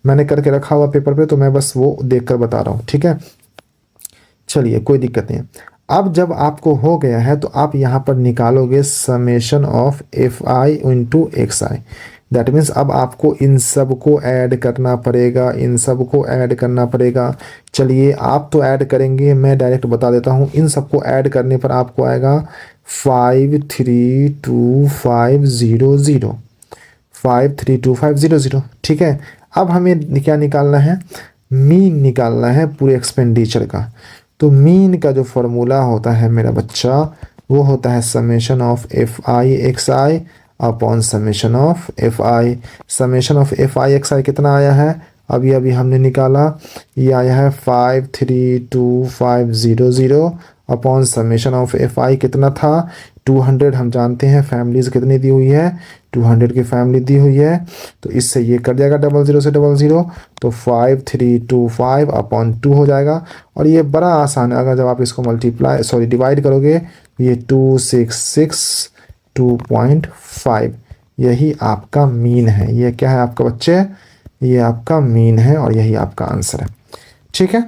मैंने करके रखा हुआ पेपर पे, तो मैं बस वो देख कर बता रहा हूँ। ठीक है, चलिए कोई दिक्कत नहीं है। अब जब आपको हो गया है तो आप यहाँ पर निकालोगे summation of F I into x I. That means अब आपको इन सब को ऐड करना पड़ेगा, इन सब को ऐड करना पड़ेगा। चलिए आप तो ऐड करेंगे, मैं डायरेक्ट बता देता हूँ। इन सबको ऐड करने पर आपको आएगा 532,500, 532,500। ठीक है, अब हमें क्या निकालना है? मीन निकालना है पूरे एक्सपेंडिचर का। तो मीन का जो फॉर्मूला होता है मेरा बच्चा, वो होता है summation of F I X I upon summation of F I. Summation of F I X I कितना आया है? अभी हमने निकाला, ये आया है 532,500 अपॉन समेशन ऑफ एफ आई कितना था 200, हम जानते हैं फैमिलीज कितनी दी हुई है 200 की फैमिली दी हुई है, तो इससे ये कर जाएगा 00 से 00, तो 5325 अपॉन 2 हो जाएगा। और ये बड़ा आसान है, अगर जब आप इसको डिवाइड करोगे ये 266.2.5, यही आपका मीन है। ये क्या है आपका बच्चे, ये आपका मीन है और यही आपका आंसर है। ठीक है,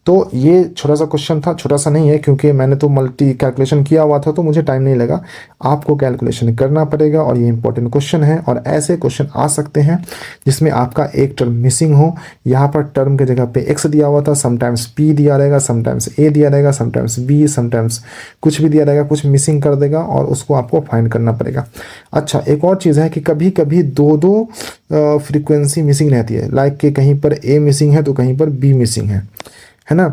तो ये छोटा सा क्वेश्चन था, छोटा सा नहीं है क्योंकि मैंने तो मल्टी कैलकुलेशन किया हुआ था तो मुझे टाइम नहीं लगा, आपको कैलकुलेशन करना पड़ेगा और ये इंपॉर्टेंट क्वेश्चन है। और ऐसे क्वेश्चन आ सकते हैं जिसमें आपका एक टर्म मिसिंग हो, यहाँ पर टर्म के जगह पे एक्स दिया हुआ था, समटाइम्स पी दिया रहेगा, समटाइम्स ए दिया रहेगा, समटाइम्स बी, समटाइम्स कुछ भी दिया रहेगा, कुछ मिसिंग कर देगा और उसको आपको फाइंड करना पड़ेगा। अच्छा, एक और चीज़ है कि कभी कभी दो फ्रीक्वेंसी मिसिंग रहती है, लाइक कि कहीं पर ए मिसिंग है तो कहीं पर बी मिसिंग है ना,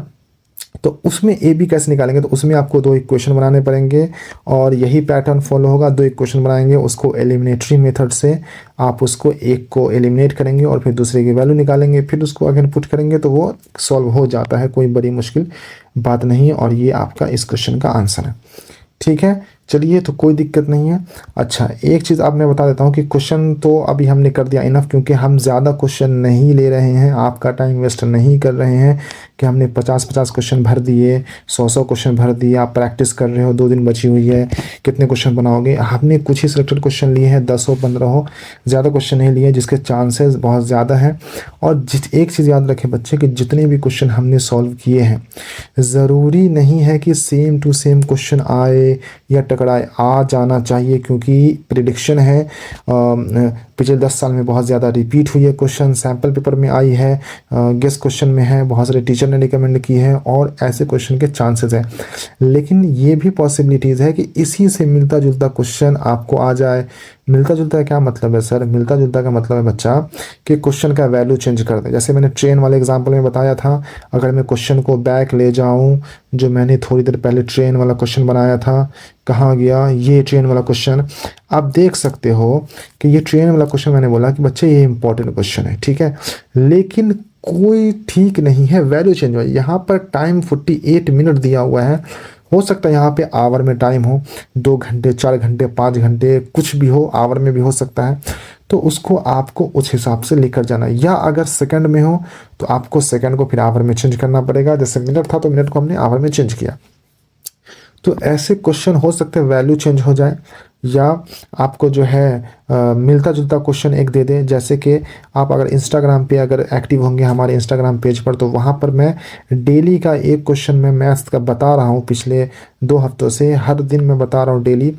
तो उसमें ए बी कैसे निकालेंगे, तो उसमें आपको दो इक्वेशन बनाने पड़ेंगे और यही पैटर्न फॉलो होगा। दो इक्वेशन बनाएंगे, उसको एलिमिनेटरी मेथड से आप उसको एक को एलिमिनेट करेंगे और फिर दूसरे की वैल्यू निकालेंगे, फिर उसको अगेन पुट करेंगे तो वो सॉल्व हो जाता है, कोई बड़ी मुश्किल बात नहीं है। और ये आपका इस क्वेश्चन का आंसर है। ठीक है, चलिए, तो कोई दिक्कत नहीं है। अच्छा, एक चीज़ आप मैं बता देता हूँ कि क्वेश्चन तो अभी हमने कर दिया इनफ, क्योंकि हम ज़्यादा क्वेश्चन नहीं ले रहे हैं, आपका टाइम वेस्ट नहीं कर रहे हैं कि हमने 50-50 क्वेश्चन भर दिए, 100-100 क्वेश्चन भर दिए। आप प्रैक्टिस कर रहे हो, 2 दिन बची हुई है, कितने क्वेश्चन बनाओगे। हमने कुछ ही सिलेक्टेड क्वेश्चन लिए हैं, 10 हो 15 हो, ज़्यादा क्वेश्चन नहीं लिए जिसके चांसेस बहुत ज़्यादा हैं। और एक चीज़ याद रखें बच्चे कि जितने भी क्वेश्चन हमने सॉल्व किए हैं, ज़रूरी नहीं है कि सेम टू सेम क्वेश्चन आए या टकराए, आ जाना चाहिए, क्योंकि प्रिडिक्शन है पिछले 10 साल में बहुत ज़्यादा रिपीट हुई है क्वेश्चन, सैम्पल पेपर में आई है, गेस्ट क्वेश्चन में है, बहुत सारे टीचर ने रिकमेंड की है और ऐसे क्वेश्चन के चांसेस हैं। लेकिन ये भी पॉसिबिलिटीज़ है कि इसी से मिलता जुलता क्वेश्चन आपको आ जाए। मिलता जुलता का क्या मतलब है सर, मिलता जुलता का मतलब है बच्चा कि क्वेश्चन का वैल्यू चेंज कर दे। जैसे मैंने ट्रेन वाले एग्जांपल में बताया था, अगर मैं क्वेश्चन को बैक ले जाऊं, जो मैंने थोड़ी देर पहले ट्रेन वाला क्वेश्चन बनाया था, कहाँ गया ये ट्रेन वाला क्वेश्चन, आप देख सकते हो कि ये ट्रेन वाला क्वेश्चन मैंने बोला कि बच्चे ये इंपॉर्टेंट क्वेश्चन है, ठीक है, लेकिन कोई ठीक नहीं है, वैल्यू चेंज हुआ। यहाँ पर टाइम 48 मिनट दिया हुआ है, हो सकता है यहाँ पे आवर में टाइम हो, 2 घंटे 4 घंटे 5 घंटे कुछ भी हो, आवर में भी हो सकता है, तो उसको आपको उस हिसाब से लेकर जाना है। या अगर सेकंड में हो तो आपको सेकंड को फिर आवर में चेंज करना पड़ेगा, जैसे मिनट था तो मिनट को हमने आवर में चेंज किया। तो ऐसे क्वेश्चन हो सकते हैं वैल्यू चेंज हो जाए, या आपको जो है मिलता जुलता क्वेश्चन एक दे दे। जैसे कि आप अगर इंस्टाग्राम पे अगर एक्टिव होंगे हमारे इंस्टाग्राम पेज पर, तो वहाँ पर मैं डेली का एक क्वेश्चन मैं मैथ्स का बता रहा हूँ, पिछले 2 हफ्तों से हर दिन मैं बता रहा हूँ डेली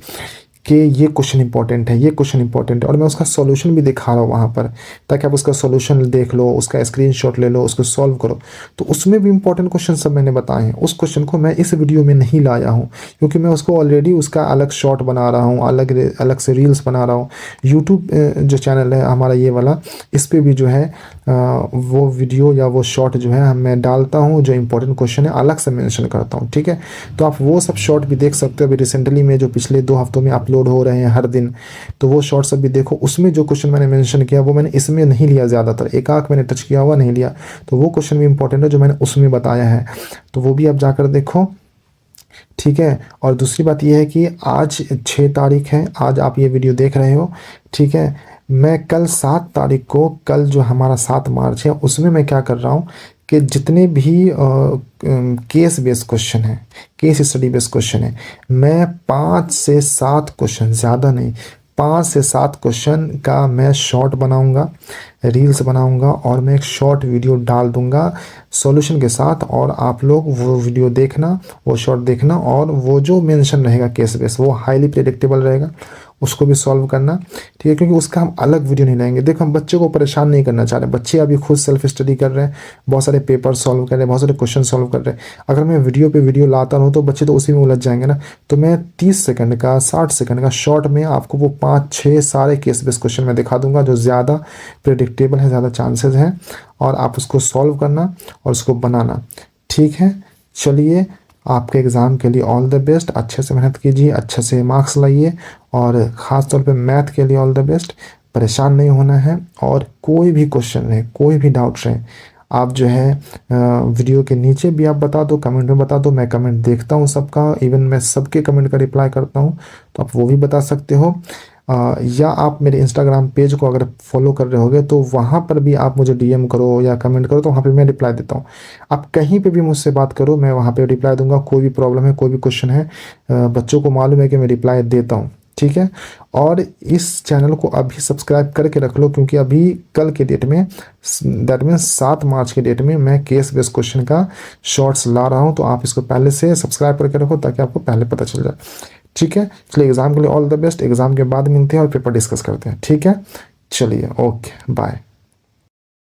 कि ये क्वेश्चन इंपॉर्टेंट है, ये क्वेश्चन इंपॉर्टेंट है, और मैं उसका सॉल्यूशन भी दिखा रहा हूँ वहाँ पर, ताकि आप उसका सॉल्यूशन देख लो, उसका स्क्रीनशॉट ले लो, उसको सॉल्व करो। तो उसमें भी इंपॉर्टेंट क्वेश्चन सब मैंने बताए हैं। उस क्वेश्चन को मैं इस वीडियो में नहीं लाया हूँ, क्योंकि मैं उसको ऑलरेडी उसका अलग शॉर्ट बना रहा हूँ, अलग से रील्स बना रहा हूँ। यूट्यूब जो चैनल है हमारा ये वाला, इस पर भी जो है वो वीडियो या वो शॉर्ट जो है मैं डालता हूँ, जो इंपॉर्टेंट क्वेश्चन है अलग से मेंशन करता हूँ, ठीक है। तो आप वो सब शॉर्ट भी देख सकते हो। अभी रिसेंटली में जो पिछले 2 हफ्तों में अपलोड हो रहे हैं हर दिन, तो वो शॉर्ट सब भी देखो। उसमें जो क्वेश्चन मैंने मेंशन किया वो मैंने इसमें नहीं लिया, ज़्यादातर एक आंख मैंने टच किया हुआ नहीं लिया, तो वो क्वेश्चन भी इंपॉर्टेंट है जो मैंने उसमें बताया है, तो वो भी आप जाकर देखो, ठीक है। और दूसरी बात यह है कि आज 6 तारीख है, आज आप ये वीडियो देख रहे हो, ठीक है। मैं कल 7 तारीख को, कल जो हमारा 7 मार्च है, उसमें मैं क्या कर रहा हूँ कि जितने भी केस बेस्ड क्वेश्चन है, केस स्टडी बेस्ड क्वेश्चन है, मैं 5 से 7 क्वेश्चन, ज़्यादा नहीं, 5 से 7 क्वेश्चन का मैं शॉर्ट बनाऊंगा, रील्स बनाऊंगा और मैं एक शॉर्ट वीडियो डाल दूंगा सॉल्यूशन के साथ, और आप लोग वो वीडियो देखना, वो शॉर्ट देखना, और वो जो मेंशन रहेगा केस बेस वो हाईली प्रेडिक्टेबल रहेगा, उसको भी सॉल्व करना, ठीक है। क्योंकि उसका हम अलग वीडियो नहीं लाएंगे। देखो, हम बच्चे को परेशान नहीं करना चाह रहे, बच्चे अभी खुद सेल्फ स्टडी कर रहे हैं, बहुत सारे पेपर सॉल्व कर रहे हैं, बहुत सारे क्वेश्चन सॉल्व कर रहे हैं। अगर मैं वीडियो पे वीडियो लाता रहूँ तो बच्चे तो उसी में उलझ जाएंगे ना। तो मैं 30 सेकंड का, 60 सेकंड का शॉर्ट में आपको वो 5-6 सारे केस बेस्ड क्वेश्चन मैं दिखा दूंगा, जो ज़्यादा प्रेडिक्टेबल है, ज़्यादा चांसेस हैं, और आप उसको सॉल्व करना और उसको बनाना, ठीक है। चलिए, आपके एग्ज़ाम के लिए ऑल द बेस्ट, अच्छे से मेहनत कीजिए, अच्छे से मार्क्स लाइए, और ख़ास तौर पे मैथ के लिए ऑल द बेस्ट। परेशान नहीं होना है, और कोई भी क्वेश्चन रहे, कोई भी डाउट रहे, आप जो है वीडियो के नीचे भी आप बता दो, कमेंट में बता दो, मैं कमेंट देखता हूँ सबका, इवन मैं सबके कमेंट का रिप्लाई करता हूँ, तो आप वो भी बता सकते हो। या आप मेरे इंस्टाग्राम पेज को अगर फॉलो कर रहे होगे तो वहाँ पर भी आप मुझे डीएम करो या कमेंट करो, तो वहाँ पे मैं रिप्लाई देता हूँ। आप कहीं पे भी मुझसे बात करो, मैं वहाँ पे रिप्लाई दूंगा। कोई भी प्रॉब्लम है, कोई भी क्वेश्चन है, बच्चों को मालूम है कि मैं रिप्लाई देता हूँ, ठीक है। और इस चैनल को अभी सब्सक्राइब करके रख लो, क्योंकि अभी कल के डेट में, दैट मीन्स 7 मार्च के डेट में मैं केस बेस्ड क्वेश्चन का शॉर्ट्स ला रहा हूँ। तो आप इसको पहले से सब्सक्राइब करके रखो ताकि आपको पहले पता चल जाए, ठीक है। चलिए, एग्ज़ाम के लिए ऑल द बेस्ट। एग्ज़ाम के बाद मिलते हैं और पेपर डिस्कस करते हैं, ठीक है। चलिए, ओके, बाय।